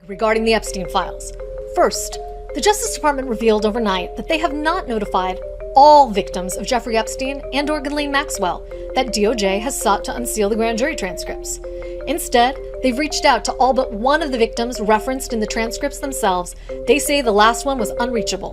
regarding the Epstein files. First, the Justice Department revealed overnight that they have not notified all victims of Jeffrey Epstein and/or Ghislaine Maxwell that DOJ has sought to unseal the grand jury transcripts. Instead, they've reached out to all but one of the victims referenced in the transcripts themselves. They say the last one was unreachable.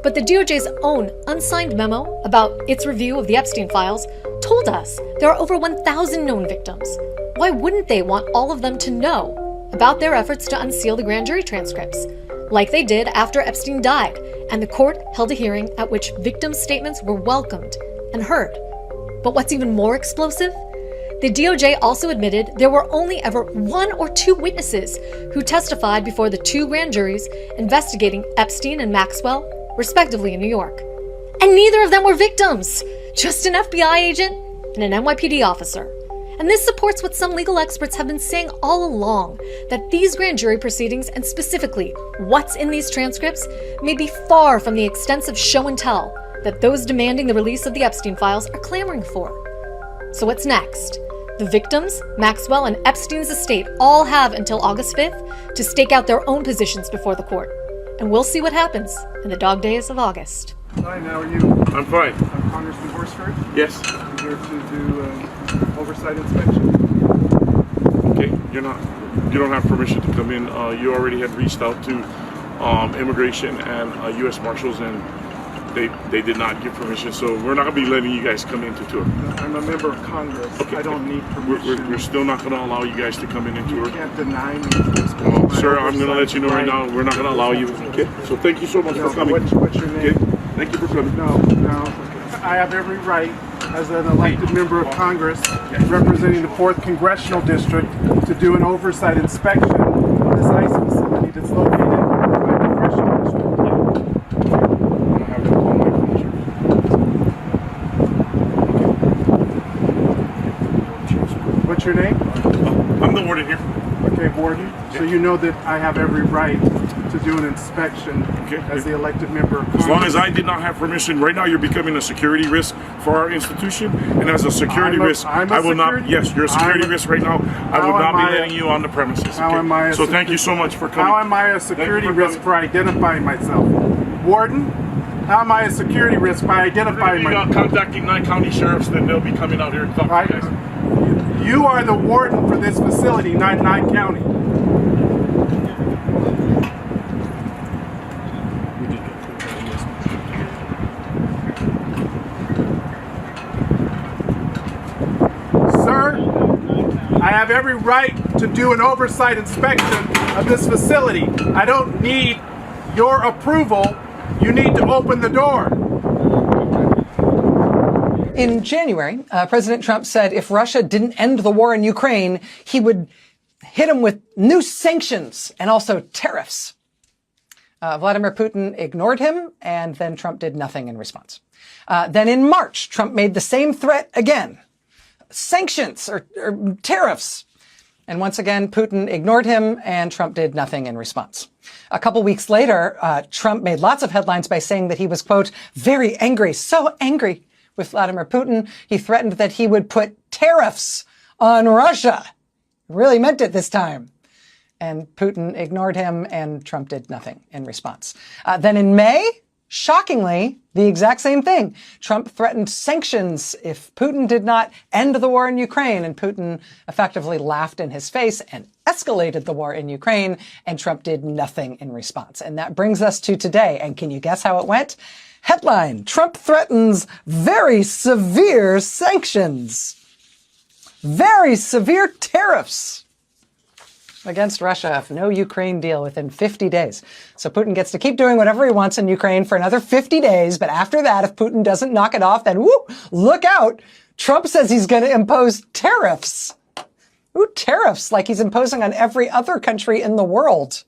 But the DOJ's own unsigned memo about its review of the Epstein files told us there are over 1,000 known victims. Why wouldn't they want all of them to know about their efforts to unseal the grand jury transcripts, like they did after Epstein died, and the court held a hearing at which victims' statements were welcomed and heard? But what's even more explosive? The DOJ also admitted there were only ever 1 or 2 witnesses who testified before the 2 grand juries investigating Epstein and Maxwell, respectively, in New York. And neither of them were victims, just an FBI agent and an NYPD officer. And this supports what some legal experts have been saying all along, that these grand jury proceedings, and specifically what's in these transcripts, may be far from the extensive show and tell that those demanding the release of the Epstein files are clamoring for. So what's next? The victims, Maxwell, and Epstein's estate all have until August 5th to stake out their own positions before the court. And we'll see what happens in the dog days of August. Hi, how are you? I'm fine. I'm Congressman Horsford. Yes. I'm here to do an oversight inspection. Okay, you don't have permission to come in. You already had reached out to immigration and U.S. Marshals, and they did not give permission, so we're not going to be letting you guys come into tour. No, I'm a member of Congress. Okay. I don't need permission. We're still not going to allow you guys to come in and tour. You can't deny me. Well, sir, I'm going to let you know right now, we're not going to allow you. Okay, so thank you so much for coming. What's your name? Okay. Thank you for coming. No. I have every right as an elected member of Congress representing the 4th Congressional District to do an oversight inspection of this ICE facility that's located in my congressional district. What's your name? I'm the warden here. Okay, warden. So you know that I have every right to do an inspection as the elected member of Congress. As long as I did not have permission, right now you're becoming a security risk for our institution, and as a security risk, I will not. Yes, you're a security risk right now. I will not be letting you on the premises. How am I? So thank you so much for coming. How am I a security risk for identifying myself, warden? How am I a security risk by identifying myself? Contacting 9 county sheriffs, then they'll be coming out here and talking to you guys. You are the warden for this facility, not Nye County. Sir, I have every right to do an oversight inspection of this facility. I don't need your approval. You need to open the door. In January, President Trump said if Russia didn't end the war in Ukraine, he would hit him with new sanctions and also tariffs. Vladimir Putin ignored him, and then Trump did nothing in response. Then in March, Trump made the same threat again. Sanctions or tariffs. And once again, Putin ignored him, and Trump did nothing in response. A couple weeks later, Trump made lots of headlines by saying that he was, quote, very angry, so angry with Vladimir Putin. He threatened that he would put tariffs on Russia. Really meant it this time. And Putin ignored him, and Trump did nothing in response. Then in May, shockingly, the exact same thing. Trump threatened sanctions if Putin did not end the war in Ukraine, and Putin effectively laughed in his face and escalated the war in Ukraine, and Trump did nothing in response. And that brings us to today. And can you guess how it went? Headline: Trump threatens very severe sanctions. Very severe tariffs against Russia if no Ukraine deal within 50 days. So Putin gets to keep doing whatever he wants in Ukraine for another 50 days. But after that, if Putin doesn't knock it off, then whoo, look out. Trump says he's going to impose tariffs. Ooh, tariffs like he's imposing on every other country in the world.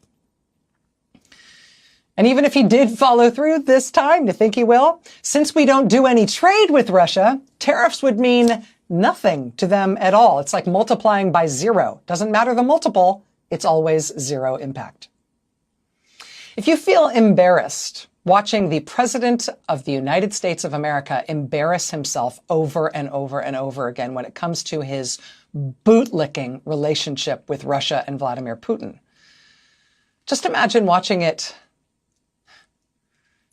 And even if he did follow through this time, you think he will? Since we don't do any trade with Russia, tariffs would mean nothing to them at all. It's like multiplying by 0. Doesn't matter the multiple, it's always 0 impact. If you feel embarrassed watching the President of the United States of America embarrass himself over and over and over again when it comes to his bootlicking relationship with Russia and Vladimir Putin, Just imagine watching it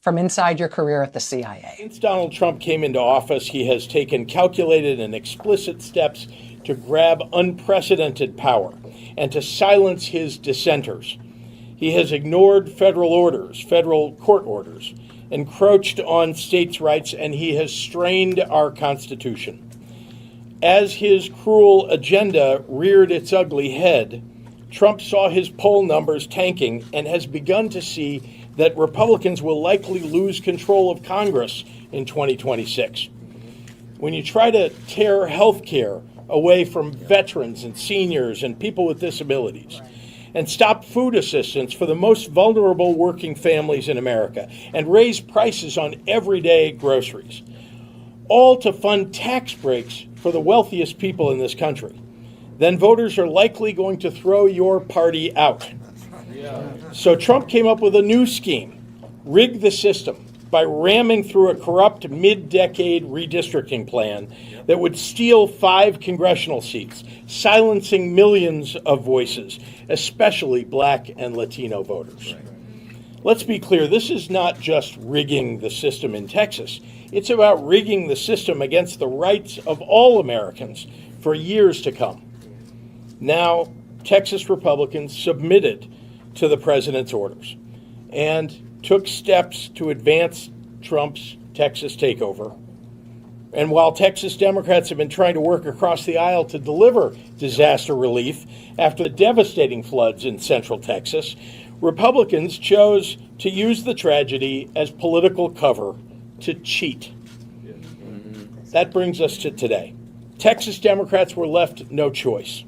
from inside your career at the CIA. Since Donald Trump came into office, he has taken calculated and explicit steps to grab unprecedented power and to silence his dissenters. He has ignored federal orders, federal court orders, encroached on states' rights, and he has strained our Constitution. As his cruel agenda reared its ugly head, Trump saw his poll numbers tanking and has begun to see that Republicans will likely lose control of Congress in 2026. When you try to tear health care away from veterans and seniors and people with disabilities, and stop food assistance for the most vulnerable working families in America, and raise prices on everyday groceries, all to fund tax breaks for the wealthiest people in this country, then voters are likely going to throw your party out. So Trump came up with a new scheme, rig the system by ramming through a corrupt mid-decade redistricting plan that would steal 5 congressional seats, silencing millions of voices, especially Black and Latino voters. Let's be clear, this is not just rigging the system in Texas. It's about rigging the system against the rights of all Americans for years to come. Now, Texas Republicans submitted to the president's orders and took steps to advance Trump's Texas takeover. And while Texas Democrats have been trying to work across the aisle to deliver disaster relief after the devastating floods in central Texas, Republicans chose to use the tragedy as political cover to cheat. That brings us to today. Texas Democrats were left no choice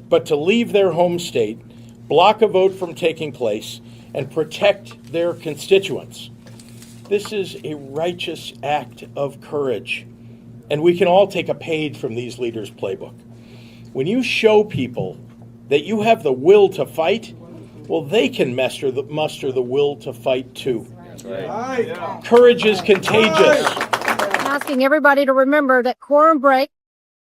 but to leave their home state, block a vote from taking place, and protect their constituents. This is a righteous act of courage, and we can all take a page from these leaders' playbook. When you show people that you have the will to fight, well, they can muster the will to fight too. That's right. Courage is contagious. I'm asking everybody to remember that quorum break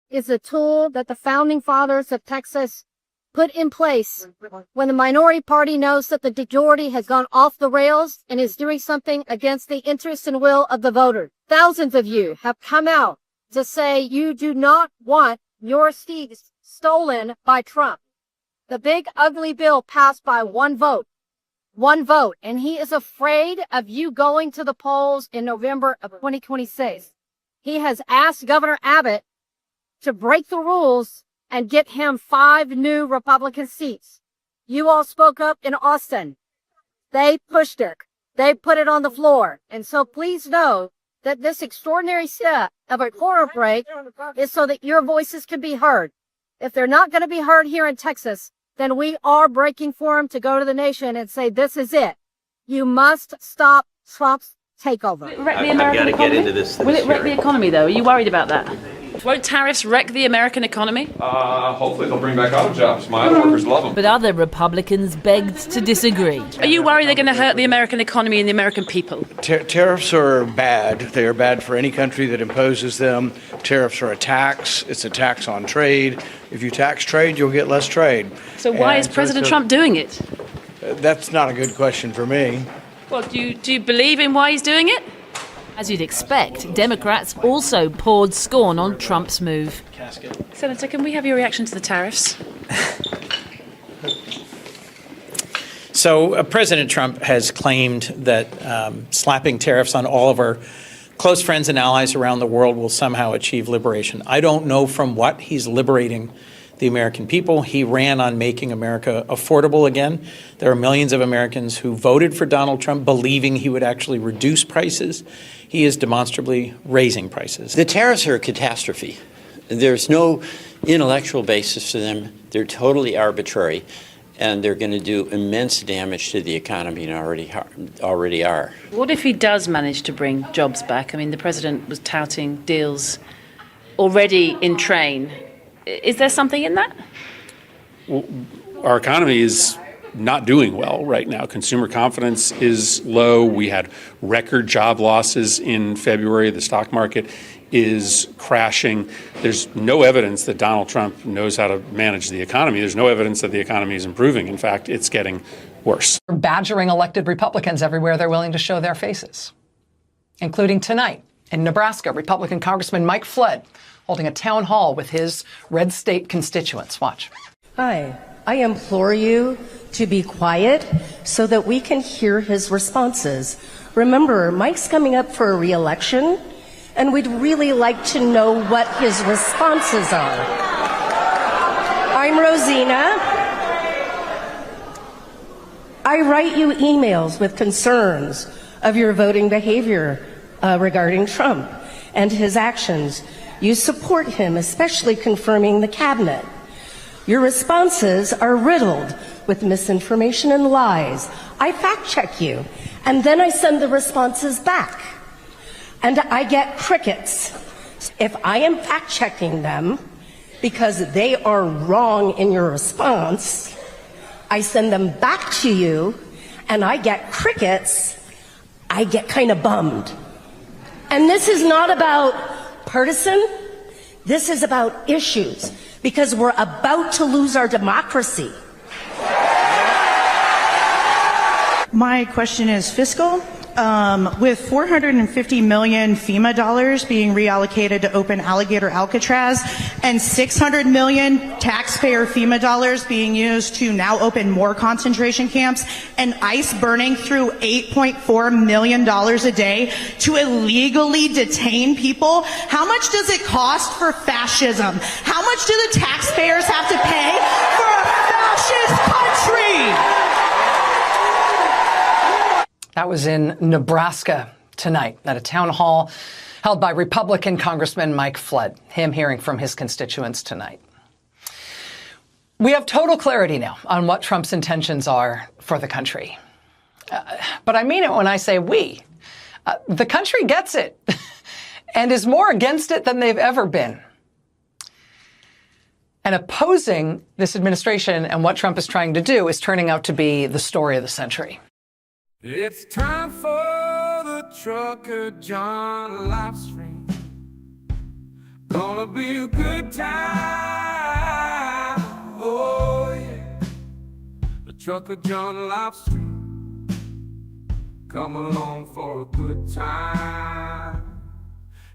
is a tool that the founding fathers of Texas put in place when the minority party knows that the majority has gone off the rails and is doing something against the interest and will of the voter. Thousands of you have come out to say you do not want your seats stolen by Trump. The big ugly bill passed by one vote, and he is afraid of you going to the polls in November of 2026. He has asked Governor Abbott to break the rules and get him 5 new Republican seats. You all spoke up in Austin. They pushed it. They put it on the floor. And so please know that this extraordinary step of a quorum break is so that your voices can be heard. If they're not going to be heard here in Texas, then we are breaking for them to go to the nation and say, this is it. You must stop Trump's takeover. Will it wreck the American economy? Will it wreck the economy, though? Are you worried about that? Won't tariffs wreck the American economy? Hopefully they'll bring back auto jobs. My auto workers love them. But other Republicans begged to disagree. Are you worried they're going to hurt the American economy and the American people? Tariffs are bad. They are bad for any country that imposes them. Tariffs are a tax. It's a tax on trade. If you tax trade, you'll get less trade. So why is President Trump doing it? That's not a good question for me. Well, do you believe in why he's doing it? As you'd expect, Democrats also poured scorn on Trump's move. Senator, can we have your reaction to the tariffs? So President Trump has claimed that slapping tariffs on all of our close friends and allies around the world will somehow achieve liberation. I don't know from what he's liberating the American people. He ran on making America affordable again. There are millions of Americans who voted for Donald Trump believing he would actually reduce prices. He is demonstrably raising prices. The tariffs are a catastrophe. There's no intellectual basis to them. They're totally arbitrary, and they're going to do immense damage to the economy and already are. What if he does manage to bring jobs back? I mean, the president was touting deals already in train. Is there something in that? Well, our economy is not doing well right now. Consumer confidence is low. We had record job losses in February. The stock market is crashing. There's no evidence that Donald Trump knows how to manage the economy. There's no evidence that the economy is improving. In fact, it's getting worse. Badgering elected Republicans everywhere they're willing to show their faces, including tonight in Nebraska, Republican Congressman Mike Flood holding a town hall with his red state constituents. Watch. Hi, I implore you to be quiet so that we can hear his responses. Remember, Mike's coming up for a re-election, and we'd really like to know what his responses are. I'm Rosina. I write you emails with concerns of your voting behavior regarding Trump and his actions. You support him, especially confirming the cabinet. Your responses are riddled with misinformation and lies. I fact check you, and then I send the responses back, and I get crickets. If I am fact checking them because they are wrong in your response, I send them back to you, and I get crickets. I get kind of bummed. And this is not about partisan. This is about issues, because we're about to lose our democracy. My question is fiscal. With $450 million FEMA dollars being reallocated to open Alligator Alcatraz and $600 million taxpayer FEMA dollars being used to now open more concentration camps, and ICE burning through $8.4 million a day to illegally detain people, how much does it cost for fascism? How much do the taxpayers have to pay for a fascist country? That was in Nebraska tonight at a town hall held by Republican Congressman Mike Flood, him hearing from his constituents tonight. We have total clarity now on what Trump's intentions are for the country. But I mean it when I say we. The country gets it and is more against it than they've ever been. And opposing this administration and what Trump is trying to do is turning out to be the story of the century. It's time for the Trucker John Livestream. Gonna be a good time. Oh yeah. The Trucker John Livestream. Come along for a good time.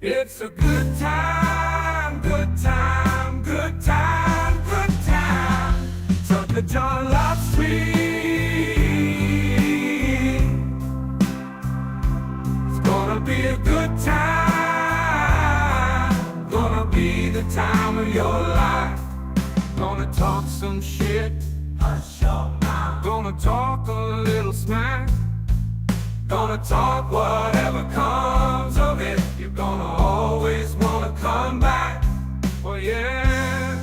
It's a good time, good time, good time, good time. Trucker John Livestream. Gonna be a good time. Gonna be the time of your life. Gonna talk some shit. Hush your mouth. Gonna talk a little smack. Gonna talk whatever comes of it. You're gonna always wanna come back. Well, yeah,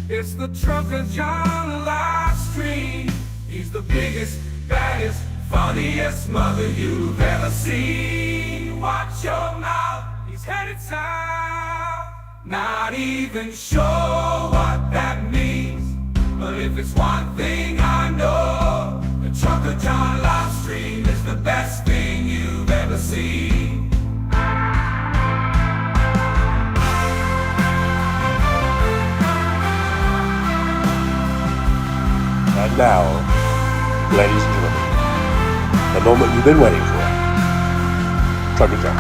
it's the Trucker John Livestream. He's the biggest, baddest, funniest mother you've ever seen. Watch your mouth, he's headed south. Not even sure what that means, but if it's one thing I know, the Trucker John Livestream is the best thing you've ever seen. And now, ladies and gentlemen, the moment you've been waiting for. Trucker John.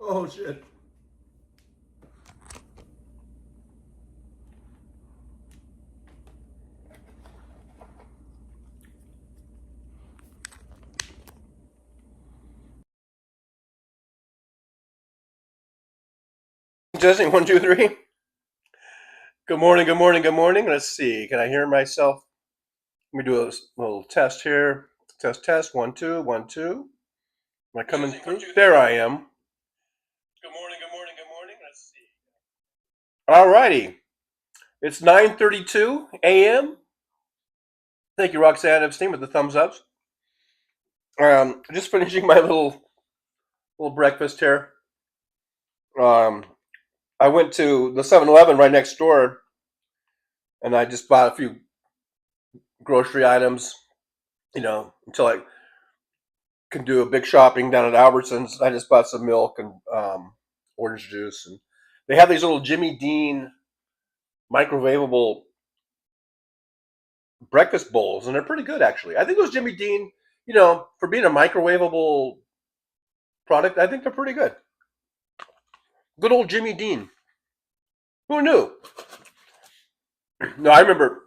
Oh shit. Testing 1, 2, 3. Good morning, good morning, good morning. Let's see. Can I hear myself? Let me do a little test here. Test, test. 1, 2, 1, 2. Am I coming through? There I am. Good morning, good morning, good morning. Let's see. All righty. It's 9:32 a.m. Thank you, Roxanne Epstein, with the thumbs ups. Just finishing my little breakfast here. I went to the 7-Eleven right next door, and I just bought a few grocery items, until I can do a big shopping down at Albertsons. I just bought some milk and orange juice, and they have these little Jimmy Dean microwavable breakfast bowls, and they're pretty good actually. I think those Jimmy Dean, for being a microwavable product, I think they're pretty good. Good old Jimmy Dean. Who knew? No, I remember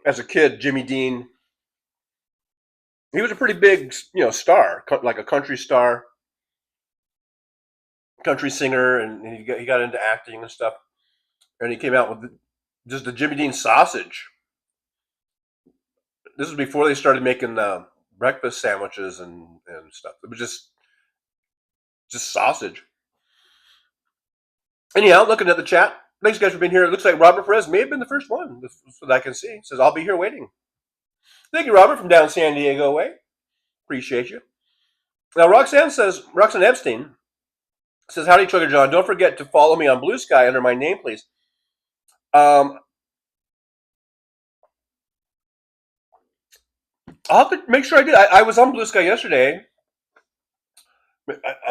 as a kid, Jimmy Dean. He was a pretty big, star, like a country star, country singer, and he got into acting and stuff. And he came out with just the Jimmy Dean sausage. This was before they started making breakfast sandwiches and stuff. It was just sausage. Anyhow, looking at the chat, thanks guys for being here. It looks like Robert Perez may have been the first one that I can see. It says, I'll be here waiting. Thank you, Robert, from down San Diego way. Appreciate you. Now, Roxanne Epstein says, howdy, Trucker John. Don't forget to follow me on Blue Sky under my name, please. I'll have to make sure I did. I was on Blue Sky yesterday.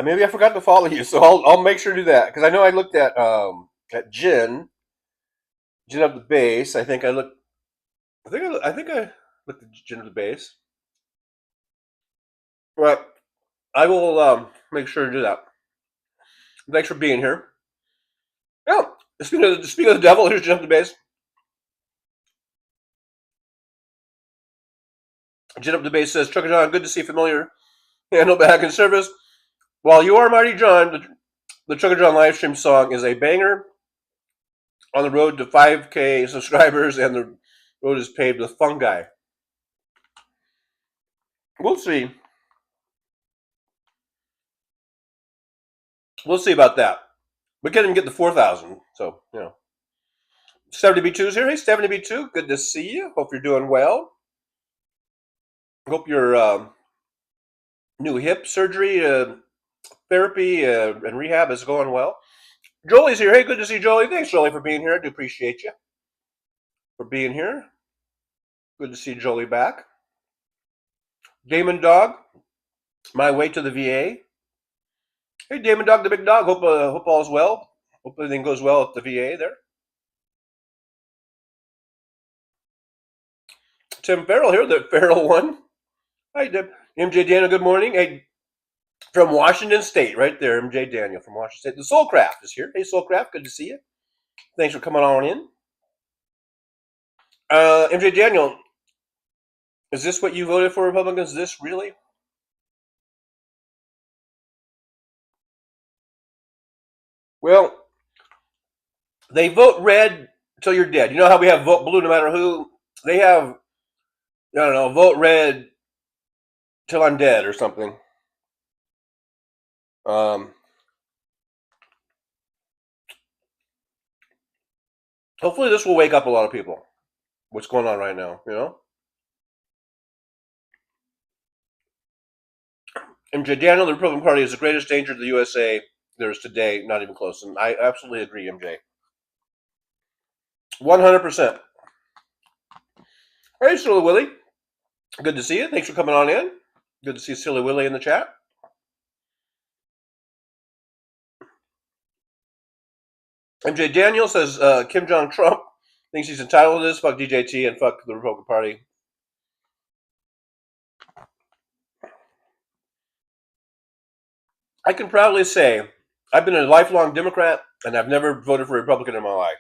Maybe I forgot to follow you, so I'll make sure to do that, because I know I looked at Gin of the Base. I think I looked at Gin of the Base, but I will make sure to do that. Thanks for being here. Oh, speaking of the devil, here's Gin of the Base. Gin of the Base says, Trucker John, good to see familiar handle back in service. While you are Mighty John, the Trucker John livestream song is a banger. On the road to 5K subscribers, and the road is paved with fungi. We'll see. We'll see about that. We can't even get to 4,000, so, 70B2's here. Hey, 70B2, good to see you. Hope you're doing well. Hope your new hip surgery, therapy, and rehab is going well. Jolie's here. Hey, good to see Jolie. Thanks, Jolie, for being here. I do appreciate you for being here. Good to see Jolie back. Damon Dog, my way to the VA. Hey, Damon Dog, the big dog. Hope all's well. Hope everything goes well at the VA there. Tim Farrell here, the Farrell one. Hi, MJ Daniel, good morning. Hey, from Washington State, right there, MJ Daniel from Washington State. The Soulcraft is here. Hey, Soulcraft, good to see you. Thanks for coming on in. MJ Daniel, is this what you voted for, Republicans? Is this really? Well, they vote red till you're dead. You know how we have vote blue no matter who? They have, I don't know, vote red till I'm dead or something. Hopefully this will wake up a lot of people. What's going on right now, MJ Daniel, the Republican Party is the greatest danger to the USA there is today, not even close. And I absolutely agree, MJ. 100%. Hey, Silly Willie. Good to see you. Thanks for coming on in. Good to see Silly Willie in the chat. MJ Daniel says Kim Jong-Trump thinks he's entitled to this. Fuck DJT and fuck the Republican Party. I can proudly say I've been a lifelong Democrat, and I've never voted for a Republican in my life.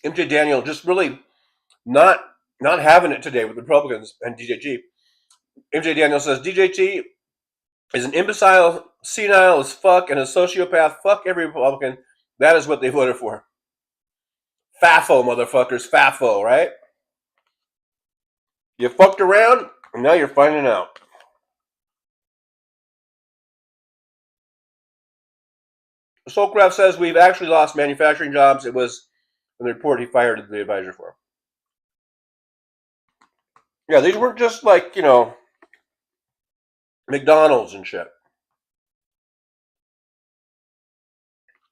MJ Daniel just really not having it today with the Republicans and DJT. MJ Daniel says DJT is an imbecile, senile as fuck, and a sociopath. Fuck every Republican. That is what they voted for. FAFO, motherfuckers. FAFO, right? You fucked around, and now you're finding out. Soulcraft says we've actually lost manufacturing jobs. It was in the report he fired the advisor for. Yeah, these weren't just like, McDonald's and shit.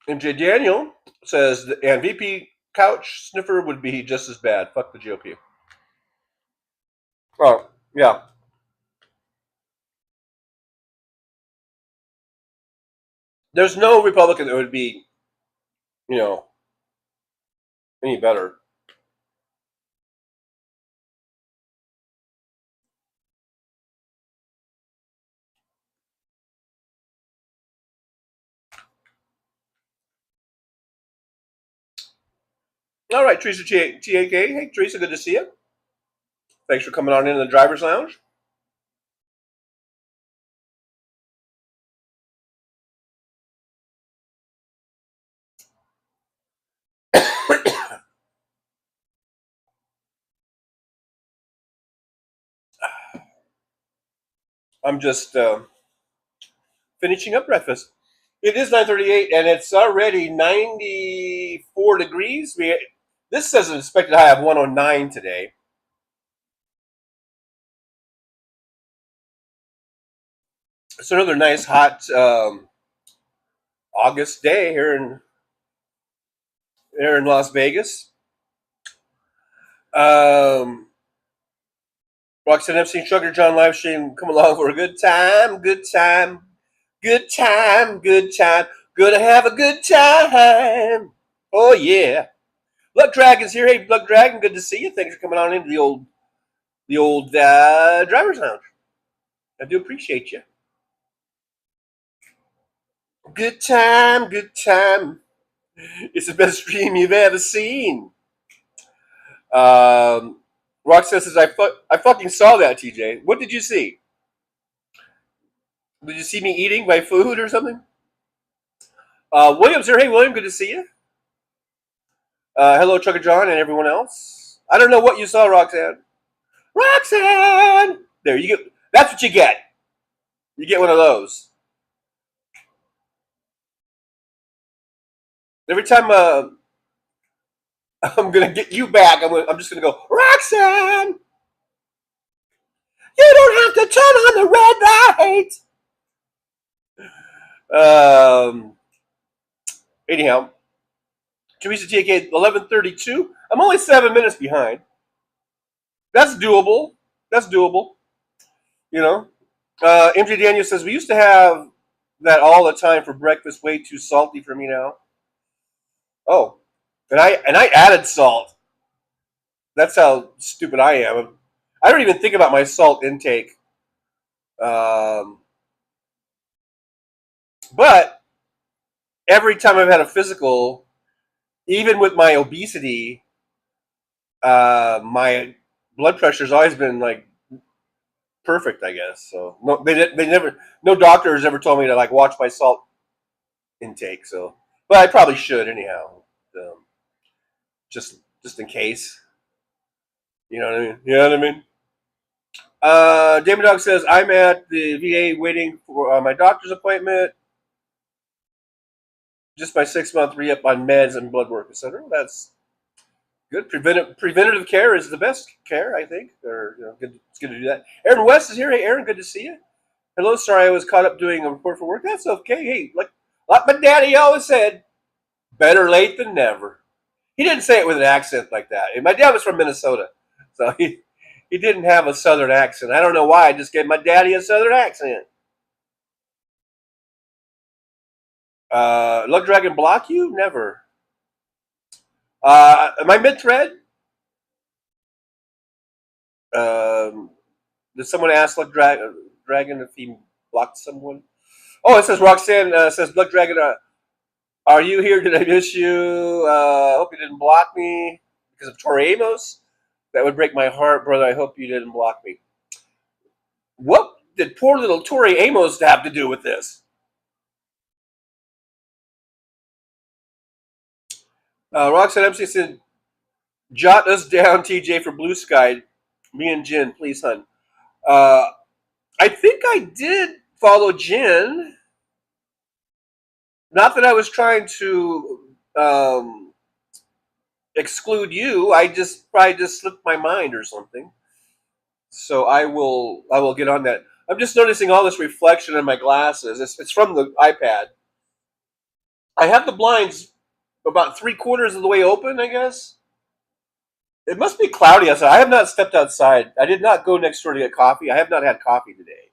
MJ Daniel says, and VP couch sniffer would be just as bad. Fuck the GOP. Oh, yeah. There's no Republican that would be, any better. All right, Teresa TAK. Hey, Teresa, good to see you. Thanks for coming on in the driver's lounge. I'm just finishing up breakfast. It is 9:38, and it's already 94 degrees. This says an expected high of 109 today. It's another nice hot August day here in Las Vegas. Roxanne Epstein, Sugar John live stream, come along for a good time, good time, good time, good time. Gonna have a good time. Oh yeah. Blood Dragon's here. Hey, Blood Dragon, good to see you. Thanks for coming on into the old driver's lounge. I do appreciate you. Good time, good time. It's the best stream you've ever seen. Roxanne says, I fucking saw that, TJ. What did you see? Did you see me eating my food or something? William's here. Hey, William, good to see you. Hello, Trucker John and everyone else. I don't know what you saw, Roxanne. Roxanne! There, you get. That's what you get. You get one of those. Every time I'm going to get you back, I'm just going to go, Roxanne! You don't have to turn on the red light! Anyhow, Teresa TK 11:32. I'm only 7 minutes behind. That's doable. MJ Daniel says, we used to have that all the time for breakfast. Way too salty for me now. Oh, and I added salt. That's how stupid I am. I don't even think about my salt intake. But every time I've had a physical, even with my obesity, my blood pressure's always been like perfect, I guess. So no doctor has ever told me to like watch my salt intake. So, but I probably should anyhow, just in case. You know what I mean? Damon Dog says, I'm at the VA waiting for my doctor's appointment. Just my 6-month re-up on meds and blood work, etc. That's good. Preventative care is the best care, I think. It's good to do that. Aaron West is here. Hey, Aaron, good to see you. Hello, sorry I was caught up doing a report for work. That's okay. Hey, like my daddy always said, better late than never. He didn't say it with an accent like that. And my dad was from Minnesota, so he didn't have a southern accent. I don't know why. I just gave my daddy a southern accent. Luck Dragon block you? Never. Am I mid-thread? Did someone ask Luck Dragon if he blocked someone? Oh, it says Roxanne says Blood Dragon. Are you here? Did I miss you? Hope you didn't block me because of Tori Amos. That would break my heart, brother. I hope you didn't block me. What did poor little Tori Amos have to do with this? Roxanne MC said, jot us down, TJ, for Blue Sky. Me and Jen, please, hun. I think I did follow Jen. Not that I was trying to exclude you. I probably just slipped my mind or something. So I will get on that. I'm just noticing all this reflection in my glasses. It's from the iPad. I have the blinds about 3/4 of the way open, I guess. It must be cloudy outside. I have not stepped outside. I did not go next door to get coffee. I have not had coffee today.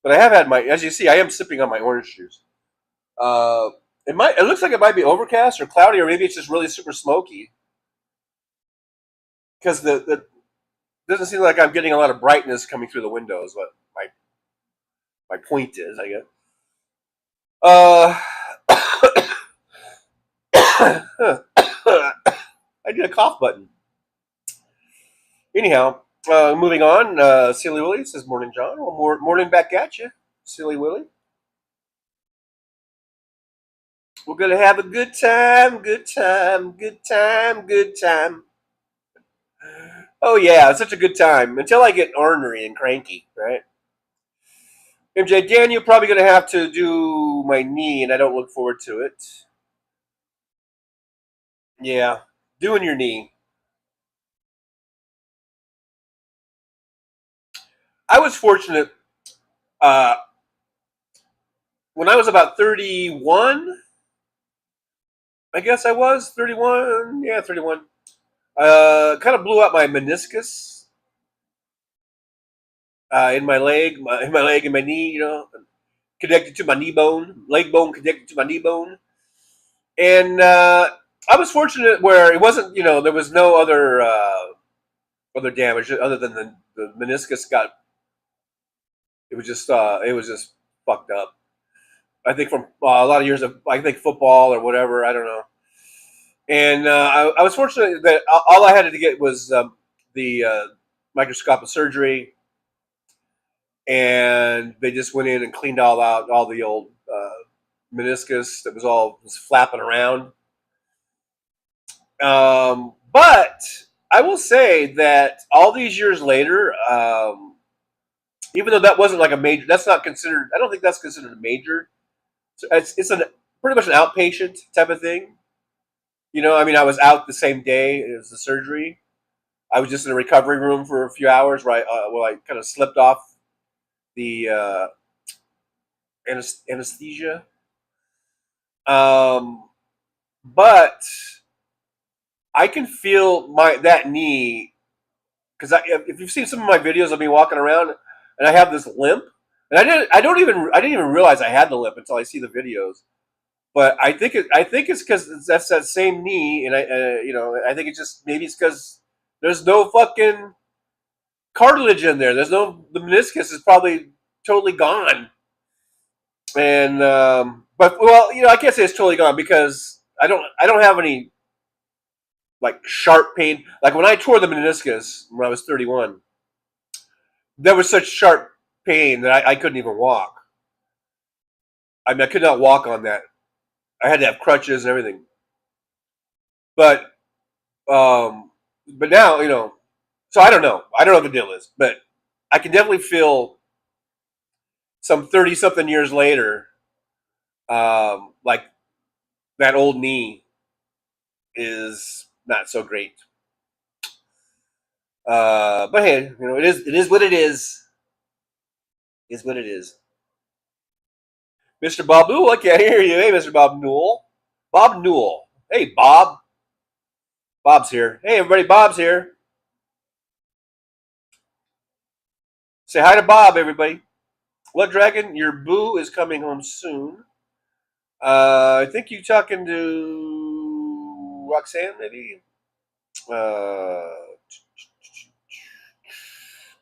But I have had as you see, I am sipping on my orange juice. It looks like it might be overcast or cloudy, or maybe it's just really super smoky. Because the doesn't seem like I'm getting a lot of brightness coming through the windows. What my point is, I guess. I did a cough button. Anyhow, moving on. Silly Willie says, "Morning, John." Well, morning back at you, Silly Willie. We're gonna have a good time, good time, good time, good time. Oh yeah, it's such a good time until I get ornery and cranky, right? MJ, Dan, you're probably gonna have to do my knee, and I don't look forward to it. Yeah, doing your knee. I was fortunate. When I was about 31, I guess I was 31. Yeah, 31. Kind of blew out my meniscus in my leg, in my leg and my knee. You know, connected to my knee bone, leg bone connected to my knee bone, and I was fortunate where it wasn't. You know, there was no other damage other than the meniscus got. It was just fucked up. I think from a lot of years of football or whatever. I don't know. And I was fortunate that all I had to get was the microscopic surgery, and they just went in and cleaned out all the old meniscus that was flapping around. But I will say that all these years later, even though that wasn't like a major, that's not considered. I don't think that's considered a major. So it's pretty much an outpatient type of thing. You know, I mean, I was out the same day as the surgery. I was just in a recovery room for a few hours where I kind of slipped off the anesthesia. But I can feel that knee because if you've seen some of my videos of me walking around and I have this limp, and I didn't even realize I had the limp until I see the videos. But I think it's because that's that same knee, and I think maybe it's because there's no fucking cartilage in there. The meniscus is probably totally gone. And but I can't say it's totally gone because I don't have any like sharp pain. Like when I tore the meniscus when I was 31, there was such sharp pain that I couldn't even walk. I mean, I could not walk on that. I had to have crutches and everything. But now, so I don't know. I don't know what the deal is, but I can definitely feel some 30-something years later, like that old knee is not so great. But hey, it is what it is. Is what it is. Mr. Bob Newell, I can't hear you. Hey, Mr. Bob Newell. Bob Newell. Hey, Bob. Bob's here. Hey, everybody, Bob's here. Say hi to Bob, everybody. Blood Dragon, your boo is coming home soon. I think you're talking to Roxanne, maybe?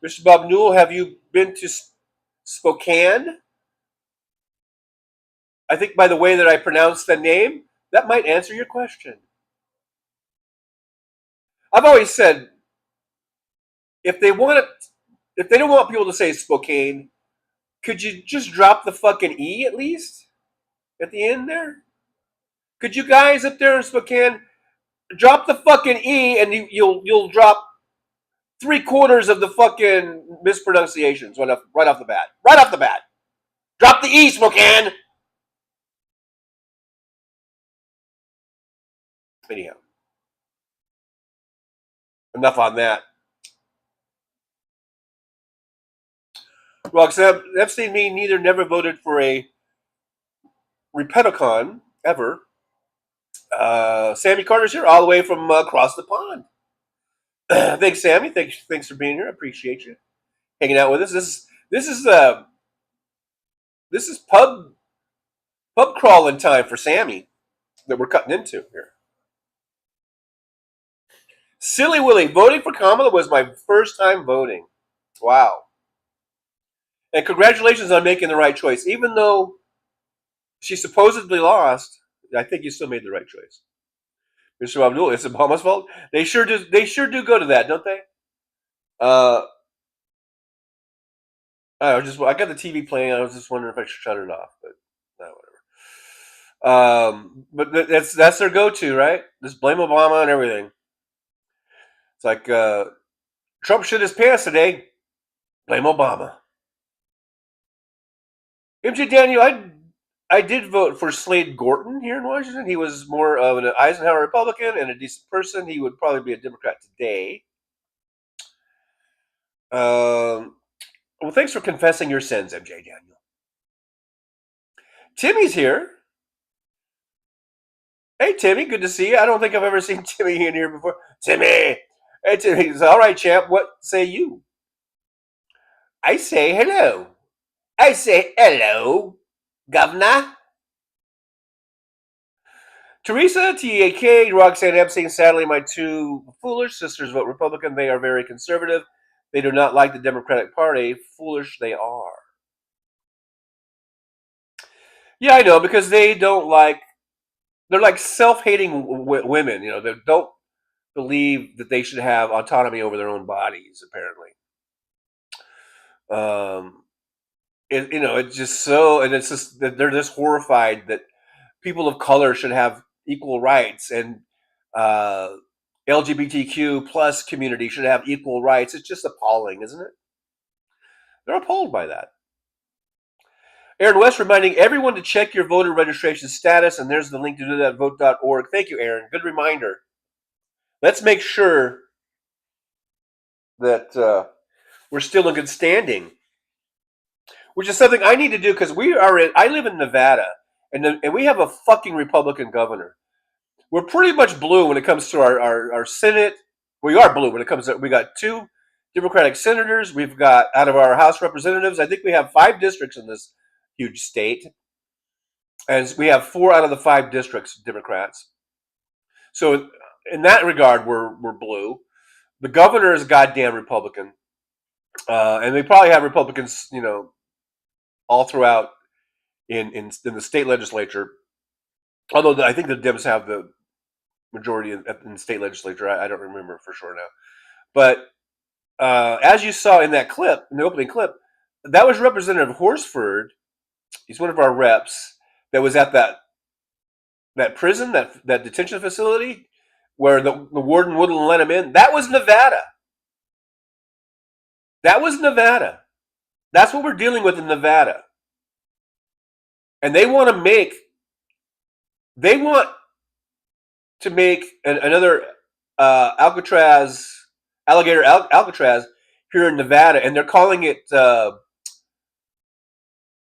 Mr. Bob Newell, have you been to Spokane? I think by the way that I pronounce the name, that might answer your question. I've always said, if they don't want people to say Spokane, could you just drop the fucking E at least at the end there? Could you guys up there in Spokane drop the fucking E and you'll drop 3/4 of the fucking mispronunciations right off the bat. Right off the bat. Drop the E, Spokane. Anyhow. Enough on that. Roxanne Epstein, me neither, never voted for a Republican ever. Sammy Carter's here, all the way from across the pond. Thanks, Sammy. Thanks for being here. I appreciate you hanging out with us. This is pub crawling time for Sammy that we're cutting into here. Silly Willie, voting for Kamala was my first time voting. Wow. And congratulations on making the right choice. Even though she supposedly lost, I think you still made the right choice. Mr. Abdul, it's Obama's fault. They sure do go to that, don't they? I got the TV playing. I was just wondering if I should shut it off, but whatever. But that's their go-to, right? Just blame Obama and everything. It's like Trump shit his pants today. Blame Obama. MJ Daniel, I did vote for Slade Gorton here in Washington. He was more of an Eisenhower Republican and a decent person. He would probably be a Democrat today. Well, thanks for confessing your sins, MJ Daniel. Timmy's here. Hey, Timmy, good to see you. I don't think I've ever seen Timmy in here before. Timmy! Hey, Timmy. He's all right, champ. What say you? I say hello. I say hello, governor. Teresa, TAK, Roxanne Epstein. Sadly, my two foolish sisters vote Republican. They are very conservative. They do not like the Democratic Party. Foolish they are. Yeah, I know, because they don't like... They're like self-hating women, they don't believe that they should have autonomy over their own bodies, apparently. It's just so, and it's just that they're just horrified that people of color should have equal rights, and LGBTQ plus community should have equal rights. It's just appalling, isn't it? They're appalled by that. Aaron West reminding everyone to check your voter registration status, and there's the link to do that, vote.org. Thank you, Aaron. Good reminder. Let's make sure that we're still in good standing, which is something I need to do because I live in Nevada, and we have a fucking Republican governor. We're pretty much blue when it comes to our Senate. We are blue when it comes to, we got 2 Democratic senators. We've got, out of our House representatives, I think we have 5 districts in this huge state. And we have 4 out of the 5 districts Democrats. So in that regard, we're blue. The governor is a goddamn Republican. And they probably have Republicans, all throughout in the state legislature. Although I think the Dems have the majority in the state legislature. I don't remember for sure now. But as you saw in that clip, in the opening clip, that was Representative Horsford. He's one of our reps that was at that prison, that detention facility where the warden wouldn't let him in. That was Nevada. That was Nevada. That's what we're dealing with in Nevada. And they want to make another alligator Alcatraz here in Nevada, and they're calling it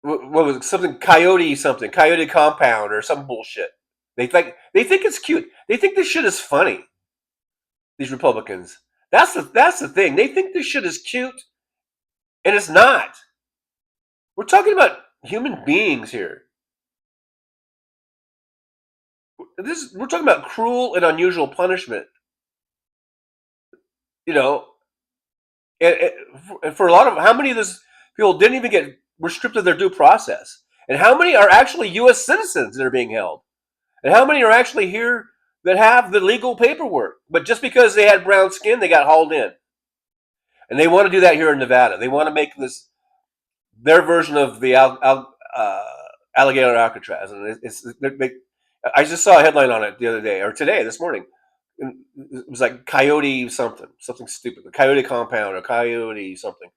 what was it? Coyote Compound or some bullshit. They think it's cute. They think this shit is funny. These Republicans. That's the thing. They think this shit is cute, and it's not. We're talking about human beings here. We're talking about cruel and unusual punishment. And for a lot of, how many of these people didn't even were stripped of their due process? And how many are actually U.S. citizens that are being held? And how many are actually here that have the legal paperwork? But just because they had brown skin, they got hauled in. And they want to do that here in Nevada. They want to make this their version of the alligator Alcatraz. And I just saw a headline on it the other day, or this morning. It was like Coyote something stupid, the Coyote Compound or Coyote something.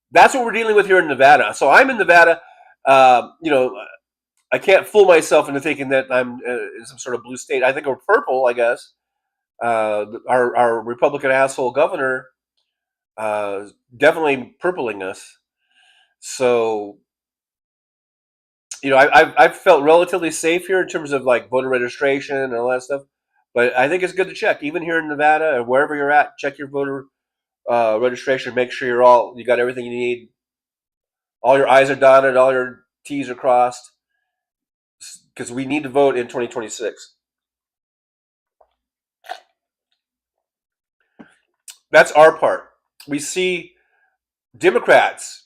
That's what we're dealing with here in Nevada. So I'm in Nevada. I can't fool myself into thinking that I'm in some sort of blue state. I think we're purple, I guess. Our Republican asshole governor definitely purpling us. So, I've felt relatively safe here in terms of like voter registration and all that stuff. But I think it's good to check, even here in Nevada or wherever you're at. Check your voter registration. Make sure you got everything you need. All your I's are dotted, all your T's are crossed, because we need to vote in 2026. That's our part. We see Democrats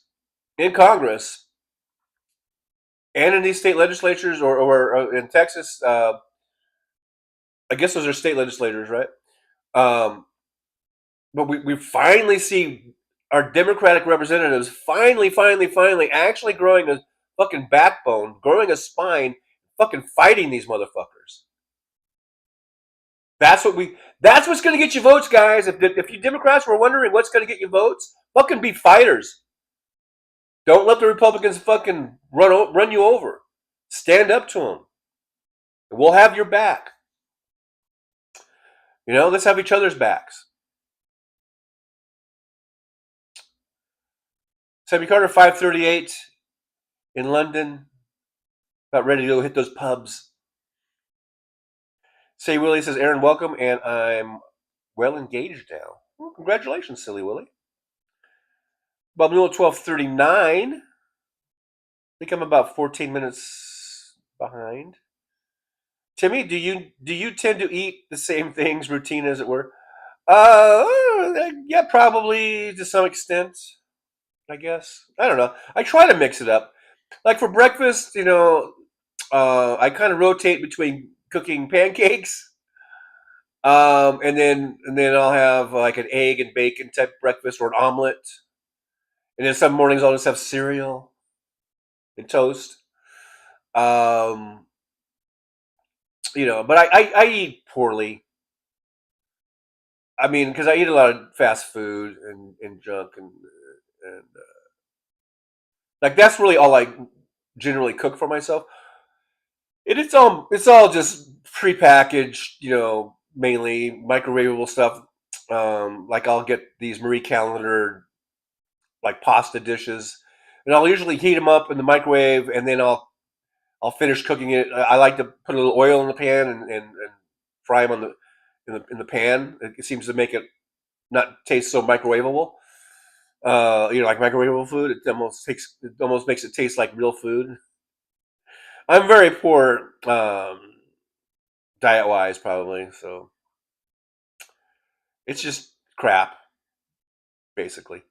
in Congress and in these state legislatures, or in Texas. I guess those are state legislators, right? But we finally see our Democratic representatives finally actually growing a fucking backbone, growing a spine, fucking fighting these motherfuckers. That's what's going to get you votes, guys. If you Democrats were wondering what's going to get you votes, fucking be fighters. Don't let the Republicans fucking run you over. Stand up to them. We'll have your back. Let's have each other's backs. Sammy Carter, 5:38 in London. About ready to go hit those pubs. Say Willie says, Aaron, welcome, and I'm well engaged now. Well, congratulations, Silly Willie. Bob Newell, 12:39. I think I'm about 14 minutes behind. Timmy, do you tend to eat the same things, routine as it were? Yeah, probably to some extent, I guess. I don't know. I try to mix it up. Like for breakfast, I kind of rotate between cooking pancakes, and then I'll have like an egg and bacon type breakfast or an omelet, and then some mornings I'll just have cereal and toast. But I eat poorly. I mean, because I eat a lot of fast food and junk and like that's really all I generally cook for myself. It's all just prepackaged, mainly microwavable stuff. Like I'll get these Marie Callender like pasta dishes, and I'll usually heat them up in the microwave, and then I'll finish cooking it. I like to put a little oil in the pan and fry them in the pan. It seems to make it not taste so microwavable. Like microwavable food, it almost makes it taste like real food. I'm very poor diet wise, probably, so it's just crap, basically.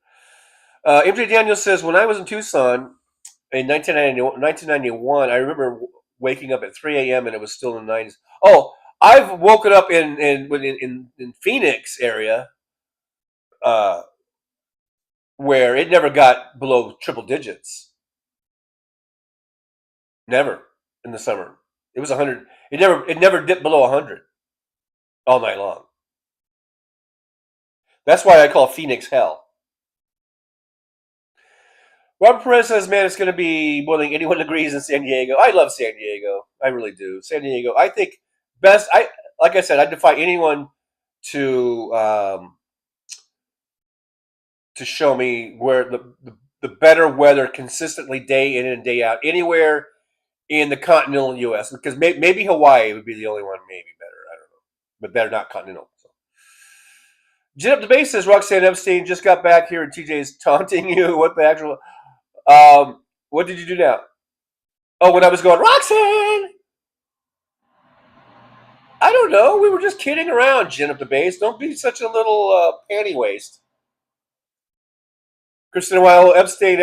MJ Daniel says, when I was in Tucson in 1991, I remember waking up at 3 a.m. and it was still in the 90s. Oh, I've woken up in Phoenix area, where it never got below triple digits. Never in the summer. It was 100. It never dipped below 100 all night long. That's why I call Phoenix hell. Robert Perez says, man, it's going to be more than 81 degrees in San Diego. I love San Diego. I really do. San Diego, I think best. Like I said, I defy anyone to show me where the better weather consistently day in and day out anywhere in the continental U.S. Because maybe Hawaii would be the only one maybe better. I don't know. But better not continental. So. Jet Up the Base says, Roxanne Epstein just got back here and TJ's taunting you. What the actual... what did you do now? Oh, when I was going, Roxanne! I don't know. We were just kidding around, Jet Up the Base. Don't be such a little panty waste. Kristen Weil, Epstein.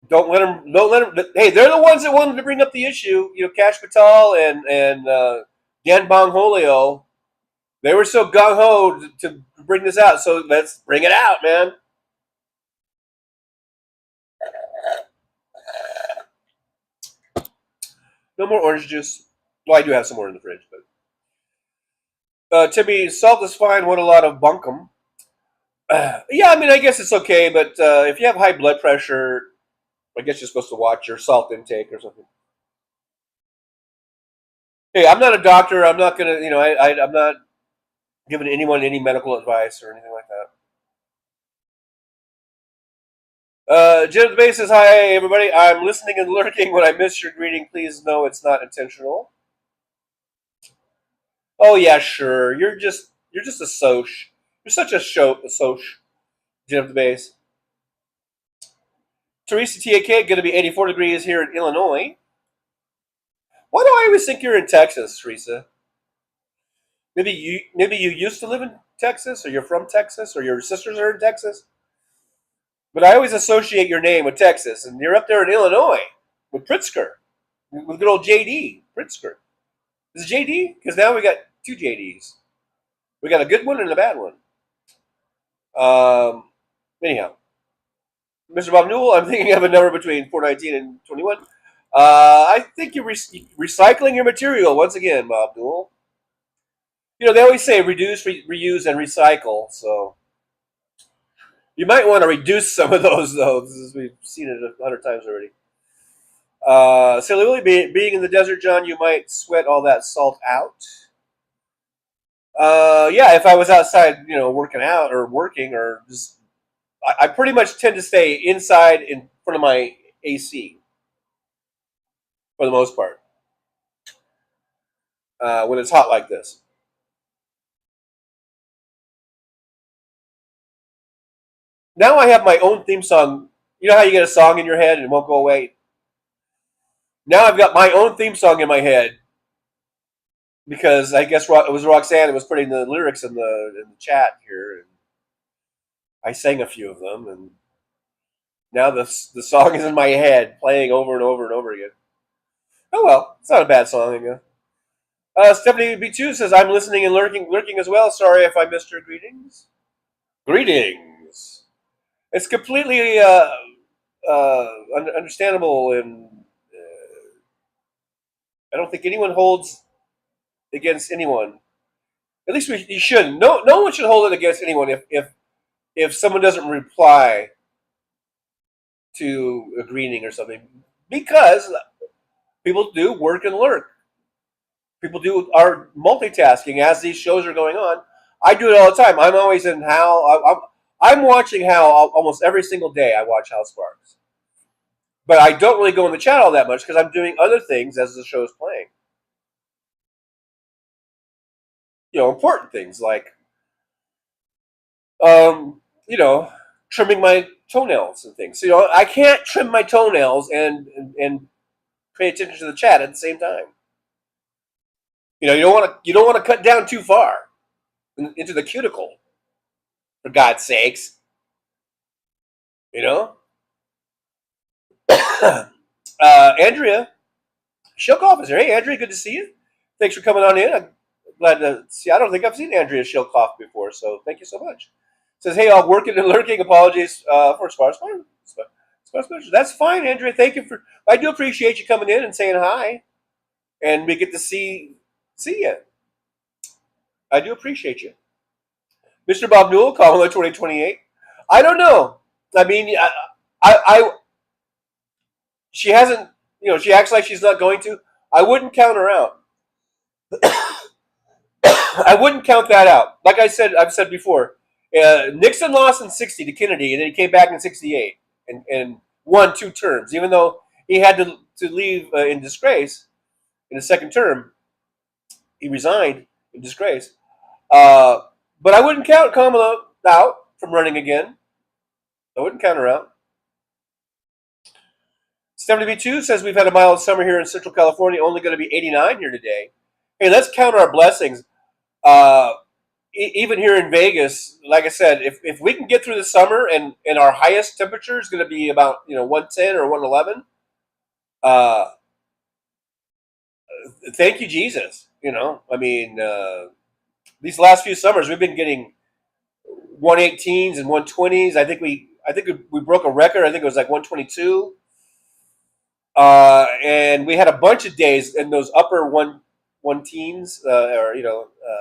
Don't let them. Hey, they're the ones that wanted to bring up the issue. Cash Patel and Dan Bongholio. They were so gung ho to bring this out. So let's bring it out, man. No more orange juice. Well, I do have some more in the fridge, but Timmy, salt is fine. What a lot of bunkum. Yeah, I mean, I guess it's okay, but if you have high blood pressure, I guess you're supposed to watch your salt intake or something. Hey, I'm not a doctor. I'm not gonna, I'm not giving anyone any medical advice or anything like that. Jim the Base says, hi, everybody. I'm listening and lurking. When I miss your greeting, please know it's not intentional. Oh, yeah, sure. You're just a soch. You're such a soch, Jim the Base. Teresa TAK, going to be 84 degrees here in Illinois. Why do I always think you're in Texas, Teresa? Maybe you used to live in Texas, or you're from Texas, or your sisters are in Texas. But I always associate your name with Texas, and you're up there in Illinois with Pritzker, with good old JD Pritzker. Is it JD? Because now we got two JDs. We got a good one and a bad one. Anyhow, Mr. Bob Newell, I'm thinking of a number between 419 and 21. I think you're recycling your material once again, Bob Newell. You know, they always say reduce, reuse, and recycle. So you might want to reduce some of those, though, as we've seen it 100 times already. Silly Willy, being in the desert, John, you might sweat all that salt out. Yeah, if I was outside, working out or working or just, I pretty much tend to stay inside in front of my AC for the most part when it's hot like this. Now I have my own theme song. You know how you get a song in your head and it won't go away? Now I've got my own theme song in my head because I guess it was Roxanne that was putting the lyrics in the chat here, and I sang a few of them, and now the song is in my head, playing over and over and over again. Oh well, it's not a bad song, again. Stephanie B2 says, I'm listening and lurking as well. Sorry if I missed your greetings. Greetings. It's completely understandable, and I don't think anyone holds against anyone. At least you shouldn't. No one should hold it against anyone if someone doesn't reply to a greeting or something, because people do work and lurk. People are multitasking as these shows are going on. I do it all the time. I'm always in I'm watching Hal almost every single day. I watch Hal Sparks, but I don't really go in the chat all that much because I'm doing other things as the show's playing. Important things like trimming my toenails and things. I can't trim my toenails and pay attention to the chat at the same time. You don't want to cut down too far into the cuticle, for God's sakes. Andrea Shilkoff is here. Hey, Andrea, good to see you. Thanks for coming on in. I'm glad to see. I don't think I've seen Andrea Shilkoff before, so thank you so much. Says, hey, all working and lurking. Apologies for sparse. That's fine, Andrea. Thank you I do appreciate you coming in and saying hi, and we get to see you. I do appreciate you. Mr. Bob Newell, Kamala 2028. I don't know. I mean, she hasn't, she acts like she's not going to. I wouldn't count her out. I wouldn't count that out. Like I've said before, Nixon lost in 60 to Kennedy, and then he came back in 68 and won 2 terms, even though he had to leave in disgrace in his second term. He resigned in disgrace. But I wouldn't count Kamala out from running again. I wouldn't count her out. Stephanie B2 says we've had a mild summer here in Central California, only going to be 89 here today. Hey, let's count our blessings. Even here in Vegas, like I said, if we can get through the summer and our highest temperature is going to be about 110 or 111, thank you, Jesus. I mean, these last few summers we've been getting 118s and 120s. I think we broke a record. I think it was like 122. And we had a bunch of days in those upper one teens, or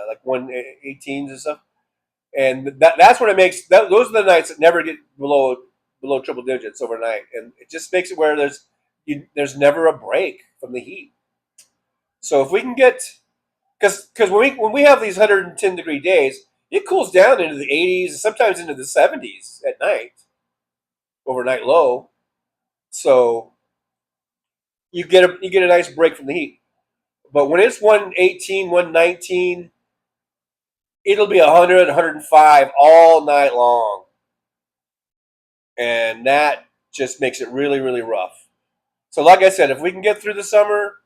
like 118s and stuff. And that's what it makes. Those are the nights that never get below triple digits overnight, and it just makes it where there's never a break from the heat. So if we can get, because when we have these 110 degree days, it cools down into the 80s, sometimes into the 70s at night. overnight low. So you get a nice break from the heat. But when it's 118, 119, it'll be 100, 105 all night long. And that just makes it really, really rough. So like I said, if we can get through the summer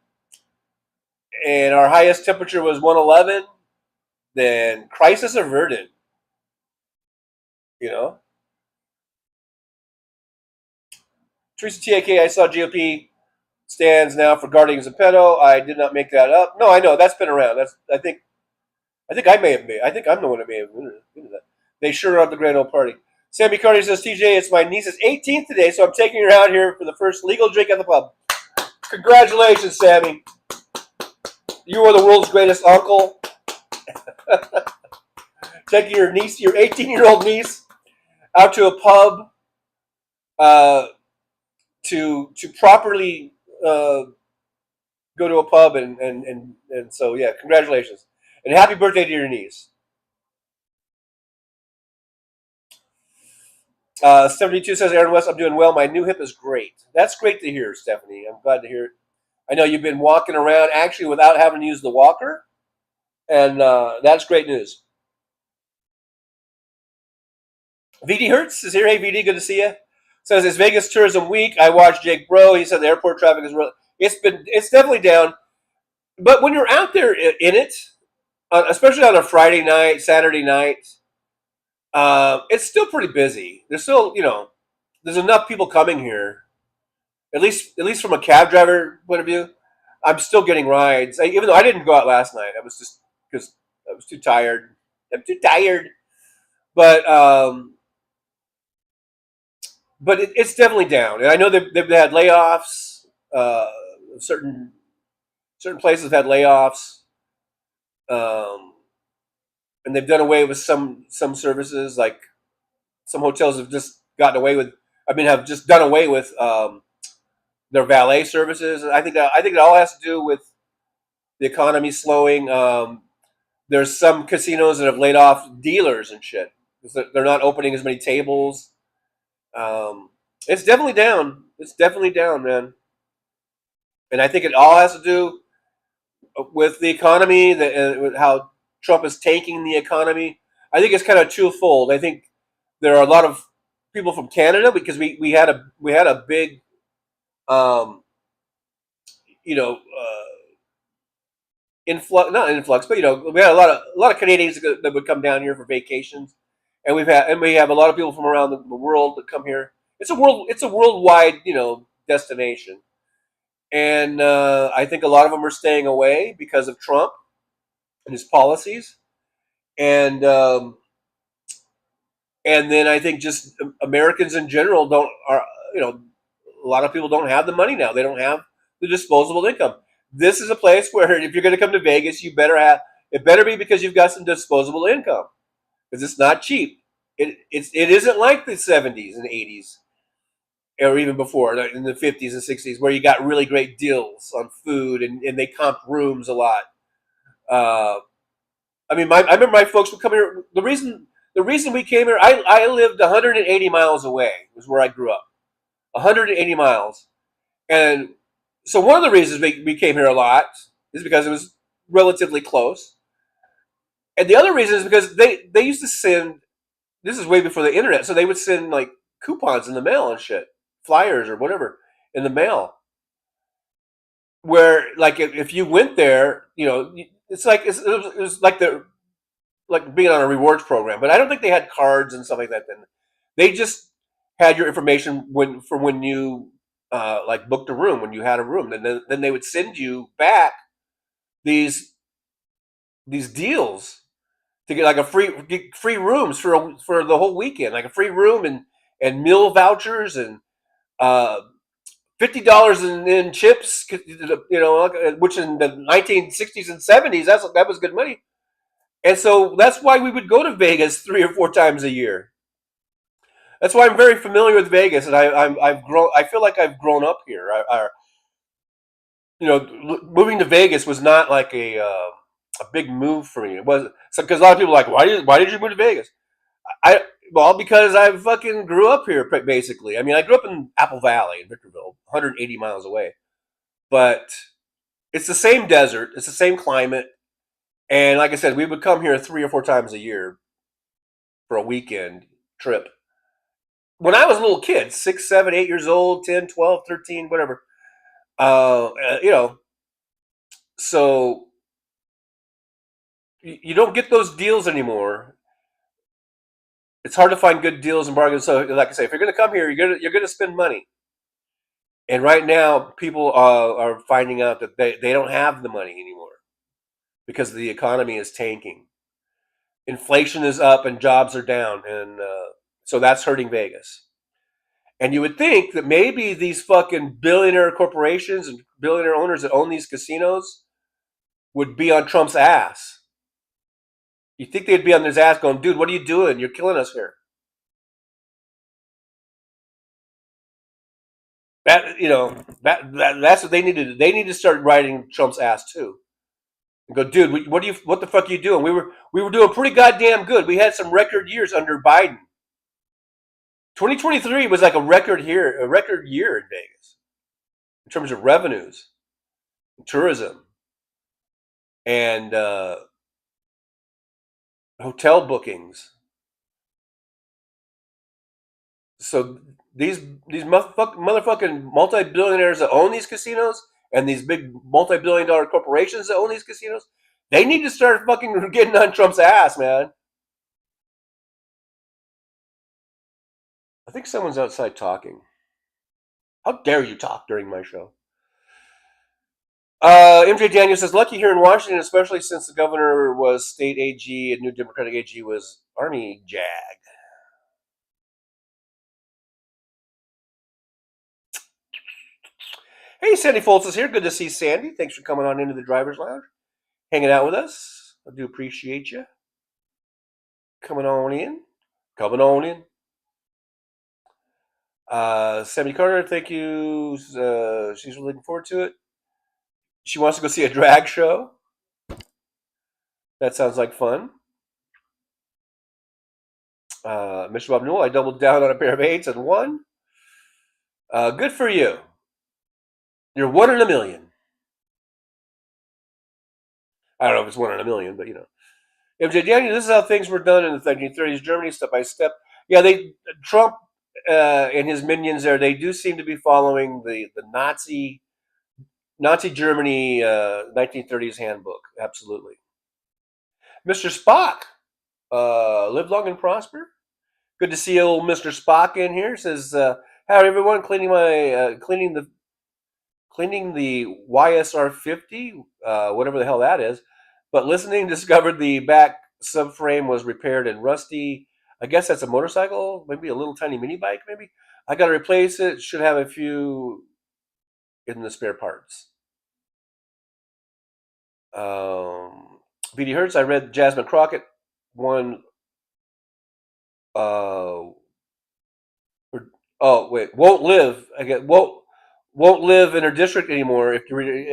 and our highest temperature was 111, then crisis averted. You know? Teresa TAK, I saw GOP stands now for Guardians of Pedo. I did not make that up. No, I know that's been around. I think I may have made. I think I'm the one that may have been that. They sure are the grand old party. Sammy Carter says, TJ, it's my niece's 18th today, so I'm taking her out here for the first legal drink at the pub. Congratulations, Sammy. You are the world's greatest uncle. Taking your niece, your 18-year-old niece, out to a pub to properly go to a pub and so yeah, congratulations and happy birthday to your niece. 72 says, Aaron West, I'm doing well. My new hip is great. That's great to hear, Stephanie. I'm glad to hear it. I know you've been walking around actually without having to use the walker, and that's great news. VD Hertz is here. Hey, VD, good to see you. Says it's Vegas Tourism Week. I watched Jake Bro. He said the airport traffic is real. It's definitely down. But when you're out there in it, especially on a Friday night, Saturday night, it's still pretty busy. There's still, there's enough people coming here. At least from a cab driver point of view, I'm still getting rides. Even though I didn't go out last night, I was just because I was too tired. I'm too tired. But it's definitely down, and I know they've had layoffs. Certain places have had layoffs, and they've done away with some services. Like some hotels have just gotten away with. Have just done away with their valet services. I think it all has to do with the economy slowing. There's some casinos that have laid off dealers and shit. They're not opening as many tables. It's definitely down. It's definitely down, man. And I think it all has to do with the economy, with how Trump is taking the economy. I think it's kind of twofold. I think there are a lot of people from Canada because we had a big not influx, but we had a lot of Canadians that would come down here for vacations, and we have a lot of people from around the world that come here. It's a worldwide destination, and I think a lot of them are staying away because of Trump and his policies, and then I think just Americans in general a lot of people don't have the money now. They don't have the disposable income. This is a place where if you're going to come to Vegas, it better be because you've got some disposable income, because it's not cheap. It isn't like the 70s and 80s, or even before, in the 50s and 60s, where you got really great deals on food and they comped rooms a lot. I remember my folks would come here. The reason we came here, I lived 180 miles away, was where I grew up. 180 miles. And so one of the reasons we came here a lot is because it was relatively close. And the other reason is because they used to send, this is way before the internet, so they would send like coupons in the mail and shit, flyers or whatever in the mail. Where like if you went there, it's like it was like being on a rewards program, but I don't think they had cards and stuff like that then. They just had your information when you like booked a room, when you had a room, and then they would send you back these deals to get like a free rooms for the whole weekend, like a free room and meal vouchers and $50 in chips, which in the 1960s and 70s that was good money, and so that's why we would go to Vegas 3 or 4 times a year. That's why I'm very familiar with Vegas, and I've grown. I feel like I've grown up here. Moving to Vegas was not like a big move for me. It was because a lot of people are like, why did you move to Vegas? Well, because I fucking grew up here, basically. I mean, I grew up in Apple Valley in Victorville, 180 miles away. But it's the same desert, it's the same climate, and like I said, we would come here 3 or 4 times a year for a weekend trip. When I was a little kid, 6, 7, 8 years old, 10, 12, 13, whatever, you know, so you don't get those deals anymore. It's hard to find good deals and bargains. So, like I say, if you're going to come here, you're gonna spend money. And right now, people are finding out that they don't have the money anymore because the economy is tanking. Inflation is up and jobs are down, and so that's hurting Vegas. And you would think that maybe these fucking billionaire corporations and billionaire owners that own these casinos would be on Trump's ass. You think they'd be on his ass going, dude, what are you doing? You're killing us here. That's what they need to do. They need to start riding Trump's ass too. And go, dude, what the fuck are you doing? We were doing pretty goddamn good. We had some record years under Biden. 2023 was like a record year in Vegas in terms of revenues, tourism, and hotel bookings. So these motherfucking multi-billionaires that own these casinos and these big multi-billion-dollar corporations that own these casinos, they need to start fucking getting on Trump's ass, man. I think someone's outside talking. How dare you talk during my show? MJ Daniel says, lucky here in Washington, especially since the governor was state AG and new Democratic AG was Army Jag. Hey, Sandy Foltz is here. Good to see Sandy. Thanks for coming on into the driver's lounge, hanging out with us. I do appreciate you coming on in. Sammy Carter, thank you. She's really looking forward to it. She wants to go see a drag show. That sounds like fun. Mr. Bob Newell, I doubled down on a pair of 8s and won. Good for you. You're 1 in a million. I don't know if it's 1 in a million, but you know. MJ Daniel, this is how things were done in the 1930s, Germany, step by step. Yeah, Trump and his minions there, they do seem to be following the Nazi Germany 1930s handbook. Absolutely. Mr. Spock, live long and prosper. Good to see old Mr. Spock in here. Says, "Howdy everyone, cleaning the YSR 50, whatever the hell that is. But listening, discovered the back subframe was repaired and rusty. I guess that's a motorcycle, maybe a little tiny mini bike. Maybe I got to replace it. Should have a few in the spare parts." BD Hertz, I read Jasmine Crockett one. Won't live. Again, won't live in her district anymore. If you read,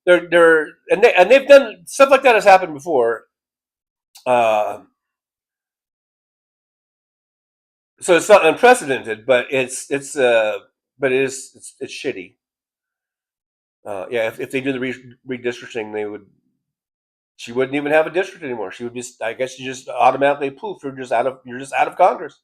they're and they've done stuff like that has happened before. So it's not unprecedented, but it's shitty. If they do the redistricting, she wouldn't even have a district anymore. She would just, I guess, you just automatically poof. You're just out of Congress.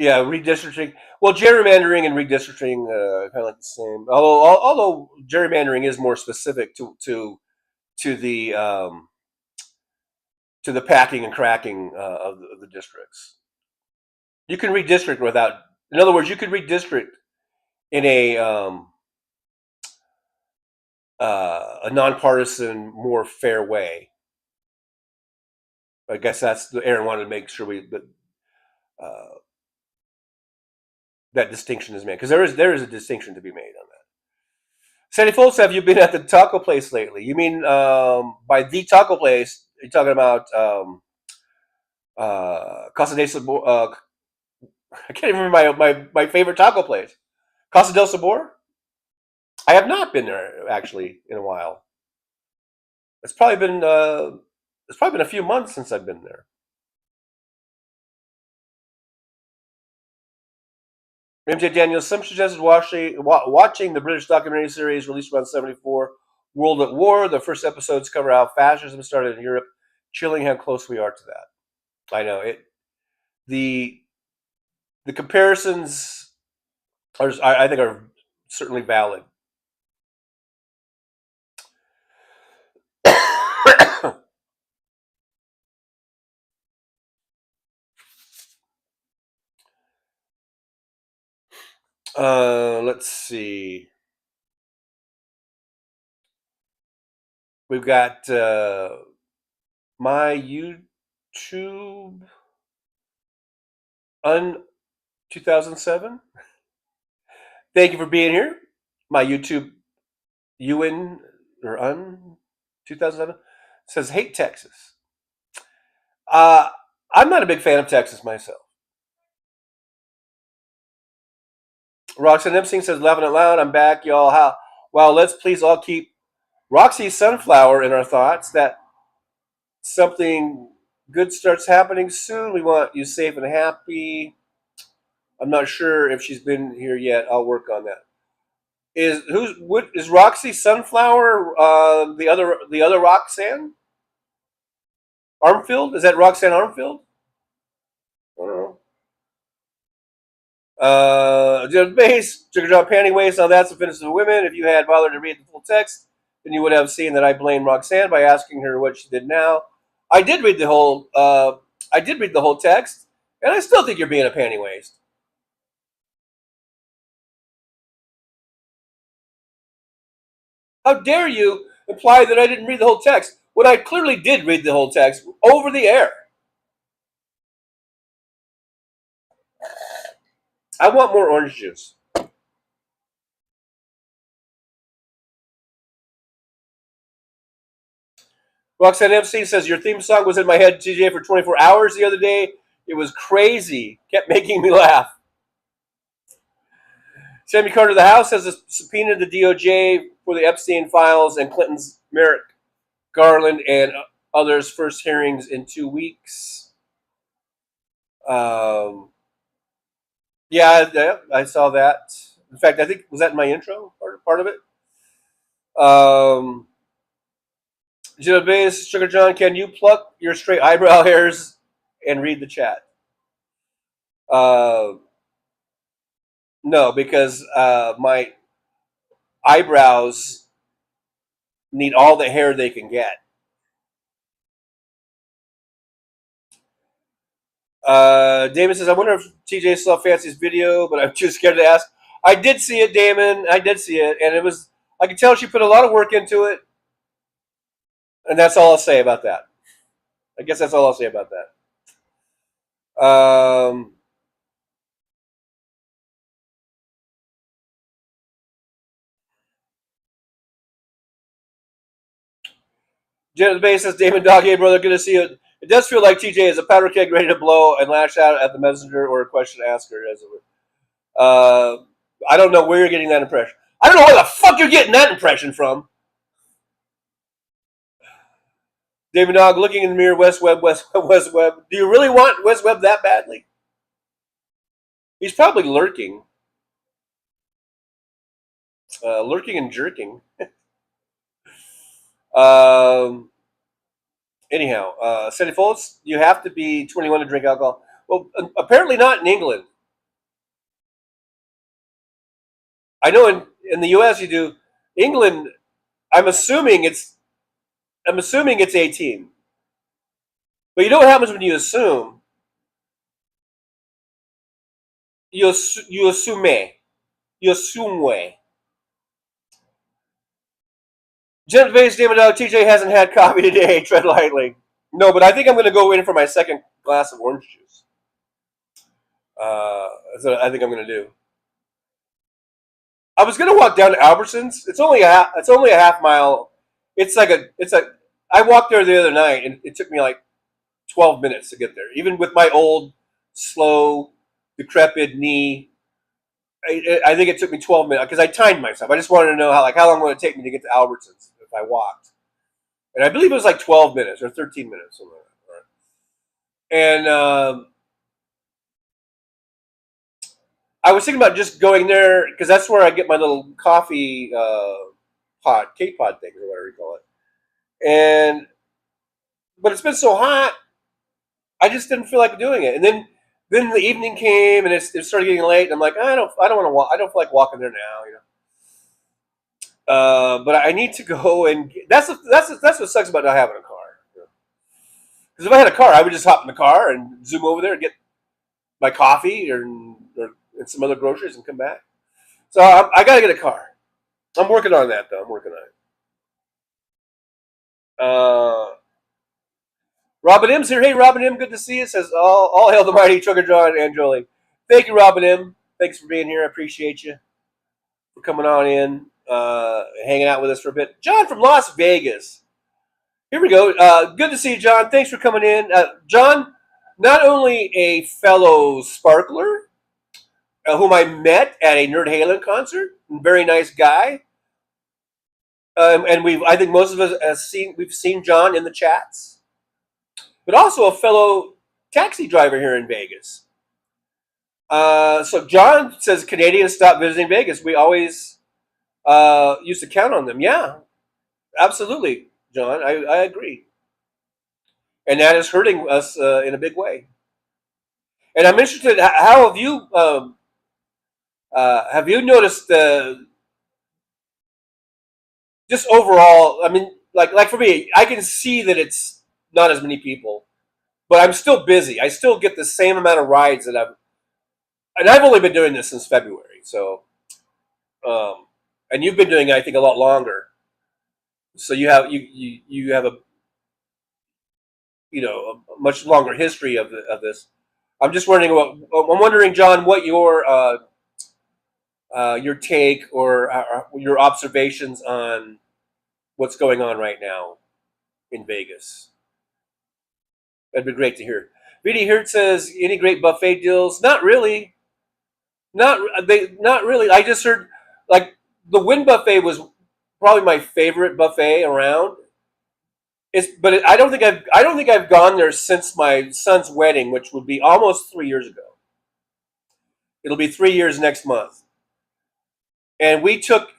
Redistricting. Well, gerrymandering and redistricting kind of like the same. Although gerrymandering is more specific to the packing and cracking of the districts. You can redistrict without. In other words, you could redistrict in a nonpartisan, more fair way. I guess that's Aaron wanted to make sure that distinction is made, because there is a distinction to be made on that. Sandy Foltz, have you been at the taco place lately? You mean by the taco place? You're talking about Casa de Sabor? I can't even remember my favorite taco place. Casa del Sabor? I have not been there actually in a while. It's probably been a few months since I've been there. MJ Daniels, some suggested watching the British documentary series released around 74, World at War. The first episodes cover how fascism started in Europe. Chilling how close we are to that. I know it. The comparisons I think are certainly valid. Let's see. We've got my YouTube 2007. Thank you for being here. My YouTube UN or 2007 says hate Texas. I'm not a big fan of Texas myself. Roxanne Epstein says, laughing out loud, I'm back, y'all. How? Well, let's please all keep Roxy Sunflower in our thoughts that something good starts happening soon. We want you safe and happy. I'm not sure if she's been here yet. I'll work on that. Is Roxy Sunflower the other Roxanne Armfield? Is that Roxanne Armfield? I don't know. Just base, Sugar John Panty Waist. Now that's the finish of the women. If you had bothered to read the full text, then you would have seen that I blame Roxanne by asking her what she did now. I did read the whole. Text, and I still think you're being a panty waist. How dare you imply that I didn't read the whole text when I clearly did read the whole text over the air? I want more orange juice. Roxanne MC says, your theme song was in my head, TJ, for 24 hours the other day. It was crazy. Kept making me laugh. Sammy Carter, the House has subpoenaed the DOJ for the Epstein files and Clinton's Merrick Garland and others' first hearings in 2 weeks. Yeah, I saw that. In fact, I think, was that in my intro, part of it? Jill Bass, Sugar John, can you pluck your straight eyebrow hairs and read the chat? No, because my eyebrows need all the hair they can get. Damon says, I wonder if TJ saw Fancy's video, but I'm too scared to ask. I did see it, Damon. I did see it, and I could tell she put a lot of work into it, and that's all I'll say about that. I guess that's all I'll say about that. Jim Bay says, Damon Dog, hey brother, good to see you. It does feel like TJ is a powder keg ready to blow and lash out at the messenger or a question asker, as it were. I don't know where you're getting that impression. I don't know where the fuck you're getting that impression from. David Dog, looking in the mirror, West Webb. Do you really want West Webb that badly? He's probably lurking. Lurking and jerking. Anyhow, Sandy Foltz, you have to be 21 to drink alcohol. Well, apparently not in England. I know in the U.S. you do. England, I'm assuming it's 18. But you know what happens when you assume? You assume. Jen Vase, David Dog, TJ hasn't had coffee today. Tread lightly. No, but I think I'm going to go in for my second glass of orange juice. That's what I think I'm going to do. I was going to walk down to Albertsons. It's only a half mile. I walked there the other night, and it took me like 12 minutes to get there, even with my old, slow, decrepit knee. I think it took me 12 minutes because I timed myself. I just wanted to know how long would it take me to get to Albertsons if I walked. And I believe it was like 12 minutes or 13 minutes, something like that. And I was thinking about just going there because that's where I get my little coffee pod, K-pod thing or whatever you call it. But it's been so hot, I just didn't feel like doing it. And then the evening came and it started getting late, and I'm like, I don't want to walk. I don't feel like walking there now, but I need to go, and that's what sucks about not having a car. Because if I had a car, I would just hop in the car and zoom over there and get my coffee and some other groceries and come back. So I got to get a car. I'm working on that, though. I'm working on it. Robin M's here. Hey, Robin M, good to see you. Says, all hail the mighty Trucker John and Jolie. Thank you, Robin M. Thanks for being here. I appreciate you for coming on in, hanging out with us for a bit. John from Las Vegas. Here we go. Good to see you, John. Thanks for coming in. John, not only a fellow sparkler, whom I met at a Nerd Halen concert, very nice guy. And I think most of us we've seen John in the chats, but also a fellow taxi driver here in Vegas. So John says Canadians stop visiting Vegas. We always used to count on them. Yeah, absolutely, John. I agree. And that is hurting us in a big way. And I'm interested, how have you noticed just overall, I mean, like for me, I can see that it's not as many people, but I'm still busy. I still get the same amount of rides and I've only been doing this since February. So, and you've been doing it, I think, a lot longer. So you have a much longer history of this. I'm just wondering, John, what your take or your observations on what's going on right now in Vegas. That'd be great to hear. VD Hirt says, any great buffet deals? Not really. Not really. I just heard like the Wynn buffet was probably my favorite buffet around. But I don't think I've gone there since my son's wedding, which would be almost 3 years ago. It'll be 3 years next month. And we took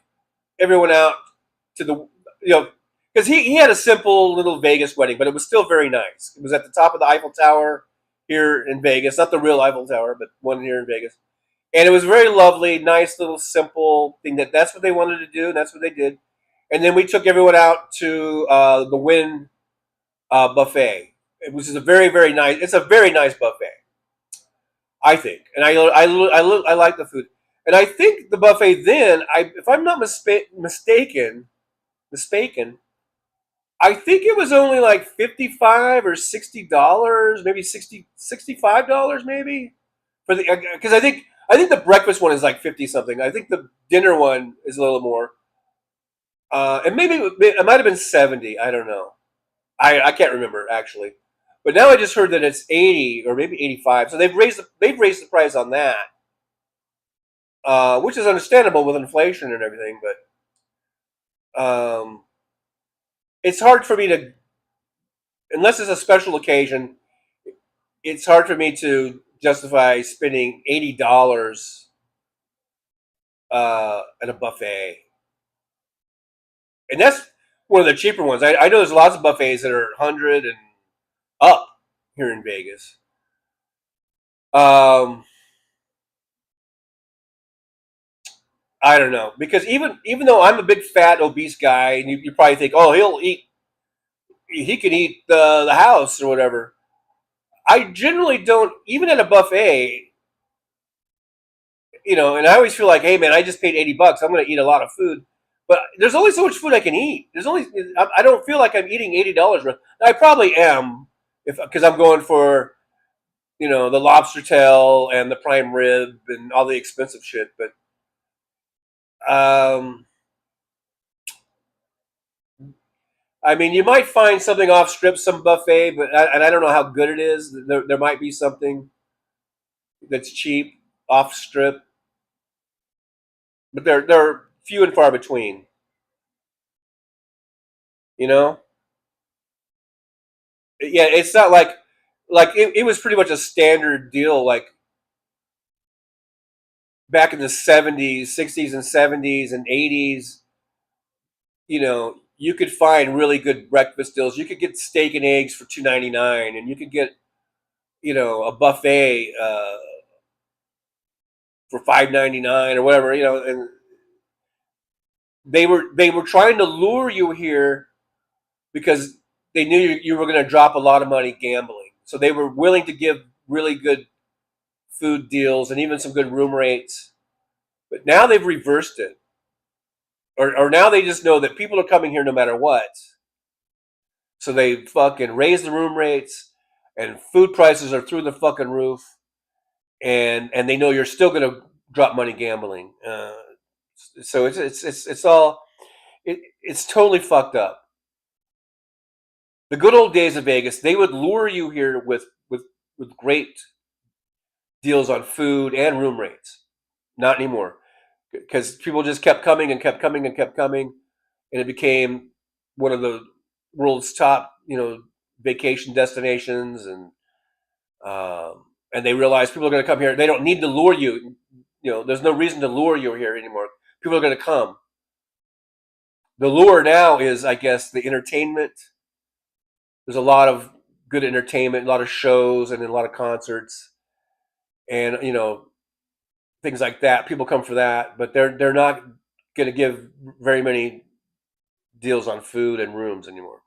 everyone out to the, because he had a simple little Vegas wedding, but it was still very nice. It was at the top of the Eiffel Tower here in Vegas, not the real Eiffel Tower, but one here in Vegas. And it was very lovely, nice little simple thing that's what they wanted to do, and that's what they did. And then we took everyone out to the Wynn buffet. It was a very, very nice. It's a very nice buffet, I think, and I like the food. And I think the buffet then, if I'm not mistaken, I think it was only like $55 or $60, maybe $65, maybe for the, because I think the breakfast one is like 50 something. I think the dinner one is a little more, and maybe it might have been 70. I don't know. I can't remember actually, but now I just heard that it's 80 or maybe 85. So they've raised the price on that, which is understandable with inflation and everything. But it's hard for me to, unless it's a special occasion, it's hard for me to justify spending $80 at a buffet, and that's one of the cheaper ones. I know there's lots of buffets that are 100 and up here in Vegas. I don't know, because even though I'm a big fat obese guy, and you probably think, oh, he can eat the house or whatever. I generally don't, even at a buffet, and I always feel like, hey man, I just paid $80. I'm going to eat a lot of food. But there's only so much food I can eat. I don't feel like I'm eating $80. I probably am, because I'm going for, the lobster tail and the prime rib and all the expensive shit. But I mean, you might find something off strip, some buffet, and I don't know how good it is. There might be something that's cheap off strip. but they're few and far between. You know, yeah, it's not like it was pretty much a standard deal like back in the 70s, 60s and 70s and 80s. You know, you could find really good breakfast deals. You could get steak and eggs for $2.99, and you could get, you know, a buffet for $5.99 or whatever. You know, and they were trying to lure you here because they knew you were going to drop a lot of money gambling. So they were willing to give really good food deals and even some good room rates. But now they've reversed it. Or now they just know that people are coming here no matter what. So they fucking raise the room rates and food prices are through the fucking roof. And they know you're still going to drop money gambling. So it's all it's totally fucked up. The good old days of Vegas, they would lure you here with great deals on food and room rates. Not anymore, because people just kept coming and kept coming and kept coming, and it became one of the world's top, you know, vacation destinations, and they realized people are going to come here. They don't need to lure you. You know, there's no reason to lure you here anymore. People are going to come. The lure now is, I guess, the entertainment. There's a lot of good entertainment, a lot of shows, and a lot of concerts, and you know, things like that. People come for that, but they're not going to give very many deals on food and rooms anymore,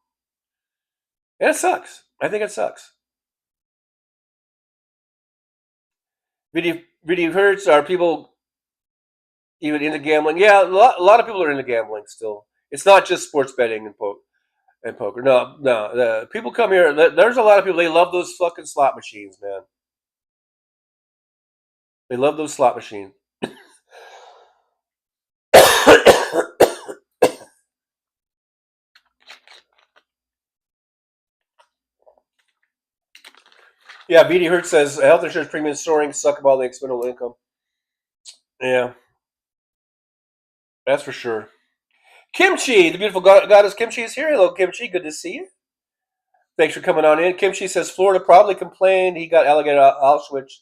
and it sucks. I think it sucks. Video hurts. Are people even into gambling? Yeah, a lot of people are into gambling still. It's not just sports betting and poker. No. People come here. There's a lot of people. They love those fucking slot machines, man. They love those slot machines. Yeah, BD Hertz says health insurance premiums soaring, suck up all the expendable income. Yeah, that's for sure. Kimchi, the beautiful goddess Kimchi is here. Hello, Kimchi. Good to see you. Thanks for coming on in. Kimchi says Florida probably complained he got alligator Auschwitz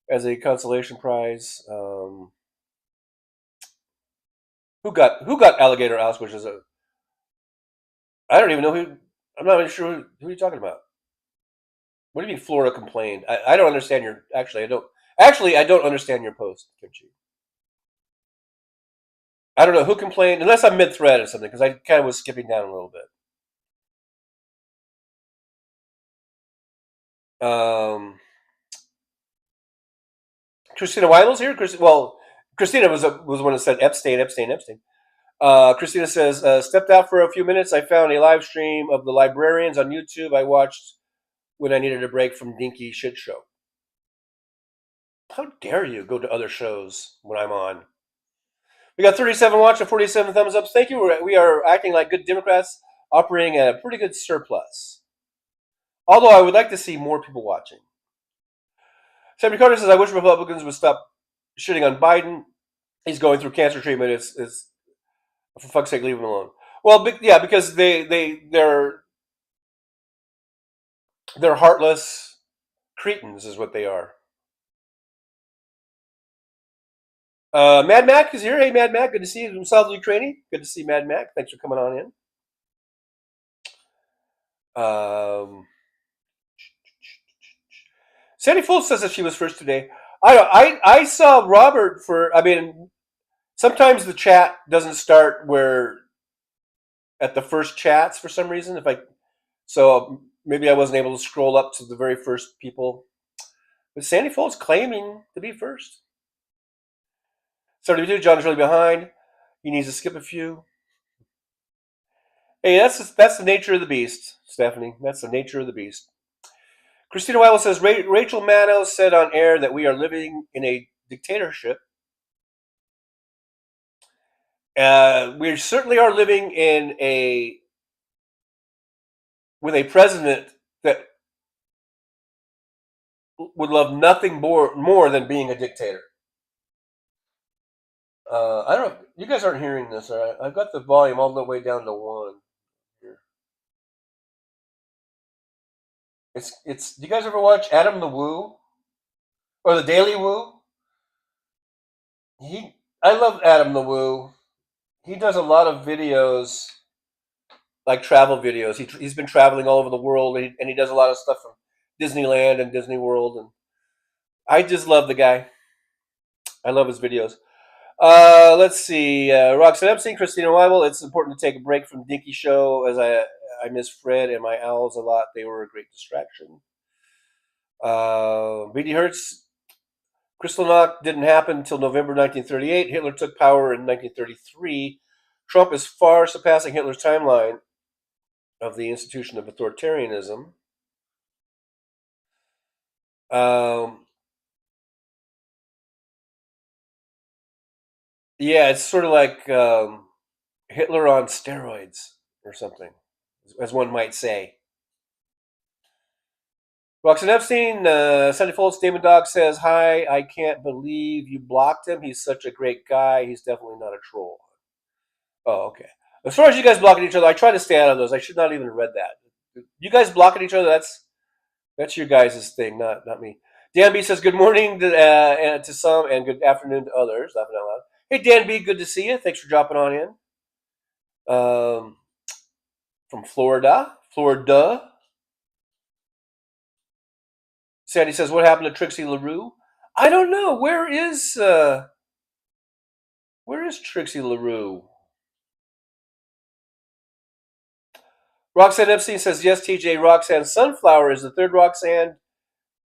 as a consolation prize. Who got alligator Auschwitz as a? I don't even know who. I'm not even sure who you're talking about. What do you mean Florida complained? I don't understand your. I don't understand your post, Kimchi. I don't know who complained, unless I'm mid-thread or something, because I kind of was skipping down a little bit. Christina Weimel's here. Christina was the one that said Epstein. Christina says, stepped out for a few minutes. I found a live stream of the librarians on YouTube. I watched when I needed a break from dinky shit show. How dare you go to other shows when I'm on? We got 37 watch and 47 thumbs up. Thank you. We are acting like good Democrats, operating at a pretty good surplus. Although I would like to see more people watching. Sam Carter says, I wish Republicans would stop shitting on Biden. He's going through cancer treatment. It's for fuck's sake, leave him alone. Well, yeah, because they're heartless cretins is what they are. Mad Mac is here. Hey, Mad Mac, good to see you from South Ukraine. Good to see Mad Mac. Thanks for coming on in. Sandy Full says that she was first today. I saw Robert sometimes the chat doesn't start where at the first chats for some reason. So maybe I wasn't able to scroll up to the very first people. But Sandy Full's claiming to be first. 72, John's really behind. He needs to skip a few. Hey, that's the nature of the beast, Stephanie. That's the nature of the beast. Christina Weil says, Rachel Maddow said on air that we are living in a dictatorship. We certainly are living with a president that would love nothing more than being a dictator. I don't know. You guys aren't hearing this, all right? I've got the volume all the way down to 1 here. It's. Do you guys ever watch Adam the Woo or the Daily Woo? I love Adam the Woo. He does a lot of videos, like travel videos. He's been traveling all over the world, and he does a lot of stuff from Disneyland and Disney World, and I just love the guy. I love his videos. Let's see. Roxanne Epstein, Christina Weibel. It's important to take a break from Dinky Show, as I miss Fred and my owls a lot. They were a great distraction. BD Hertz. Kristallnacht didn't happen until November 1938. Hitler took power in 1933. Trump is far surpassing Hitler's timeline of the institution of authoritarianism. Yeah, it's sort of like Hitler on steroids or something, as one might say. Roxanne Epstein, Sunday Folds, Damon Dog says, hi, I can't believe you blocked him. He's such a great guy. He's definitely not a troll. Oh, okay. As far as you guys blocking each other, I try to stay out of those. I should not even have read that. You guys blocking each other, that's your guys' thing, not me. Dan B says, good morning to some and good afternoon to others. Laughing out loud. Hey, Dan B, good to see you. Thanks for dropping on in. From Florida. Sandy says, what happened to Trixie LaRue? I don't know. Where is Trixie LaRue? Roxanne Epstein says, yes, TJ, Roxanne Sunflower is the third Roxanne.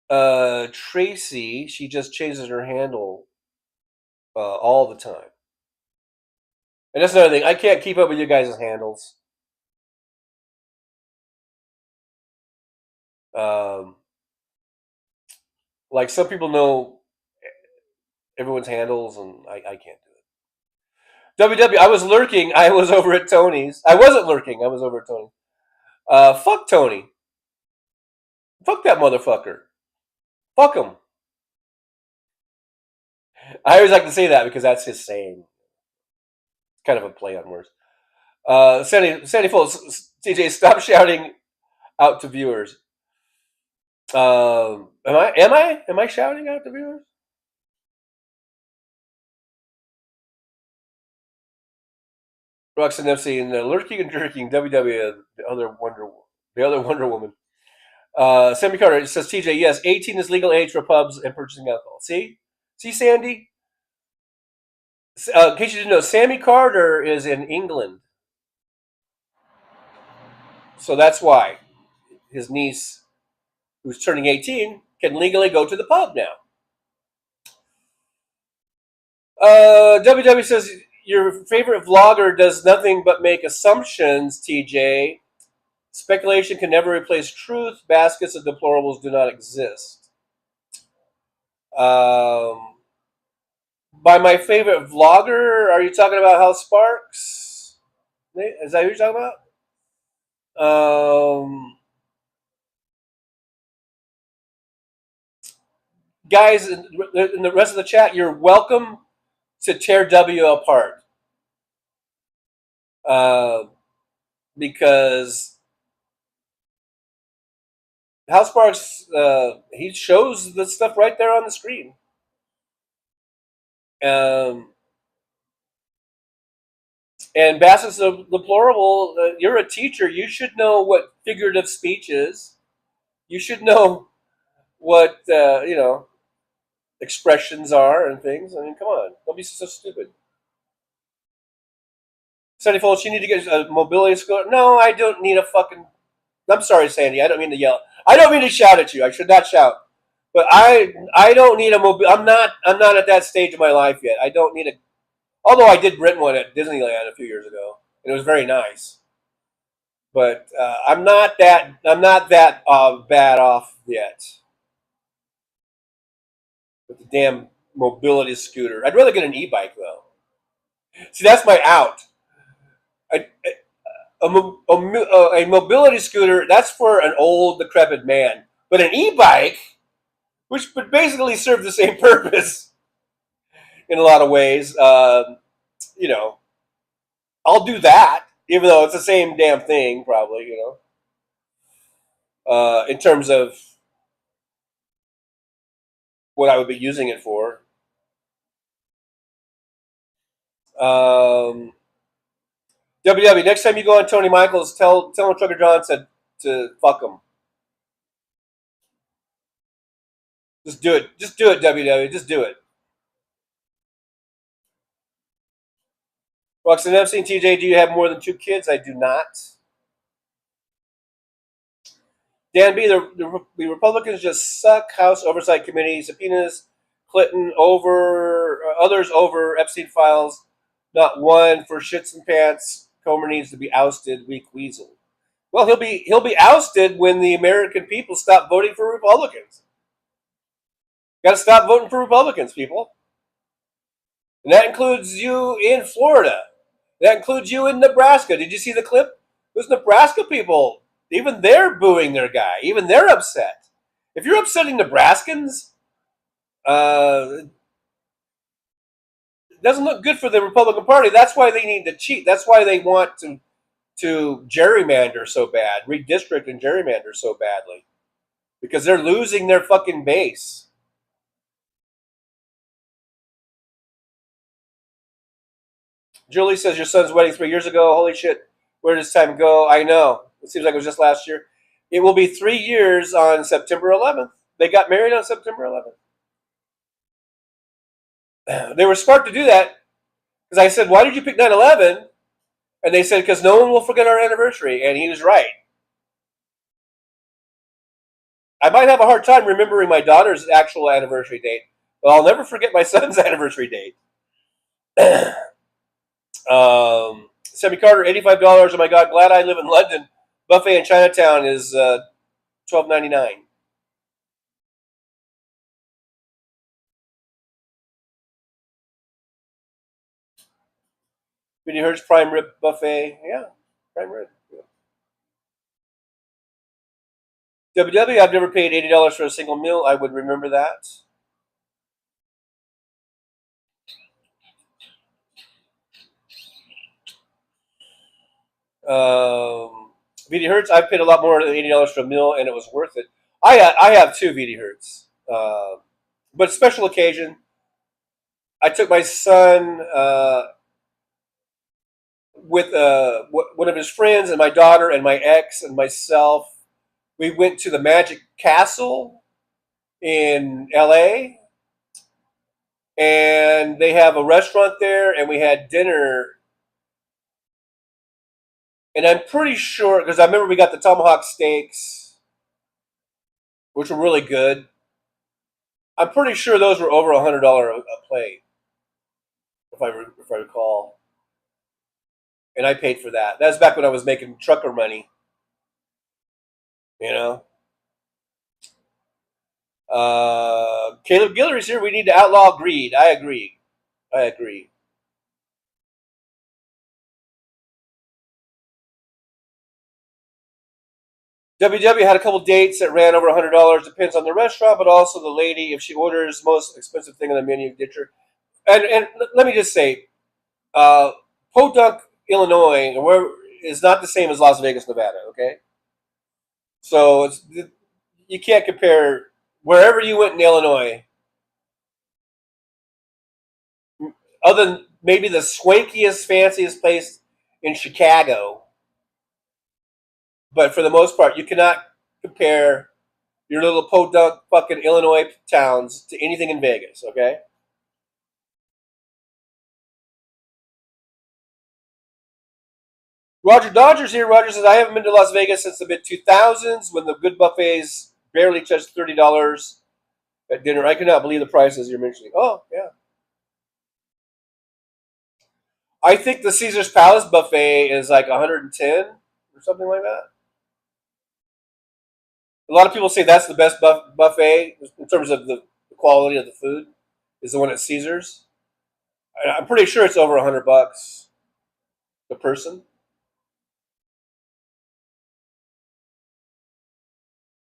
Tracy, she just changes her handle all the time. And that's another thing. I can't keep up with you guys' handles. Like some people know everyone's handles, and I can't do it. WW, I was lurking. I was over at Tony's. I wasn't lurking. I was over at Tony's. Fuck Tony. Fuck that motherfucker. Fuck him. I always like to say that because that's his saying. It's kind of a play on words. Sandy Folds, TJ, stop shouting out to viewers. Am I shouting out to viewers? Roxanne Epstein, lurking and jerking. WW, the other Wonder Woman. Sammy Carter says, TJ, yes, 18 is legal age for pubs and purchasing alcohol. See, Sandy. In case you didn't know, Sammy Carter is in England, so that's why his niece, who's turning 18, can legally go to the pub now. WW says, your favorite vlogger does nothing but make assumptions, TJ. Speculation can never replace truth. Baskets of deplorables do not exist. By my favorite vlogger, are you talking about Hal Sparks? Is that who you're talking about? Guys, in the rest of the chat, you're welcome to tear W apart. Because Hal Sparks, he shows the stuff right there on the screen. And Bassets of Deplorable, you're a teacher. You should know what figurative speech is. You should know what, expressions are and things. I mean, come on. Don't be so stupid. Sandy Folds, you need to get a mobility scooter. No, I don't need a fucking... I'm sorry, Sandy. I don't mean to yell. I don't mean to shout at you. I should not shout. But I don't need a mobile... I'm not at that stage of my life yet. I don't need a... Although I did rent one at Disneyland a few years ago, and it was very nice. But I'm not that bad off yet with the damn mobility scooter. I'd rather get an e-bike though. See, that's my out. A mobility scooter, that's for an old, decrepit man. But an e-bike, which would basically serve the same purpose, in a lot of ways. You know, I'll do that, even though it's the same damn thing, probably. You know, in terms of what I would be using it for. WW, next time you go on Tony Michaels, tell him Trucker John said to fuck him. Just do it. Just do it, WW. Just do it. Roxanne Epstein, TJ, do you have more than 2 kids? I do not. Dan B, the Republicans just suck. House Oversight Committee subpoenas Clinton over others over Epstein files. Not one for shits and pants. Comer needs to be ousted. Weak weasel. Well, he'll be ousted when the American people stop voting for Republicans. Got to stop voting for Republicans, people. And that includes you in Florida. That includes you in Nebraska. Did you see the clip? Those Nebraska people, even they're booing their guy. Even they're upset. If you're upsetting Nebraskans, it doesn't look good for the Republican Party. That's why they need to cheat. That's why they want to gerrymander so bad, redistrict and gerrymander so badly. Because they're losing their fucking base. Julie says your son's wedding 3 years ago. Holy shit, where does time go? I know. It seems like it was just last year. It will be 3 years on September 11th. They got married on September 11th. They were smart to do that because I said, why did you pick 9/11? And they said, because no one will forget our anniversary. And he was right. I might have a hard time remembering my daughter's actual anniversary date, but I'll never forget my son's anniversary date. Sammy Carter, $85. Oh my God, glad I live in London. Buffet in Chinatown is $12.99. Vinny Hertz prime rib buffet, yeah, prime rib. Yeah. WW, I've never paid $80 for a single meal. I would remember that. VD Hertz, I paid a lot more than $80 for a meal, and it was worth it. I have 2 VD Hertz, but special occasion. I took my son with one of his friends and my daughter and my ex and myself. We went to the Magic Castle in LA, and they have a restaurant there, and we had dinner. And I'm pretty sure, because I remember we got the tomahawk steaks, which were really good. I'm pretty sure those were over $100 a plate, if I recall. And I paid for that. That's back when I was making trucker money. You know? Caleb Guillory's here. We need to outlaw greed. I agree. WW had a couple dates that ran over $100. Depends on the restaurant, but also the lady, if she orders most expensive thing on the menu, ditch her. And let me just say, Podunk, Illinois, is not the same as Las Vegas, Nevada. Okay, so you can't compare. Wherever you went in Illinois, other than maybe the swankiest, fanciest place in Chicago, but for the most part, you cannot compare your little podunk fucking Illinois towns to anything in Vegas, okay? Roger Dodger's here. Roger says, I haven't been to Las Vegas since the mid-2000s when the good buffets barely touched $30 at dinner. I cannot believe the prices you're mentioning. Oh, yeah. I think the Caesar's Palace buffet is like 110 or something like that. A lot of people say that's the best buffet in terms of the quality of the food is the one at Caesar's. I'm pretty sure it's over $100 a person.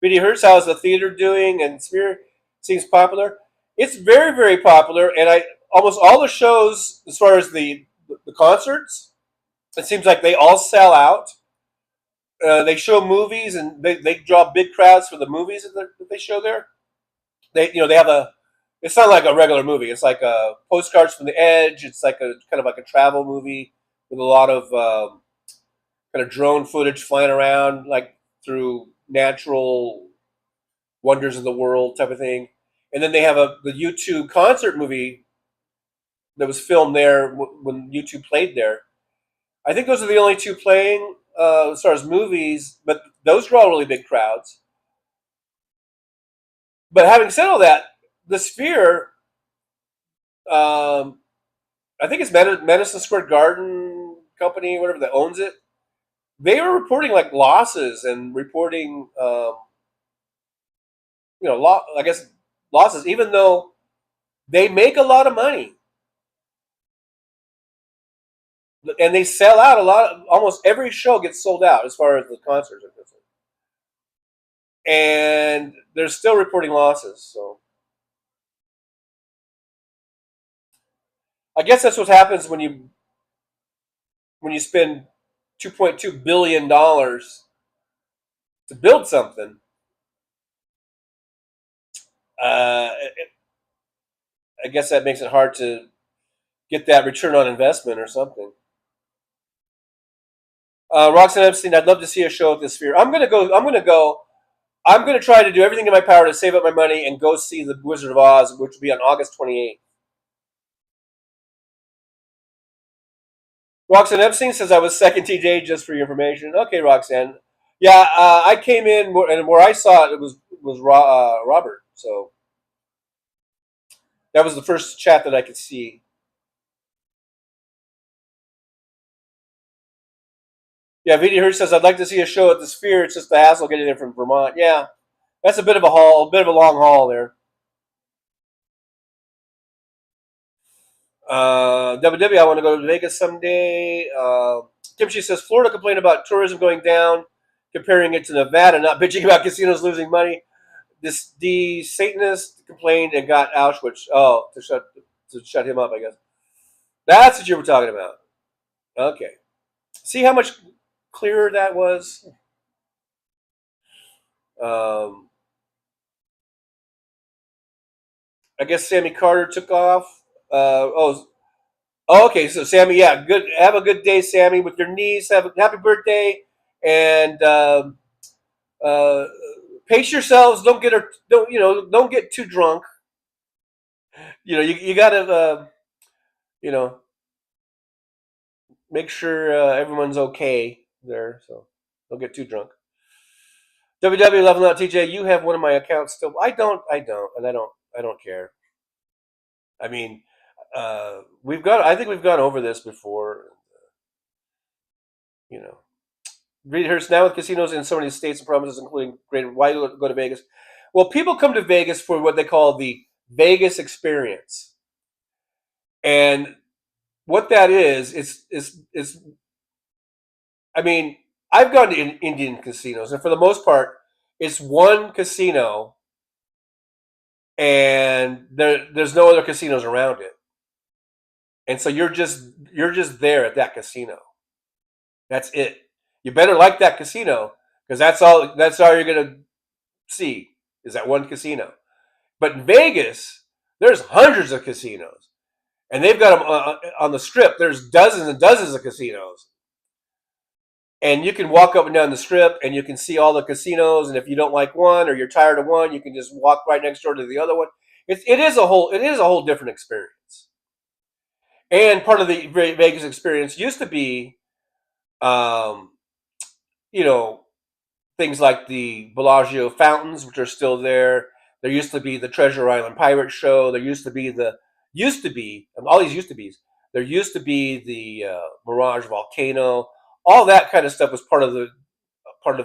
BD Hertz, how's the theater doing? And Smear seems popular. It's very, very popular, and almost all the shows, as far as the concerts, it seems like they all sell out. They show movies, and they draw big crowds for the movies that they show there. They have a. It's not like a regular movie. It's like a Postcards from the Edge. It's like a kind of like a travel movie with a lot of kind of drone footage flying around, like through natural wonders of the world type of thing. And then they have the U2 concert movie that was filmed there when U2 played there. I think those are the only two playing as far as movies, but those draw really big crowds. But having said all that, the Sphere, I think it's Madison Square Garden company, whatever, that owns it. They were reporting like losses and reporting, I guess losses, even though they make a lot of money. And they sell out almost every show gets sold out as far as the concerts are concerned. And they're still reporting losses, so I guess that's what happens when you spend $2.2 billion to build something. I guess that makes it hard to get that return on investment or something. Roxanne Epstein, I'd love to see a show at the Sphere. I'm gonna go. I'm gonna try to do everything in my power to save up my money and go see the Wizard of Oz, which will be on August 28th. Roxanne Epstein says I was second TJ, just for your information. Okay, Roxanne. Yeah, I came in and where I saw it was Robert. So that was the first chat that I could see. Yeah, VD Hirsch says I'd like to see a show at the Sphere. It's just the hassle getting there from Vermont. Yeah, that's a bit of a long haul there. WW, I want to go to Vegas someday. Kimchi says Florida complained about tourism going down, comparing it to Nevada, not bitching about casinos losing money. The Satanist complained and got Auschwitz. Oh, to shut him up, I guess. That's what you were talking about. Okay. See how much clearer that was? I guess Sammy Carter took off. Okay. So Sammy, yeah, good. Have a good day, Sammy, with your niece. Have a happy birthday, and pace yourselves. Don't get too drunk. You gotta make sure everyone's okay there. So don't get too drunk. WW Level Out TJ, you have one of my accounts still. I don't, and I don't care. I mean, I think we've gone over this before. Reed Hurst, now with casinos in so many states and provinces, including greater, why go to Vegas? Well, people come to Vegas for what they call the Vegas experience, and what that is. I mean, I've gone to Indian casinos, and for the most part, it's one casino, and there's no other casinos around it, and so you're just there at that casino. That's it. You better like that casino, because that's all you're gonna see is that one casino. But in Vegas, there's hundreds of casinos, and they've got them on the Strip. There's dozens and dozens of casinos. And you can walk up and down the Strip, and you can see all the casinos. And if you don't like one, or you're tired of one, you can just walk right next door to the other one. It is a whole different experience. And part of the Vegas experience used to be, things like the Bellagio fountains, which are still there. There used to be the Treasure Island Pirate Show. There used to be all these used to be's. There used to be the Mirage Volcano. All that kind of stuff was part of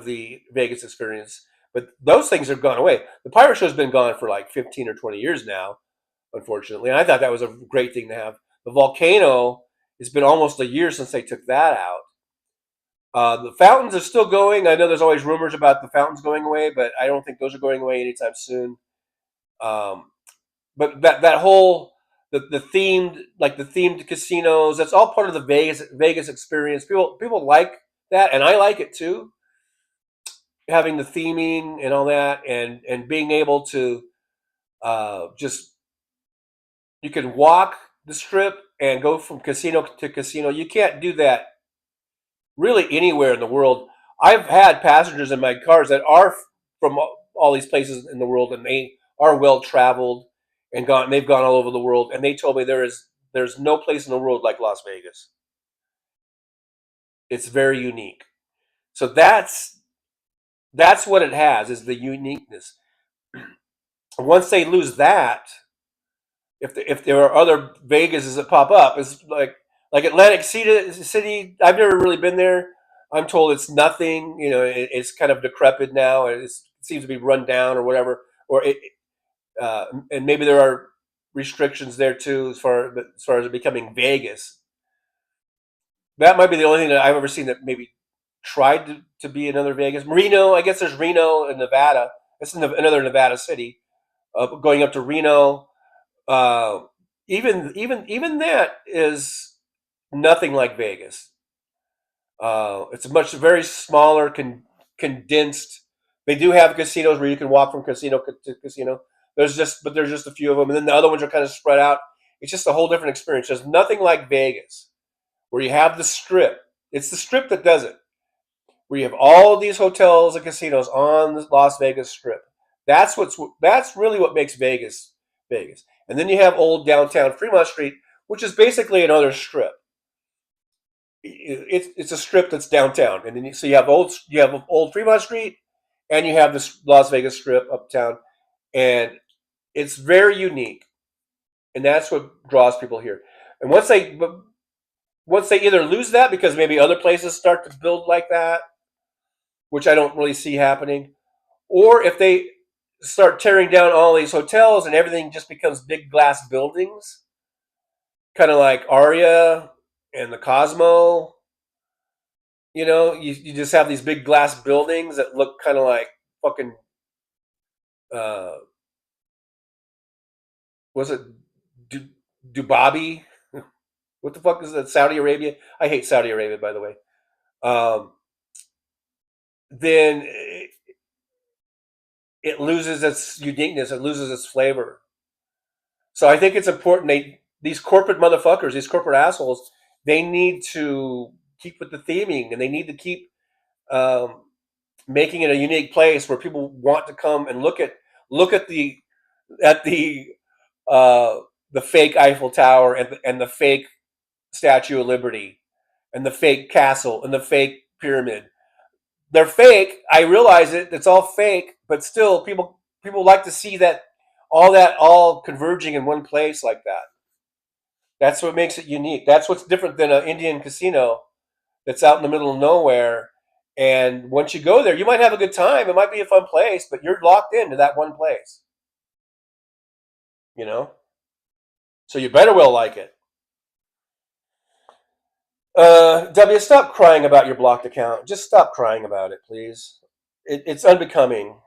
the Vegas experience. But those things have gone away. The Pirate Show's been gone for like 15 or 20 years now, unfortunately. And I thought that was a great thing to have. The Volcano, it's been almost a year since they took that out. The fountains are still going. I know there's always rumors about the fountains going away, but I don't think those are going away anytime soon. But that whole the themed casinos. That's all part of the Vegas experience. People like that, and I like it too. Having the theming and all that, and being able to just you can walk the strip and go from casino to casino. You can't do that really anywhere in the world. I've had passengers in my cars that are from all these places in the world, and they are well traveled and gone. They've gone all over the world, and they told me there's no place in the world like Las Vegas. It's very unique. So that's what it has, is the uniqueness. Once they lose that, if there are other Vegases that pop up, it's like Atlantic City. I've never really been there. I'm told it's nothing. It's kind of decrepit now. It seems to be run down or whatever. And maybe there are restrictions there too, as far as it becoming Vegas. That might be the only thing that I've ever seen that maybe tried to be another Vegas. Reno, I guess there's Reno in Nevada. It's another Nevada city. Going up to Reno, even that is nothing like Vegas. It's a very smaller, condensed. They do have casinos where you can walk from casino to casino. There's just a few of them, and then the other ones are kind of spread out. It's just a whole different experience. There's nothing like Vegas, where you have the strip. It's the strip that does it. Where you have all of these hotels and casinos on the Las Vegas Strip. That's really what makes Vegas Vegas. And then you have old downtown Fremont Street, which is basically another strip. It's a strip that's downtown, and then you have old Fremont Street, and you have this Las Vegas Strip uptown, and it's very unique, and that's what draws people here. And once they either lose that because maybe other places start to build like that, which I don't really see happening, or if they start tearing down all these hotels and everything just becomes big glass buildings, kind of like Aria and the Cosmo. You just have these big glass buildings that look kind of like fucking was it Dubai? What the fuck is that? Saudi Arabia? I hate Saudi Arabia, by the way. Then it loses its uniqueness. It loses its flavor. So I think it's important. These corporate motherfuckers, these corporate assholes, they need to keep with the theming, and they need to keep making it a unique place where people want to come and look at the fake Eiffel Tower and the fake Statue of Liberty and the fake castle and the fake pyramid. They're fake. I realize it. It's all fake, but still, people like to see that all converging in one place like that. That's what makes it unique. That's what's different than an Indian casino that's out in the middle of nowhere. And once you go there, you might have a good time. It might be a fun place, but you're locked into that one place. So you better well like it. W, stop crying about your blocked account. Just stop crying about it, please. It's unbecoming.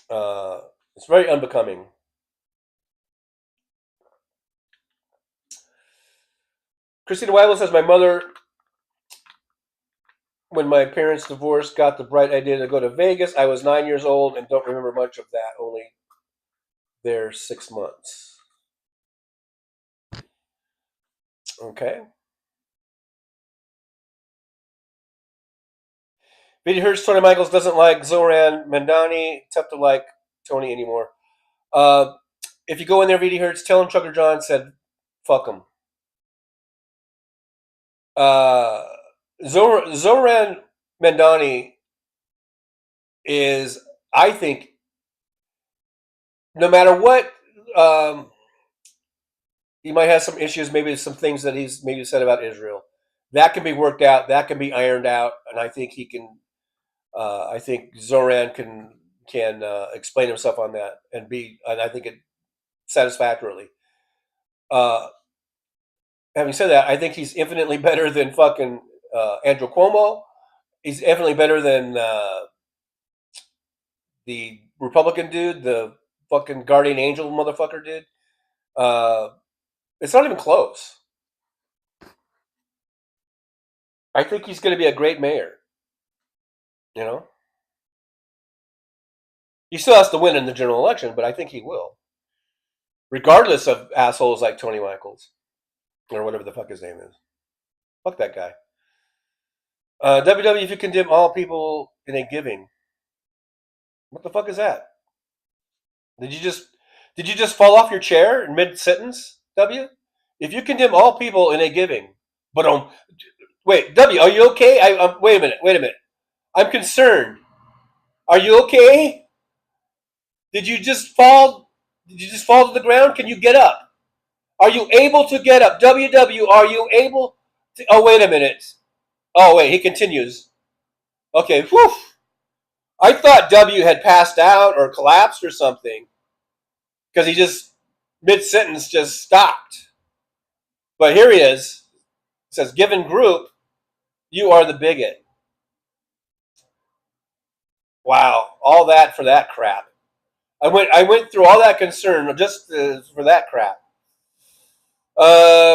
It's very unbecoming. Christina Weibel says, my mother, when my parents divorced, got the bright idea to go to Vegas. I was 9 years old and don't remember much of that, only there 6 months. Okay. Vinny Hurst, Tony Michaels doesn't like Zoran Mandani. Tough to like Tony anymore. If you go in there, VD Hertz, tell him Trucker John said, fuck him. Zoran Mandani is, I think, no matter what, he might have some issues, maybe some things that he's maybe said about Israel. That can be worked out. That can be ironed out, and I think he can. I think Zoran can explain himself on that and I think it satisfactorily. Having said that, I think he's infinitely better than fucking Andrew Cuomo. He's infinitely better than the Republican dude, the fucking guardian angel motherfucker dude. It's not even close. I think he's going to be a great mayor. You know? He still has to win in the general election, but I think he will. Regardless of assholes like Tony Michaels. Or whatever the fuck his name is. Fuck that guy. WW, if you condemn all people in a giving. What the fuck is that? Did you just fall off your chair in mid-sentence, W? If you condemn all people in a giving. But wait, W, are you okay? Wait a minute. I'm concerned. Are you okay? Did you just fall to the ground? Can you get up? Are you able to get up? WW, are you able to... Oh, wait a minute. Oh, wait, he continues. Okay, whew. I thought W had passed out or collapsed or something. Because he just, mid-sentence, just stopped. But here he is. It says, given group, you are the bigot. Wow, all that for that crap. I went through all that concern just for that crap.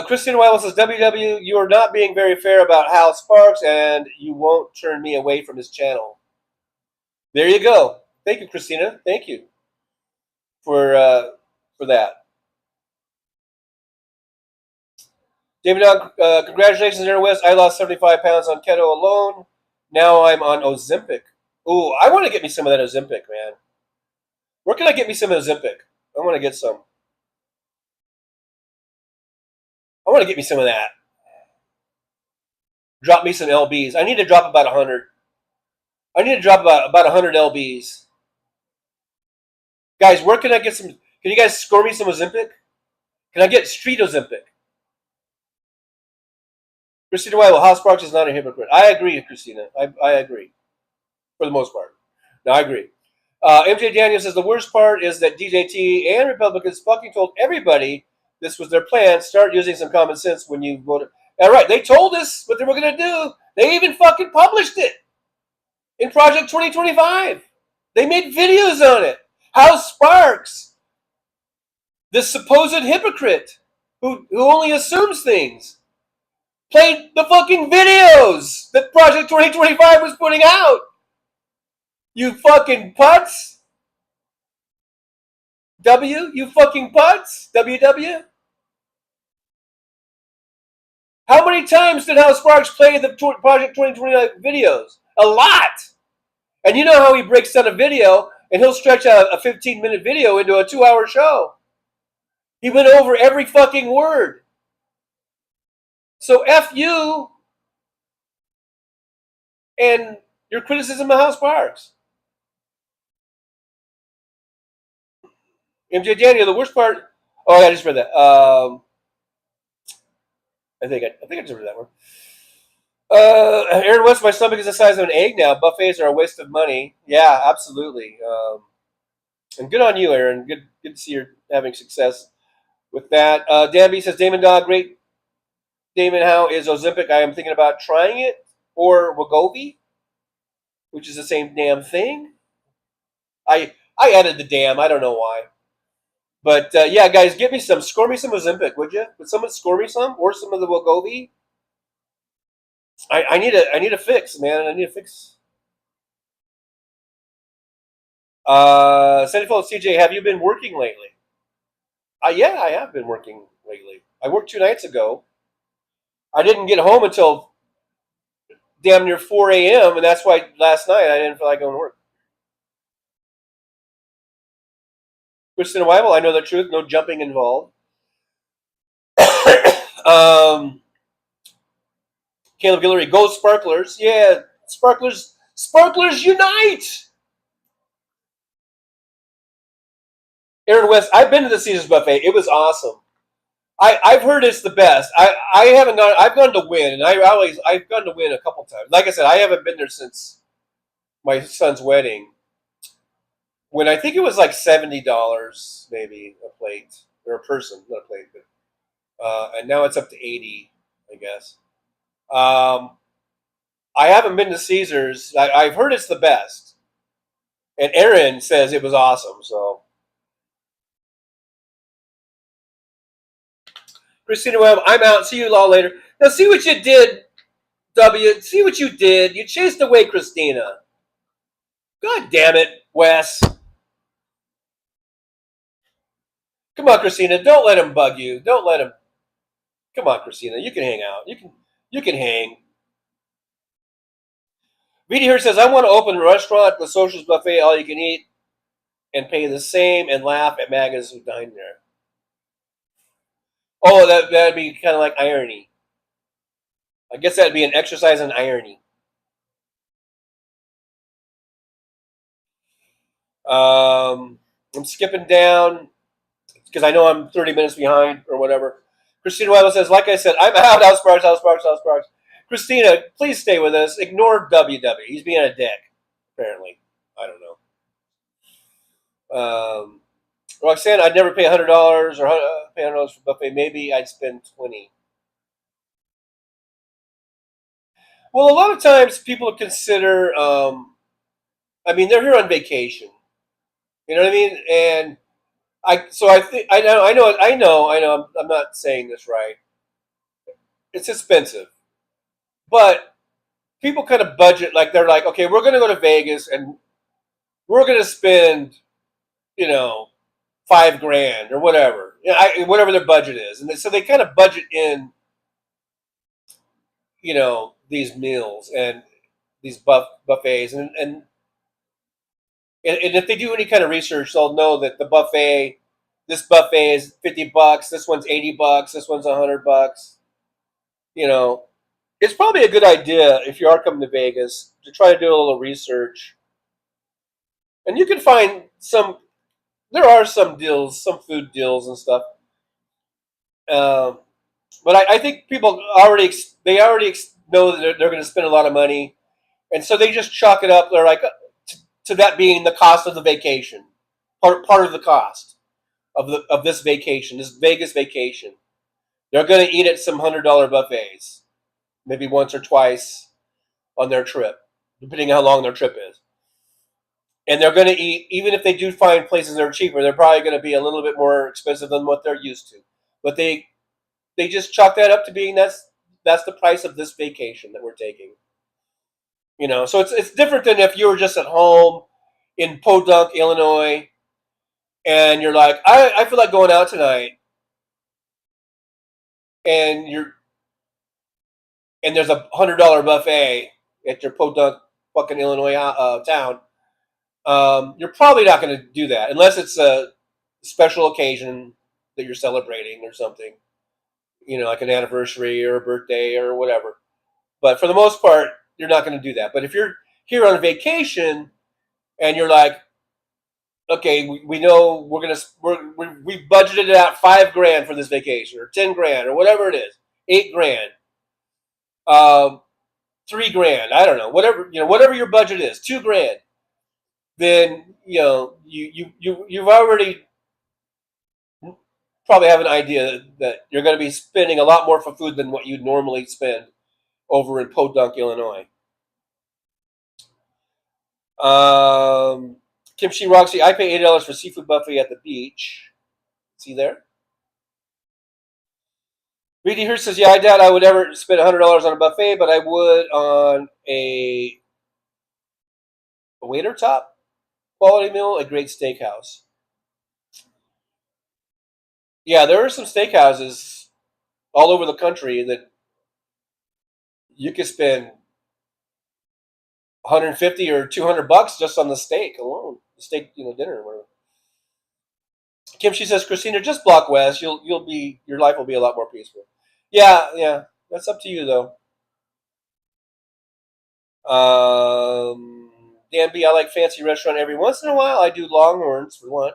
Christina Weill says, WW, you are not being very fair about Hal Sparks, and you won't turn me away from his channel. There you go. Thank you, Christina. Thank you for that. David Dog, congratulations, Aaron West. I lost 75 pounds on keto alone. Now I'm on Ozempic. Ooh, I want to get me some of that Ozempic, man. Where can I get me some Ozempic? I want to get some. I want to get me some of that. Drop me some LBs. I need to drop about 100. I need to drop about 100 LBs. Guys, where can I get some? Can you guys score me some Ozempic? Can I get street Ozempic? Christina Weill, Hal Sparks is not a hypocrite. I agree, Christina. I agree. For the most part. No, I agree. MJ Daniel says the worst part is that DJT and Republicans fucking told everybody this was their plan. Start using some common sense when you vote. All right, they told us what they were going to do. They even fucking published it in Project 2025. They made videos on it. Hal Sparks, this supposed hypocrite who only assumes things, played the fucking videos that Project 2025 was putting out. You fucking putz. W, you fucking putz. WW. How many times did Hal Sparks play the Project 2025 videos? A lot. And you know how he breaks down a video and he'll stretch out a 15-minute video into a 2-hour show. He went over every fucking word. So F you and your criticism of Hal Sparks. MJ Daniel, the worst part. Oh, yeah, I just read that. I think I just read that one. Aaron West, my stomach is the size of an egg now. Buffets are a waste of money. Yeah, absolutely. And good on you, Aaron. Good to see you're having success with that. Dan B says, Damon Dog, great. Damon, how is Ozempic? I am thinking about trying it. Or Wegovy, which is the same damn thing. I added the damn. I don't know why. But yeah, guys, get me some. Score me some Ozempic, would you? Would someone score me some? Or some of the Wegovy? I need a fix, man. I need a fix. Centerfold CJ, have you been working lately? Yeah, I have been working lately. I worked 2 nights ago. I didn't get home until damn near 4 a.m., and that's why last night I didn't feel like going to work. Kristen Weibel, I know the truth. No jumping involved. Caleb Guillory, go Sparklers. Yeah, Sparklers unite! Aaron West, I've been to the Caesars Buffet. It was awesome. I've heard it's the best. I haven't gone. I've gone to Win, and I've gone to Win a couple times. Like I said, I haven't been there since my son's wedding. When I think it was like $70 maybe a plate or a person, not a plate, but and now it's up to $80, I guess. I haven't been to Caesars. I've heard it's the best, and Aaron says it was awesome. So Christina Webb, I'm out. See you all later. Now, see what you did, W. See what you did. You chased away Christina. God damn it, Wes. Come on, Christina. Don't let him bug you. Don't let him. Come on, Christina. You can hang out. You can hang. Vita here says, I want to open a restaurant, the Socials Buffet, all you can eat, and pay the same and laugh at MAGAs who dine there. Oh, that'd be kind of like irony. I guess that'd be an exercise in irony. I'm skipping down because I know I'm 30 minutes behind or whatever. Christina Weibel says, like I said, I'm out. House Sparks. Christina, please stay with us. Ignore WW. He's being a dick, apparently. I don't know. Roxanne, I'd never pay $100 or pay $100 for buffet. Maybe I'd spend $20. Well, a lot of times people consider, I mean, they're here on vacation. You know what I mean? And I know. I'm not saying this right. It's expensive, but people kind of budget like they're like, okay, we're going to go to Vegas and we're going to spend, $5,000 or whatever, whatever their budget is, and so they kind of budget in, these meals and these buffets, and if they do any kind of research, they'll know that this buffet is $50, this one's $80, this one's $100. It's probably a good idea if you are coming to Vegas to try to do a little research, and you can find there are some deals, some food deals and stuff. But I think people already know that they're going to spend a lot of money, and so they just chalk it up. They're like to that being the cost of the vacation, part of the cost of this vacation, this Vegas vacation. They're going to eat at some $100 buffets, maybe once or twice on their trip, depending on how long their trip is. And they're going to eat, even if they do find places that are cheaper, they're probably going to be a little bit more expensive than what they're used to. But they just chalk that up to being that's the price of this vacation that we're taking. So it's different than if you were just at home in Podunk, Illinois, and you're like, I feel like going out tonight, and there's a $100 buffet at your Podunk, fucking Illinois town. You're probably not going to do that unless it's a special occasion that you're celebrating or something, like an anniversary or a birthday or whatever. But for the most part, you're not going to do that. But if you're here on a vacation and you're like, okay, we know we budgeted out $5,000 for this vacation, or $10,000, or whatever it is, $8,000, $3,000, I don't know, whatever your budget is, $2,000. Then you've already probably have an idea that you're going to be spending a lot more for food than what you'd normally spend over in Podunk, Illinois. Kimchi Roxy, I pay $80 for seafood buffet at the beach. See there? Reedy here says, yeah, I doubt I would ever spend $100 on a buffet, but I would on a waiter top quality meal, a great steakhouse. Yeah, there are some steakhouses all over the country that you could spend $150 or $200 just on the steak alone, the steak, dinner or whatever. Kim, she says, Christina, just block West. Your life will be a lot more peaceful. Yeah, that's up to you though. Dan B, I like fancy restaurant every once in a while. I do Longhorns for lunch.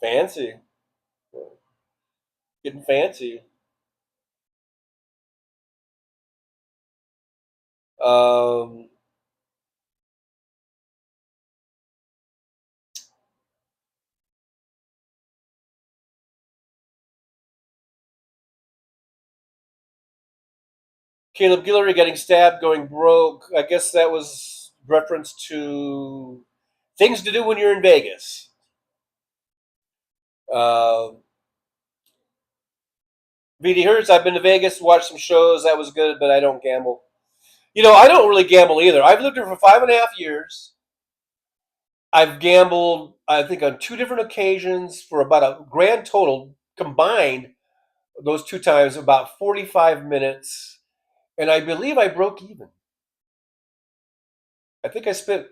Fancy. Getting fancy. Caleb Guillory getting stabbed, going broke. I guess that was reference to things to do when you're in Vegas. VD Hertz, I've been to Vegas, watched some shows. That was good, but I don't gamble. I don't really gamble either. I've lived here for 5.5 years. I've gambled, I think, on 2 different occasions for about a grand total combined, those 2 times, about 45 minutes. And I believe I broke even. I think I spent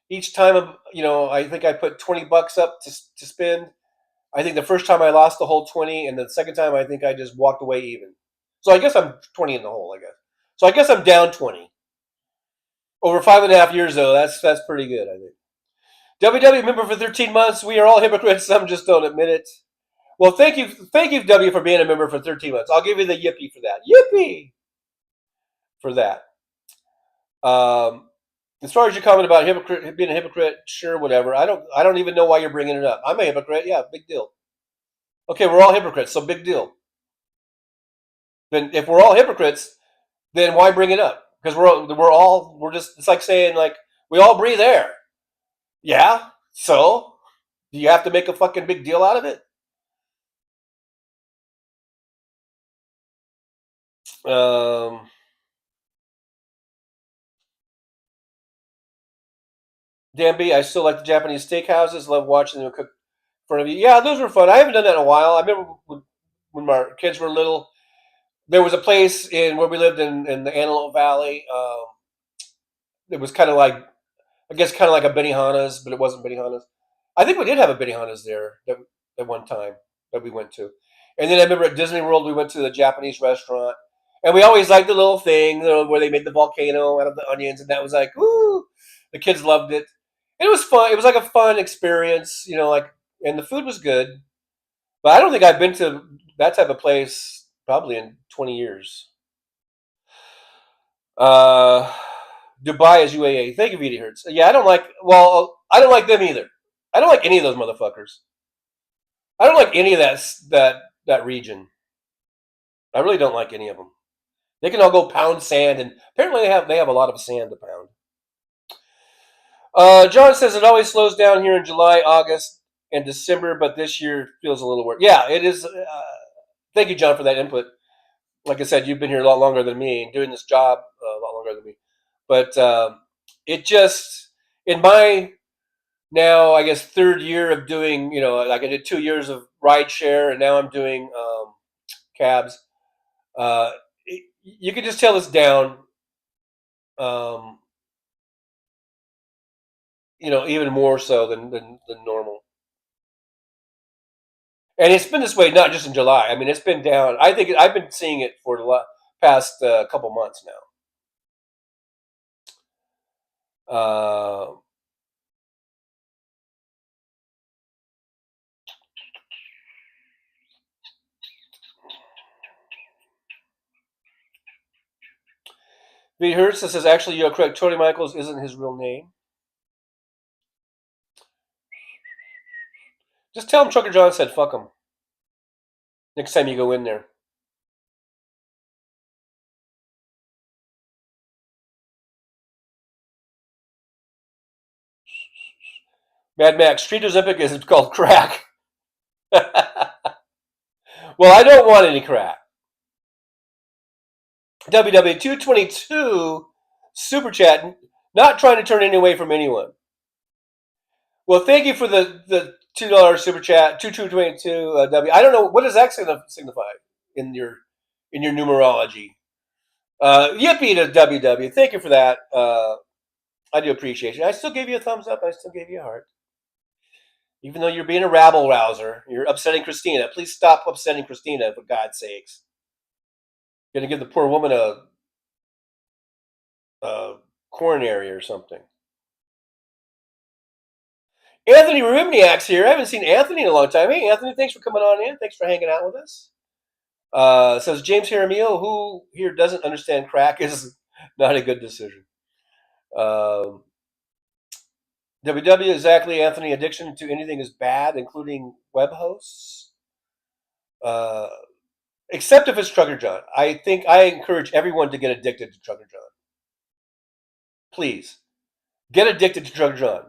each time, I think I put $20 up to spend. I think the first time I lost the whole 20, and the second time I think I just walked away even. So I guess I'm 20 in the hole, I guess. So I guess I'm down 20. Over 5.5 years, though, that's pretty good, I think. WW member for 13 months. We are all hypocrites. Some just don't admit it. Well, thank you, W, for being a member for 13 months. I'll give you the yippee for that. Yippee for that. As far as your comment about being a hypocrite, sure, whatever. I don't even know why you're bringing it up. I'm a hypocrite. Yeah, big deal. Okay, we're all hypocrites, so big deal. Then if we're all hypocrites, then why bring it up? Because we're just, it's like saying, like, we all breathe air. Yeah, so do you have to make a fucking big deal out of it? Dan B, I still like the Japanese steakhouses. Love watching them cook in front of you. Yeah, those were fun. I haven't done that in a while. I remember when my kids were little, there was a place in where we lived in the Antelope Valley. It was kind of like, I guess, kind of like a Benihana's, but it wasn't Benihana's. I think we did have a Benihana's there at one time that we went to. And then I remember at Disney World, we went to the Japanese restaurant. And we always liked the little thing, where they made the volcano out of the onions. And that was like, woo! The kids loved it. And it was fun. It was like a fun experience, and the food was good. But I don't think I've been to that type of place probably in 20 years. Dubai is UAE. Thank you, VD Hertz. Yeah, I don't like them either. I don't like any of those motherfuckers. I don't like any of that region. I really don't like any of them. They can all go pound sand, and apparently they have a lot of sand to pound. John says it always slows down here in July, August, and December, but this year feels a little worse. Yeah, it is. Thank you, John, for that input. Like I said, you've been here a lot longer than me and doing this job a lot longer than me. But it just, in my now, I guess, 3rd year of doing, like I did 2 years of ride share, and now I'm doing cabs. You can just tell it's down, even more so than normal. And it's been this way not just in July. I mean, it's been down. I think I've been seeing it for the past couple months now. V. Hertz says, actually, you're correct. Tony Michaels isn't his real name. Just tell him Trucker John said fuck him next time you go in there. Mad Max, Street Ozempic is called crack. Well, I don't want any crack. WW222 Super Chat, not trying to turn any away from anyone. Well, thank you for the $2 Super Chat, 2222 W. I don't know, what does that signify in your numerology? Yippee to WW. Thank you for that. I do appreciate you. I still gave you a thumbs up. I still gave you a heart. Even though you're being a rabble rouser, you're upsetting Christina. Please stop upsetting Christina, for God's sakes. You're going to give the poor woman a coronary or something. Anthony Rubniak's here. I haven't seen Anthony in a long time. Hey, Anthony, thanks for coming on in. Thanks for hanging out with us. Says James Jaramillo, who here doesn't understand crack is not a good decision. WW, exactly, Anthony. Addiction to anything is bad, including web hosts. Except if it's Trucker John. I encourage everyone to get addicted to Trucker John. Please, get addicted to Trucker John.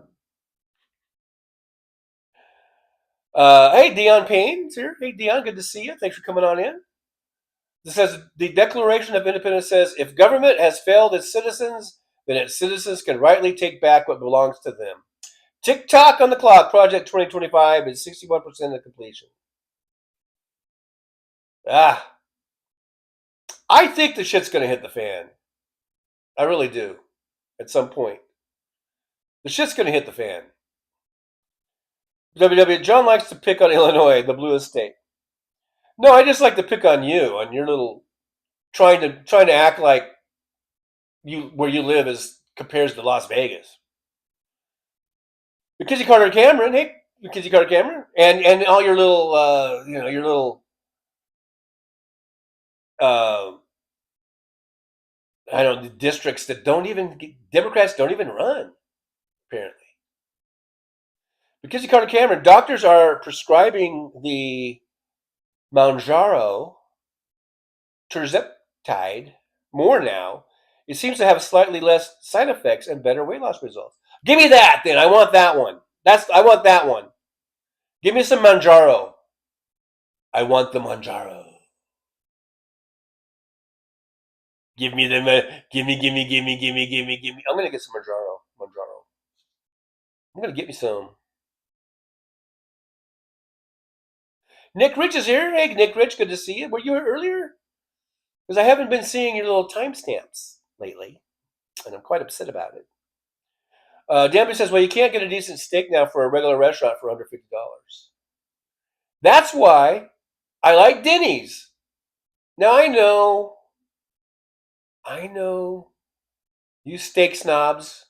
Hey, Dion Payne's here. Hey, Dion, good to see you. Thanks for coming on in. This says the Declaration of Independence says if government has failed its citizens, then its citizens can rightly take back what belongs to them. Tick-tock on the clock. Project 2025 is 61% of completion. I think the shit's going to hit the fan. I really do. At some point. The shit's going to hit the fan. John likes to pick on Illinois, the bluest state. No, I just like to pick on you, on your little trying to act like you where you live compares to Las Vegas. Because Carter Cameron, hey, because Carter Cameron, and all your little, your little, I don't know, districts that Democrats don't even run, apparently. Because Carter Cameron, doctors are prescribing the Mounjaro tirzepatide more now. It seems to have slightly less side effects and better weight loss results. Give me that, then. I want that one. I want that one. Give me some Mounjaro. I want the Mounjaro. Give me. I'm gonna get some Mounjaro. I'm gonna get me some. Nick Rich is here. Hey, Nick Rich, good to see you. Were you here earlier? Because I haven't been seeing your little timestamps lately, and I'm quite upset about it. Danby says, well, you can't get a decent steak now for a regular restaurant for under $50. That's why I like Denny's. Now, I know you steak snobs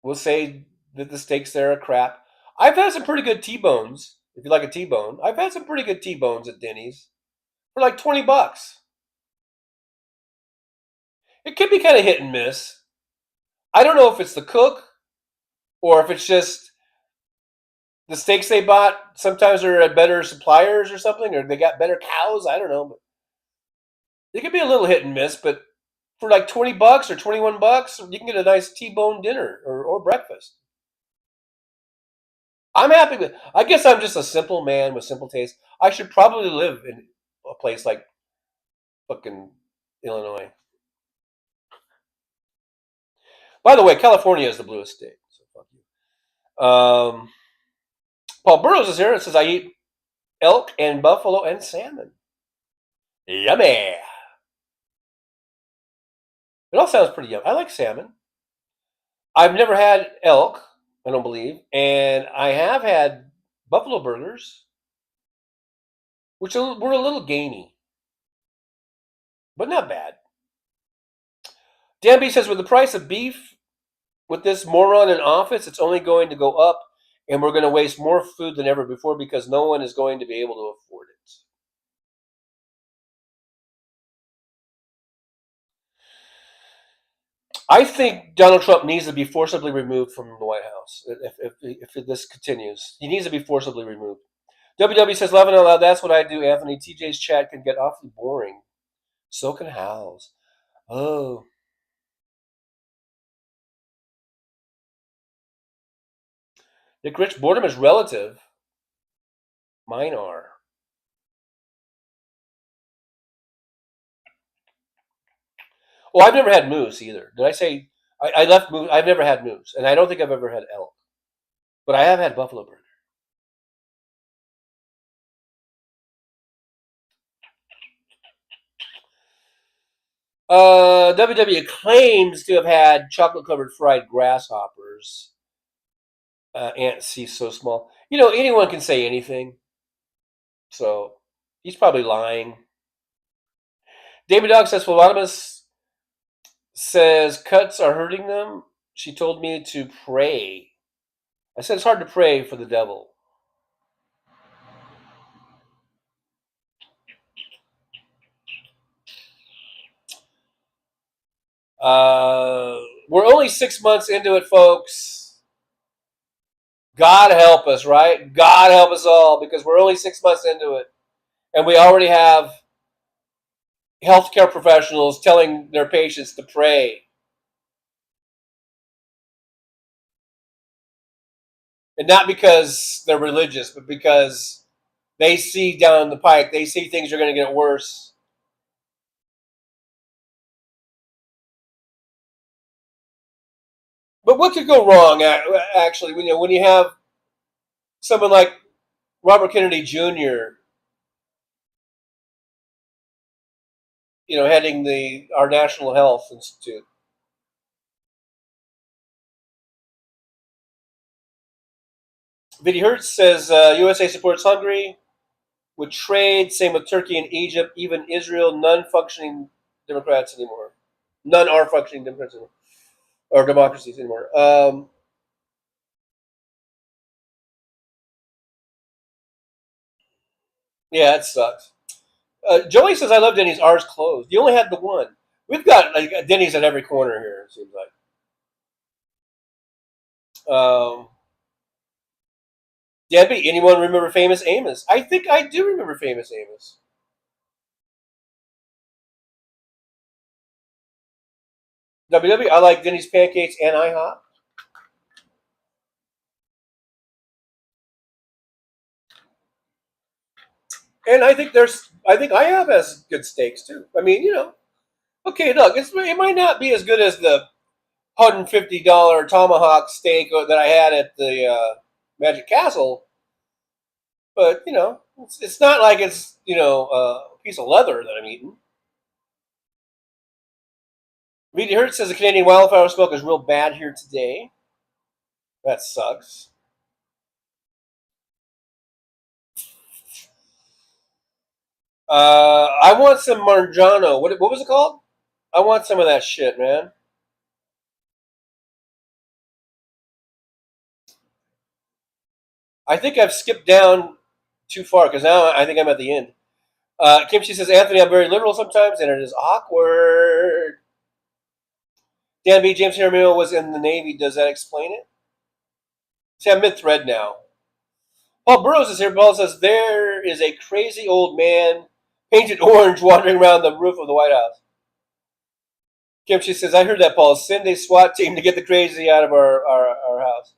will say that the steaks there are crap. I've had some pretty good T-bones, if you like a T-bone. I've had some pretty good T-bones at Denny's for like $20. It could be kind of hit and miss. I don't know if it's the cook or if it's just the steaks they bought. Sometimes they're at better suppliers or something, or they got better cows. I don't know. But it could be a little hit and miss, but for like $20 or $21, you can get a nice T-bone dinner or breakfast. I'm happy with. I guess I'm just a simple man with simple taste. I should probably live in a place like fucking Illinois. By the way, California is the bluest state. So fuck you. Paul Burrows is here. It says I eat elk and buffalo and salmon. Yummy. It all sounds pretty yummy. I like salmon. I've never had elk, I don't believe, and I have had buffalo burgers, which were a little gamey, but not bad. Dan B says, with the price of beef, with this moron in office, it's only going to go up, and we're going to waste more food than ever before because no one is going to be able to afford it. I think Donald Trump needs to be forcibly removed from the White House if this continues. He needs to be forcibly removed. WW says, laughing out loud, that's what I do, Anthony. TJ's chat can get awfully boring. So can Hal's. Oh. Nick Rich, boredom is relative. Mine are. Oh, I've never had moose either. Did I say I left moose? I've never had moose, and I don't think I've ever had elk, but I have had buffalo burger. WW claims to have had chocolate-covered fried grasshoppers. Ant C so small. You know, anyone can say anything, so he's probably lying. David Dog says, Philonymous says cuts are hurting them. She told me to pray. I said it's hard to pray for the devil. We're only 6 months into it, folks. God help us, right? God help us all, because we're only 6 months into it. And we already have healthcare professionals telling their patients to pray. And not because they're religious, but because they see down the pike, they see things are going to get worse. But what could go wrong, actually, when you have someone like Robert Kennedy Jr., heading our National Health Institute? Vidi Hertz says USA supports Hungary with trade, same with Turkey and Egypt, even Israel, none functioning Democrats anymore. None are functioning Democrats anymore, or democracies anymore. Yeah, it sucks. Joey says, I love Denny's. Ours closed. You only had the one. We've got like Denny's at every corner here, it seems like. Debbie, anyone remember Famous Amos? I think I do remember Famous Amos. WW, I like Denny's pancakes and IHOP. And I think IHOP has good steaks too. I mean, okay, look, it might not be as good as the $150 tomahawk steak that I had at the Magic Castle, but it's not like it's a piece of leather that I'm eating. Vidi Hertz says the Canadian wildfire smoke is real bad here today. That sucks. I want some Margiano. What was it called? I want some of that shit, man. I think I've skipped down too far because now I think I'm at the end. Kimchi says, Anthony, I'm very liberal sometimes, and it is awkward. Dan B. James Jaramillo was in the Navy. Does that explain it? See, I'm mid-thread now. Paul Burrows is here. Paul says, there is a crazy old man painted orange wandering around the roof of the White House. Kimchi says, I heard that, Paul. Send a SWAT team to get the crazy out of our house.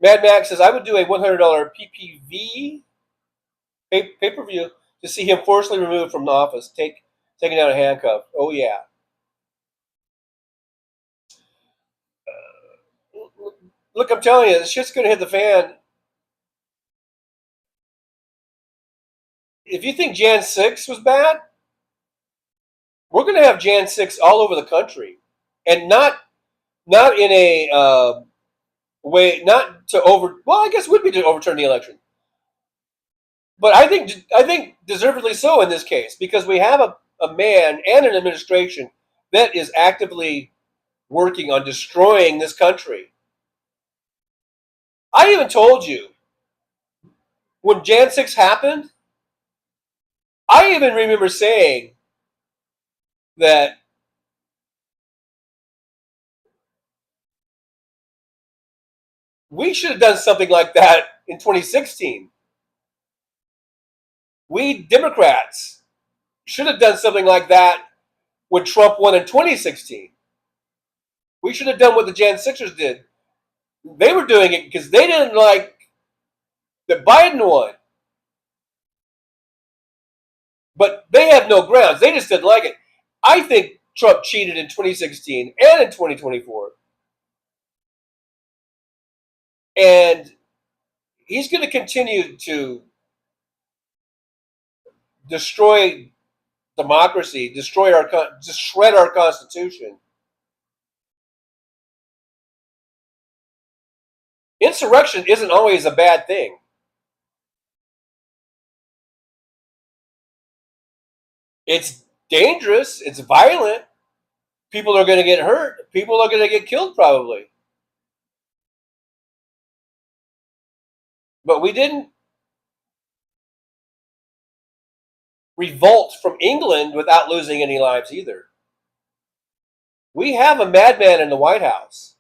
Mad Max says, I would do a $100 PPV pay-per-view to see him forcibly removed from the office, taking down a handcuff. Oh, yeah. Look, I'm telling you, this shit's going to hit the fan. If you think Jan 6 was bad, we're going to have Jan 6 all over the country. And not in a way, not to I guess it would be to overturn the election. But I think deservedly so in this case, because we have a man and an administration that is actively working on destroying this country. I even told you, when Jan 6 happened, I even remember saying that we should have done something like that in 2016. We Democrats should have done something like that when Trump won in 2016. We should have done what the Jan 6ers did. They were doing it because they didn't like that Biden won. But they have no grounds. They just didn't like it. I think Trump cheated in 2016 and in 2024. And he's going to continue to destroy democracy, just shred our Constitution. Insurrection isn't always a bad thing. It's dangerous. It's violent. People are going to get hurt. People are going to get killed probably. But we didn't revolt from England without losing any lives either. We have a madman in the White House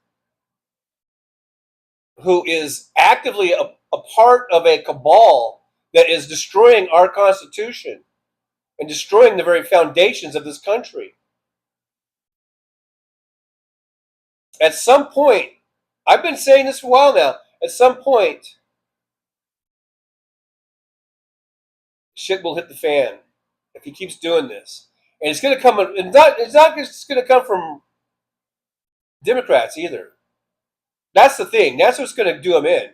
who is actively a part of a cabal that is destroying our Constitution and destroying the very foundations of this country. At some point, I've been saying this for a while now, at some point, shit will hit the fan if he keeps doing this. And it's going to come, it's not just going to come from Democrats either. That's the thing. That's what's going to do him in.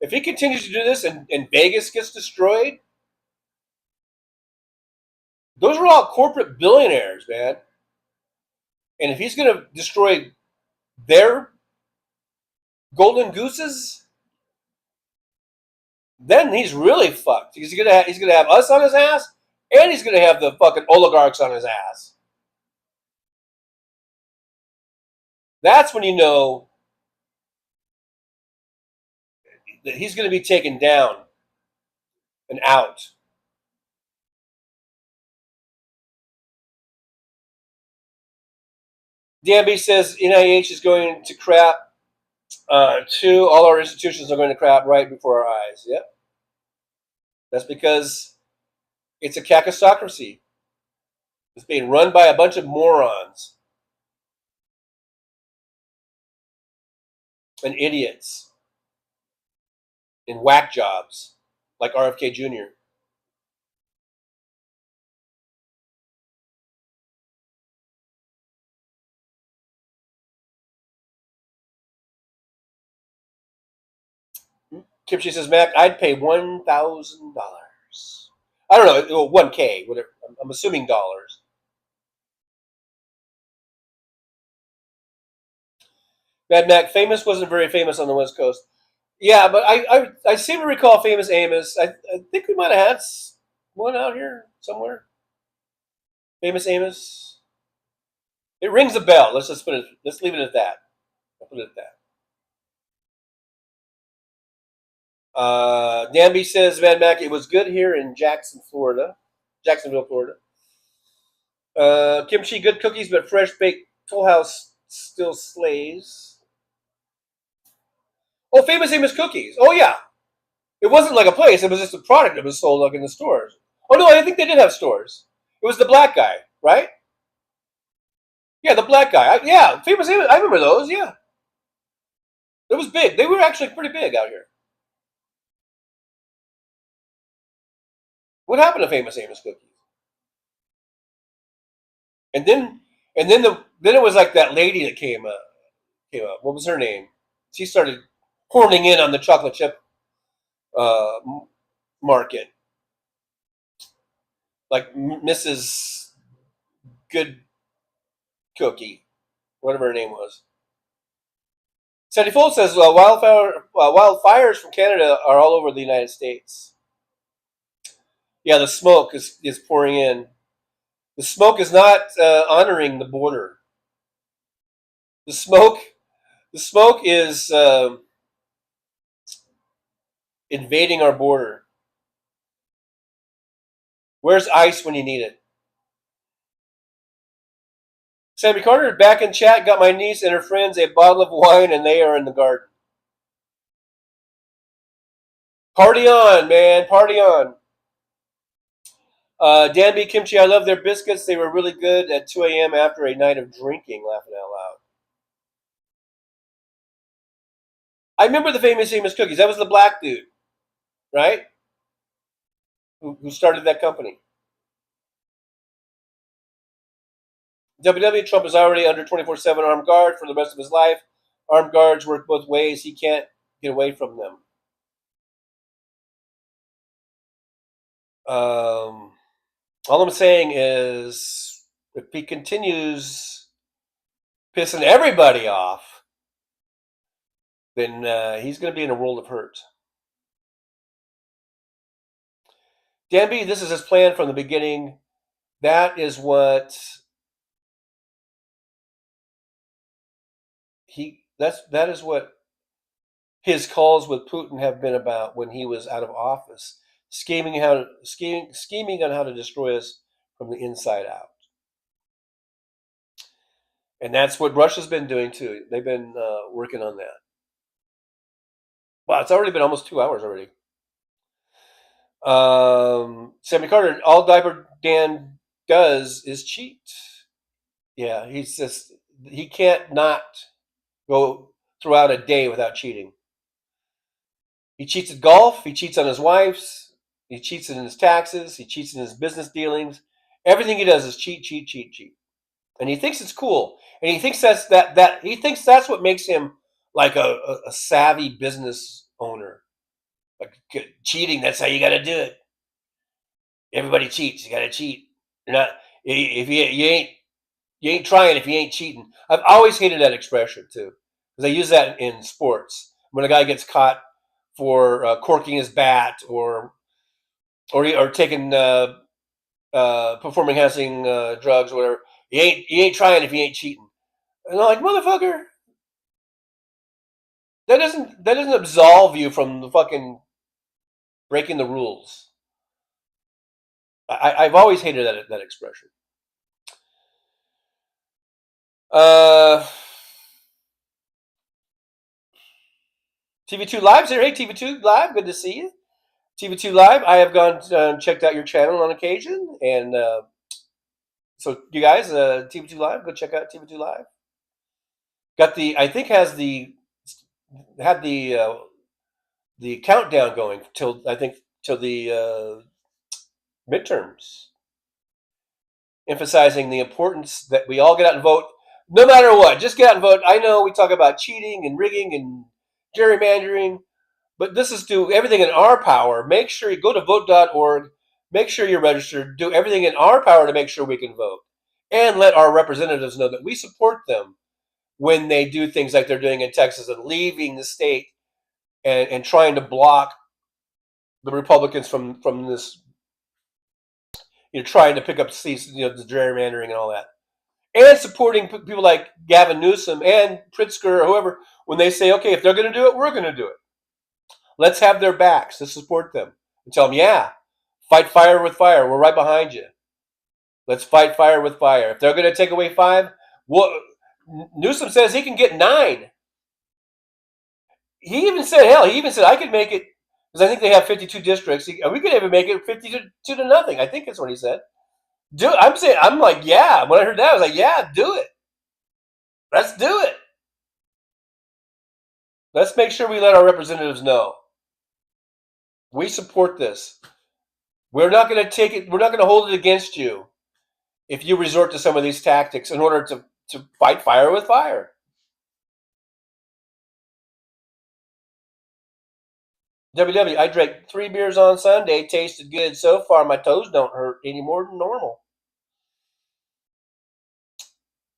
If he continues to do this and Vegas gets destroyed, those are all corporate billionaires, man. And if he's going to destroy their golden gooses, then he's really fucked. He's gonna have us on his ass, and he's gonna have the fucking oligarchs on his ass. That's when you know that he's gonna be taken down and out. DMB says NIH is going to crap too. All our institutions are going to crap right before our eyes. Yep. That's because it's a kakistocracy. It's being run by a bunch of morons and idiots in whack jobs like RFK Jr. Kimchi says, Mac, I'd pay $1,000. I don't know, 1K, whatever. I'm assuming dollars. Mad Mac, Famous wasn't very famous on the West Coast. Yeah, but I seem to recall Famous Amos. I think we might have had one out here somewhere. Famous Amos. It rings a bell. Let's leave it at that. I'll put it at that. Danby says, Mad Mac, it was good here in Jacksonville, Florida. Kimchi, good cookies, but fresh baked Toll House still slays. Oh, Famous Amos cookies. Oh, yeah. It wasn't like a place. It was just a product that was sold like in the stores. Oh, no, I think they did have stores. It was the black guy, right? Yeah, the black guy. Yeah, Famous Amos. I remember those, yeah. It was big. They were actually pretty big out here. What happened to Famous Amos cookies? And then it was like that lady that came up. What was her name? She started horning in on the chocolate chip market, like Mrs. Good Cookie, whatever her name was. Sandy Fold says wildfires from Canada are all over the United States. Yeah, the smoke is pouring in. The smoke is not honoring the border. The smoke is invading our border. Where's ICE when you need it? Sammy Carter back in chat. Got my niece and her friends a bottle of wine, and they are in the garden. Party on, man! Party on. Danby Kimchi, I love their biscuits. They were really good at 2 a.m. after a night of drinking. Laughing out loud. I remember the Famous Amos cookies. That was the black dude, right? Who started that company. WW, Trump is already under 24/7 armed guard for the rest of his life. Armed guards work both ways. He can't get away from them. All I'm saying is, if he continues pissing everybody off, then he's going to be in a world of hurt. Danby, this is his plan from the beginning. That is what that is what his calls with Putin have been about when he was out of office, scheming on how to destroy us from the inside out. And that's what Russia's been doing too. They've been working on that. Wow, it's already been almost 2 hours already. Sammy Carter, all Diaper Dan does is cheat. Yeah, he can't not go throughout a day without cheating. He cheats at golf. He cheats on his wives. He cheats in his taxes. He cheats in his business dealings. Everything he does is cheat, cheat, cheat, cheat. and he thinks it's cool, and he thinks that's what makes him like a savvy business owner. Like cheating, that's how you got to do it. Everybody cheats. You got to cheat. You're not if you ain't trying if you ain't cheating. I've always hated that expression too, because they use that in sports when a guy gets caught for corking his bat or taking performing enhancing drugs or whatever. You ain't trying if you ain't cheating. And I'm like, motherfucker, that doesn't absolve you from the fucking breaking the rules. I've always hated that expression. TV2 Live's here. Hey, TV2 Live, good to see you. TV2 Live, I have gone checked out your channel on occasion, and so you guys, TV2 Live, go check out TV2 Live. Got I think had the countdown going till the midterms, emphasizing the importance that we all get out and vote, no matter what. Just get out and vote. I know we talk about cheating and rigging and gerrymandering, but this is do everything in our power. Make sure you go to vote.org. Make sure you're registered. Do everything in our power to make sure we can vote, and let our representatives know that we support them when they do things like they're doing in Texas and leaving the state and trying to block the Republicans from this, trying to pick up seats, the gerrymandering and all that, and supporting people like Gavin Newsom and Pritzker or whoever when they say, okay, if they're going to do it, we're going to do it. Let's have their backs. Let's support them and tell them, yeah, fight fire with fire. We're right behind you. Let's fight fire with fire. If they're going to take away 5, Newsom says he can get 9. He even said I could make it, because I think they have 52 districts. We could even make it 52 to nothing. I think that's what he said. I'm like, yeah. When I heard that, I was like, yeah, do it. Let's do it. Let's make sure we let our representatives know we support this. We're not going to take it. We're not going to hold it against you if you resort to some of these tactics in order to fight fire with fire. WW, I drank 3 beers on Sunday. Tasted good so far. My toes don't hurt any more than normal.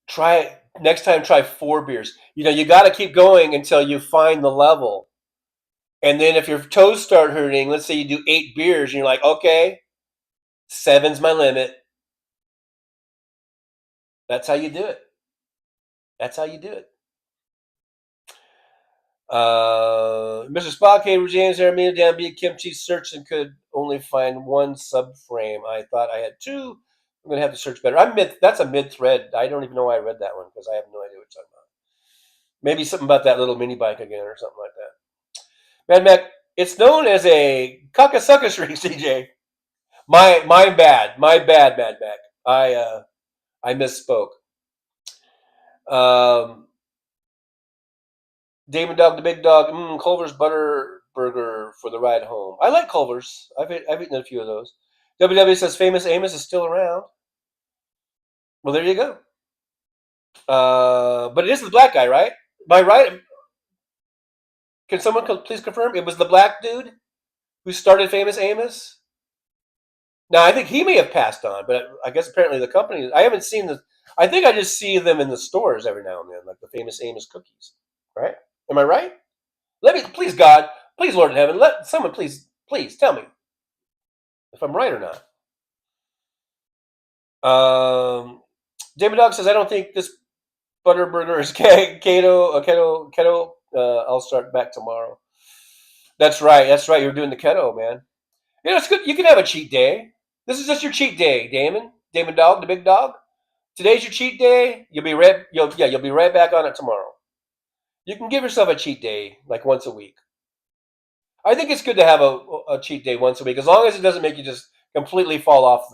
Try it next time. Try 4 beers. You got to keep going until you find the level. And then if your toes start hurting, let's say you do 8 beers, and you're like, okay, 7's my limit. That's how you do it. That's how you do it. Mr. Spock, James, Aramina, Dan B, Kimchi searched and could only find 1 subframe. I thought I had 2. I'm going to have to search better. That's a mid-thread. I don't even know why I read that one, because I have no idea what you're talking about. Maybe something about that little mini bike again or something like that. Mad Mac, it's known as a cockasucker streak, CJ. My bad, Mad Mac. I misspoke. Damon Dog, the big dog. Culver's Butter Burger for the ride home. I like Culver's. I've eaten a few of those. WW says Famous Amos is still around. Well, there you go. But it is the black guy, right? Am I right? Can someone please confirm? It was the black dude who started Famous Amos? Now, I think he may have passed on, but I guess apparently the company... I haven't seen the... I think I just see them in the stores every now and then, like the Famous Amos cookies. Right? Am I right? Let me... Please, God. Please, Lord in heaven. Let someone please tell me if I'm right or not. David Dog says, I don't think this butter burger is keto. I'll start back tomorrow. That's right. You're doing the keto, man. It's good. You can have a cheat day. This is just your cheat day, Damon Dog, the big dog. Today's your cheat day. You'll be right back on it tomorrow. You can give yourself a cheat day like once a week. I think it's good to have a cheat day once a week, as long as it doesn't make you just completely fall off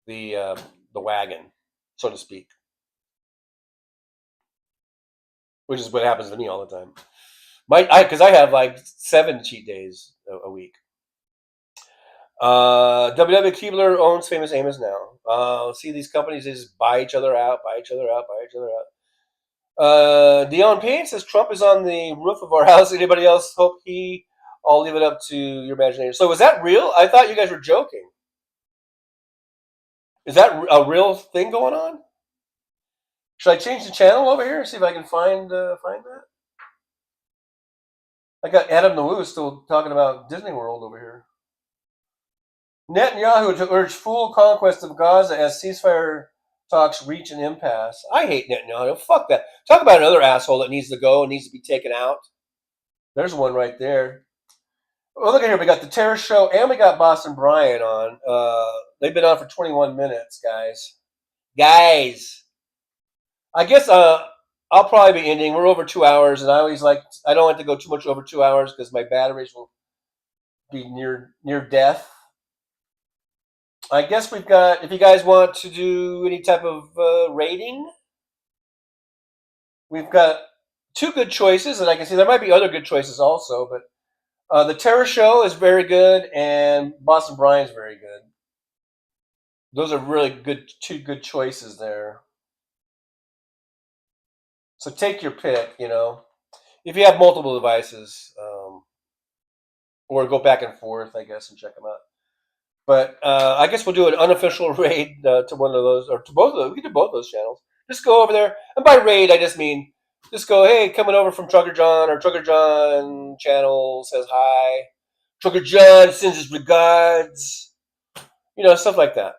the wagon, so to speak. Which is what happens to me all the time. Because I have like 7 cheat days a week. WW Keebler owns Famous Amos now. See, these companies, they just buy each other out. Dion Payne says Trump is on the roof of our house. Anybody else hope he? I'll leave it up to your imagination. So was that real? I thought you guys were joking. Is that a real thing going on? Should I change the channel over here and see if I can find that? I got Adam the Woo still talking about Disney World over here. Netanyahu to urge full conquest of Gaza as ceasefire talks reach an impasse. I hate Netanyahu. Fuck that. Talk about another asshole that needs to go and needs to be taken out. There's one right there. Well, look at here. We got the Terror Show and we got Boston Brian on. They've been on for 21 minutes, guys. I guess I'll probably be ending. We're over 2 hours, and I don't like to go too much over 2 hours because my batteries will be near death. I guess we've got, if you guys want to do any type of rating, we've got two good choices, and I can see there might be other good choices also, but the Terror Show is very good, and Boston Brian's very good. Those are really good, two good choices there. So take your pick, if you have multiple devices, or go back and forth, I guess, and check them out. But I guess we'll do an unofficial raid to one of those, or to both of those. We can do both of those channels. Just go over there. And by raid, I just mean, just go, hey, coming over from Trucker John, or Trucker John channel says hi. Trucker John sends his regards. Stuff like that.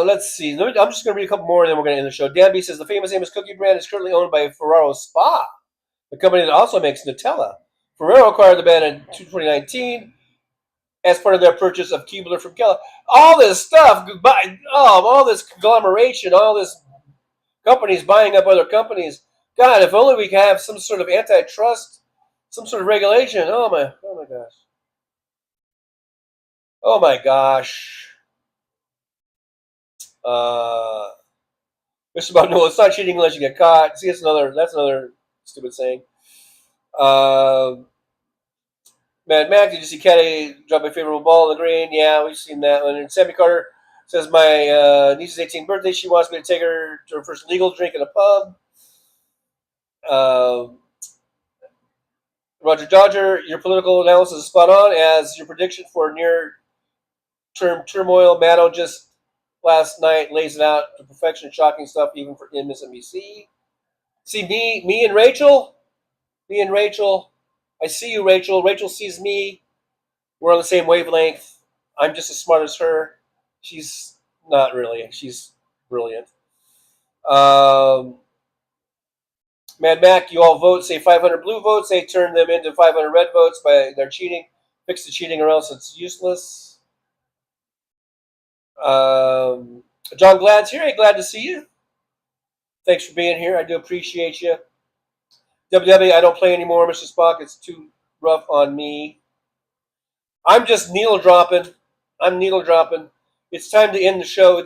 Let's see. I'm just going to read a couple more, and then we're going to end the show. Dan B says, the Famous Amos cookie brand is currently owned by Ferrero Spa, the company that also makes Nutella. Ferrero acquired the brand in 2019. As part of their purchase of Keebler from Keller. All this stuff, all this conglomeration, all this companies buying up other companies. God, if only we could have some sort of antitrust, some sort of regulation. Oh my gosh. Oh my gosh. Mr. Bob, no, it's not cheating unless you get caught. See, that's another stupid saying. Mad Mac, did you see Caddy drop a favorable ball in the green? Yeah, we've seen that one. And Sammy Carter says, my niece's 18th birthday. She wants me to take her to her first legal drink in a pub. Roger Dodger, your political analysis is spot on. As your prediction for near-term turmoil, Maddow just last night lays it out to perfection. Shocking stuff, even for MSNBC. See, me and Rachel. I see you, Rachel. Rachel sees me. We're on the same wavelength. I'm just as smart as her. She's not really. She's brilliant. Mad Mac, you all vote. Say 500 blue votes. They turn them into 500 red votes by their cheating. Fix the cheating or else it's useless. John Glad's here. Hey, glad to see you. Thanks for being here. I do appreciate you. WW, I don't play anymore, Mr. Spock. It's too rough on me. I'm just needle dropping. It's time to end the show.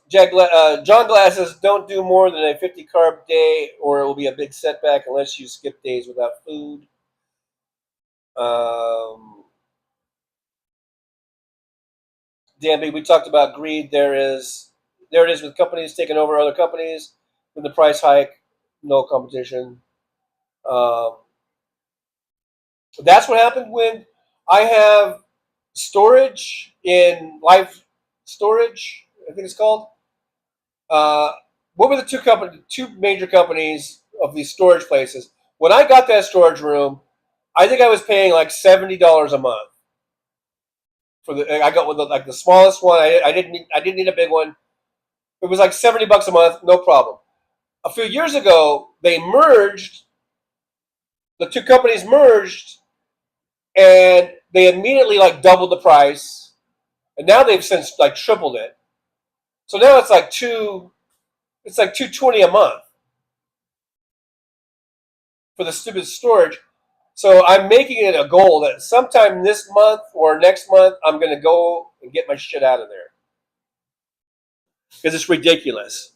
John Glass says, don't do more than a 50 carb day or it will be a big setback unless you skip days without food. Dan B, we talked about greed. There it is with companies taking over other companies. With the price hike, no competition. That's what happened when I have storage in Live Storage, I think it's called. What were the two major companies of these storage places? When I got that storage room, I think I was paying like $70 a month. I got the smallest one. I didn't need a big one. It was like $70 a month, no problem. A few years ago, they merged. The two companies merged, and they immediately doubled the price, and now they've since tripled it. So now it's like $220 a month for the stupid storage. So I'm making it a goal that sometime this month or next month, I'm going to go and get my shit out of there. Because it's ridiculous.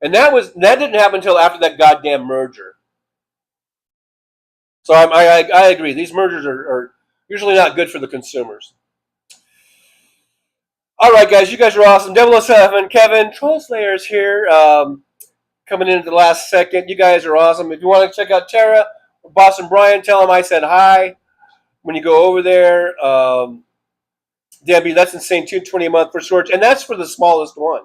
And that didn't happen until after that goddamn merger. So I agree. These mergers are usually not good for the consumers. All right, guys, you guys are awesome. 007, Kevin, Trollslayer's here, coming in at the last second. You guys are awesome. If you want to check out Tara or Boston Brian, tell them I said hi when you go over there. Debbie, that's insane. $220 a month for storage, and that's for the smallest one.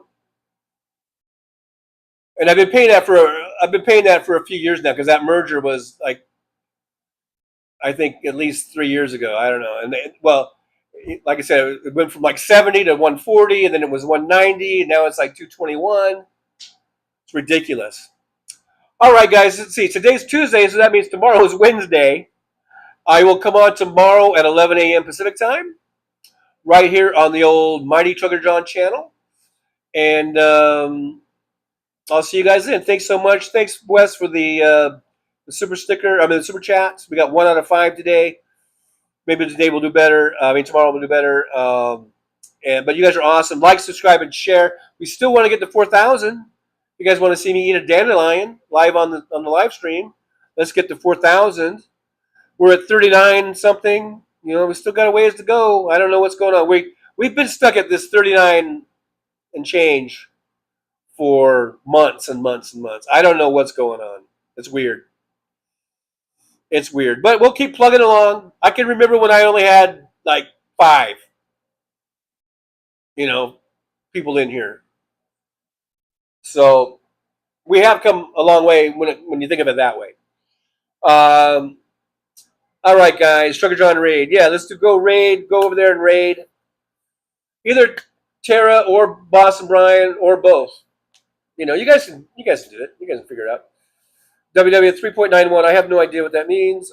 And I've been paying that for a few years now because that merger was like, I think at least 3 years ago. I don't know. And like I said, it went from like 70 to 140, and then it was 190, and now it's like 221. It's ridiculous. All right, guys. Let's see. Today's Tuesday, so that means tomorrow is Wednesday. I will come on tomorrow at 11 a.m. Pacific time, right here on the old Mighty Trucker John channel, and I'll see you guys then. Thanks so much. Thanks, Wes, for the super sticker. The super chats. We got 1 out of 5 today. Maybe today we'll do better. Tomorrow we'll do better. But you guys are awesome. Like, subscribe, and share. We still want to get to 4,000. You guys want to see me eat a dandelion live on the live stream? Let's get to 4,000. We're at 39 something. We still got a ways to go. I don't know what's going on. We've been stuck at this 39 and change for months and months and months. I don't know what's going on. It's weird. It's weird. But we'll keep plugging along. I can remember when I only had like 5, people in here. So we have come a long way when you think of it that way. All right, guys. Trucker John raid. Yeah, let's go raid. Go over there and raid. Either Tara or Boston Brian or both. You guys can do it. You guys can figure it out. WW 3.91. I have no idea what that means.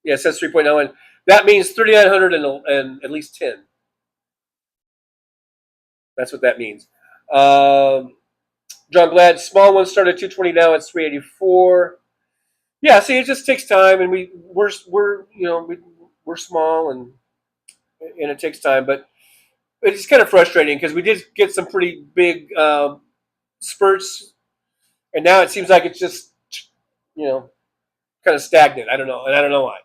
It says 3.91. That means 3,900 and at least 10. That's what that means. John Glad, small one started at 220. Now it's 384. Yeah, see, it just takes time, and we're small, and it takes time, but it's kind of frustrating because we did get some pretty big spurts, and now it seems like it's just kind of stagnant. I don't know, and I don't know why.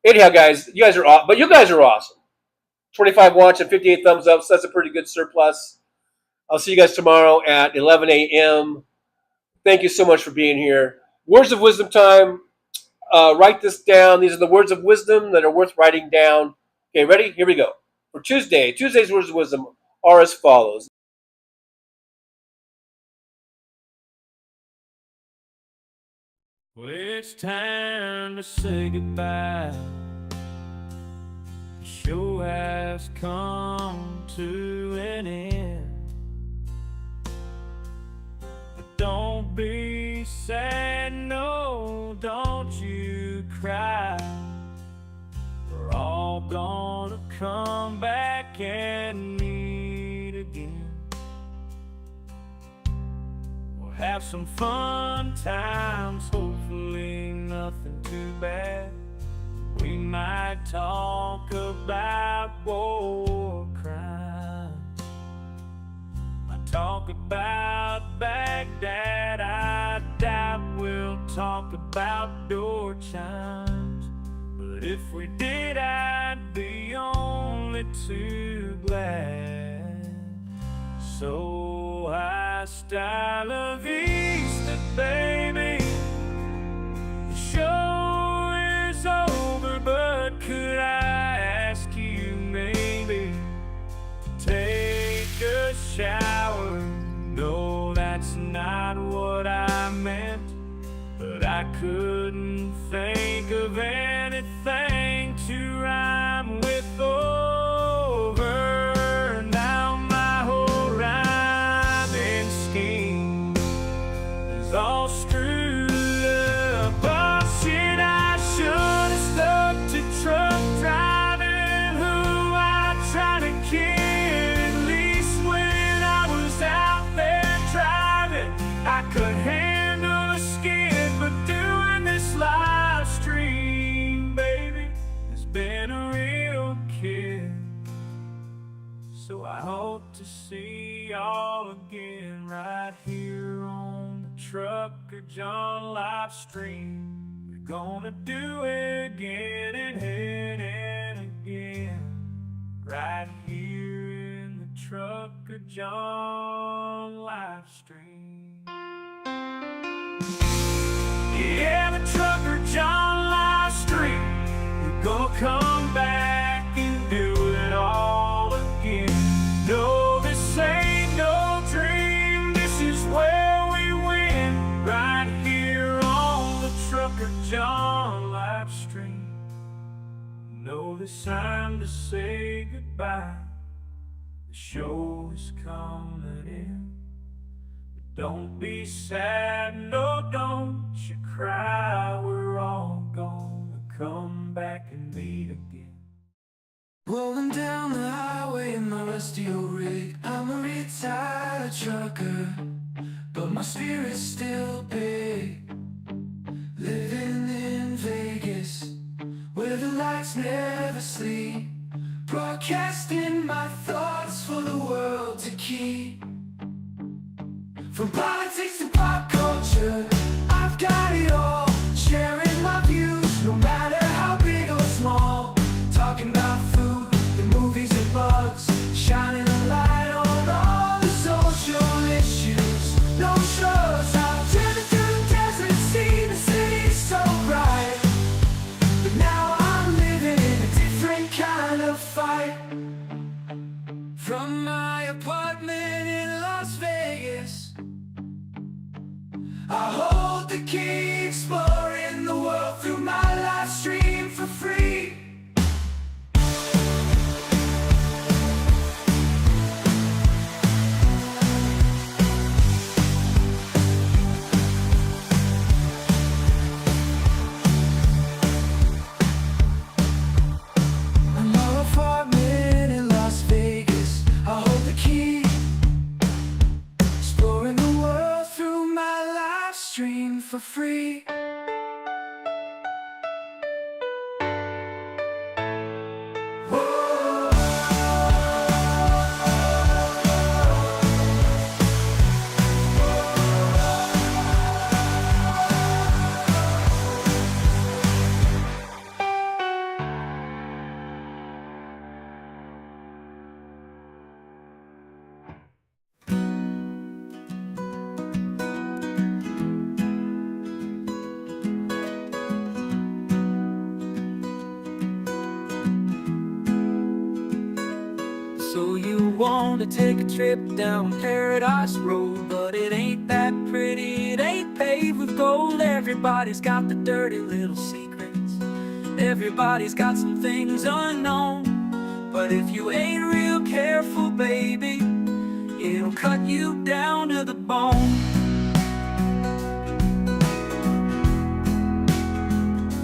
Anyhow, guys, you guys are awesome. 25 watch and 58 thumbs up, so that's a pretty good surplus. I'll see you guys tomorrow at 11 a.m. Thank you so much for being here. Words of wisdom time. Write this down. These are the words of wisdom that are worth writing down. Okay, ready? Here we go. For Tuesday's words of wisdom are as follows. Well, it's time to say goodbye. The show has come to an end. But don't be sad, no, don't you cry. We're all gonna come back and meet again. We'll have some fun times, hopefully nothing too bad. We might talk about war crimes. Might talk about Baghdad. I doubt we'll talk about door chimes. But if we did, I'd be only too glad. So hasta la vista, baby. The show is over, but could I ask you maybe to take a shower? No, that's not what I meant, but I couldn't think of anything to rhyme with over. Now my whole rhyming scheme is all screwed up. Oh shit, I should have stuck to truck driving, who I tried to kid. At least when I was out there driving, I could handle a skid. But doing this live stream, baby, has been a real kid. So I hope to see y'all again right here on the Trucker John live stream. We're gonna do it again and again, right here in the Trucker John live stream. Yeah, the Trucker John live stream. We're gonna come back and do it all again. No, this ain't no dream. This is where we win, right here on the Trucker John live stream. No, it's time to say goodbye. The show is coming in. But don't be sad, no, don't you cry. We're all gonna come back and meet again. Rolling down the highway in my rusty old rig. I'm a retired trucker, but my spirit's still big. Living in Vegas, where the lights never sleep. Broadcasting my thoughts for the world to keep. From politics to pop culture, I've got it all. Sharing my views, no matter how big or small. Talking about food and movies and bugs, shining a light on all the social issues. No shows, I've driven through the desert, seen the city so bright. But now I'm living in a different kind of fight. From my apartment in Las Vegas, I hold the key, exploring the world through my live stream for free. My apartment in Las Vegas, I hold the key, exploring the world through my live stream for free. So you want to take a trip down Paradise Road, but it ain't that pretty, it ain't paved with gold. Everybody's got the dirty little secrets, everybody's got some things unknown. But if you ain't real careful, baby, it'll cut you down to the bone.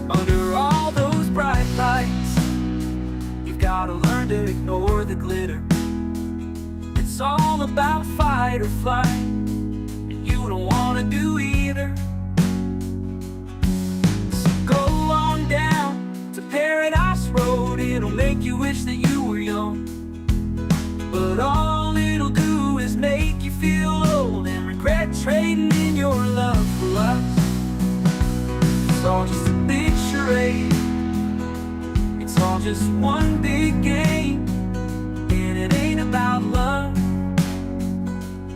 Under all those bright lights, you've gotta learn to ignore the glitter. It's all about fight or flight, and you don't wanna do either. So go on down to Paradise Road, it'll make you wish that you were young. But all it'll do is make you feel old and regret trading in your love for lust. It's all just a big charade, it's all just one big game, and it ain't about love.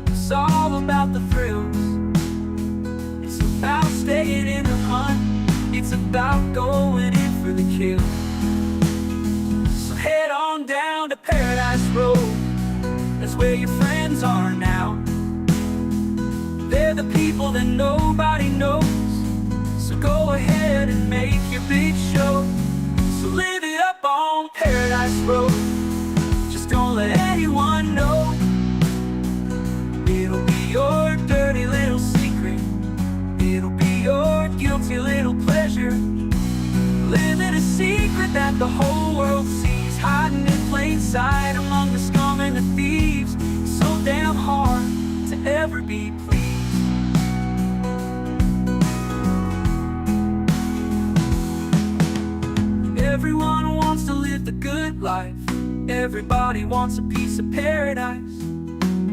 It's all about the thrills, it's about staying in the hunt, it's about going in for the kill. So head on down to Paradise Road, that's where your friends are now. They're the people that nobody knows. So go ahead and make your big show. So live it up on Paradise Road, just don't let anyone know. It'll be your dirty little secret, it'll be your guilty little pleasure. Living a secret that the whole world sees, hiding in plain sight among the scum and the thieves. So damn hard to ever be pleased. Everyone wants to live the good life, everybody wants a piece of paradise.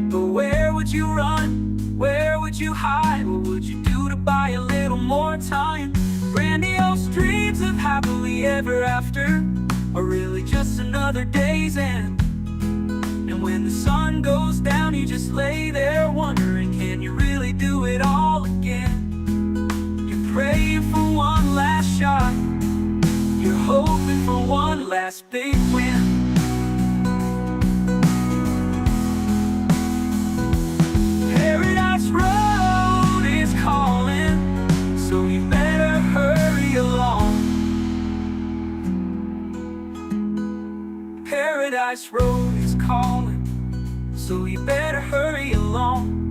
But where would you run? Where would get you high? What would you do to buy a little more time? Grandiose dreams of happily ever after are really just another day's end. And when the sun goes down, you just lay there wondering, can you really do it all again? You're praying for one last shot, you're hoping for one last big win. Paradise Road is calling, so you better hurry along. Paradise Road is calling, so you better hurry along.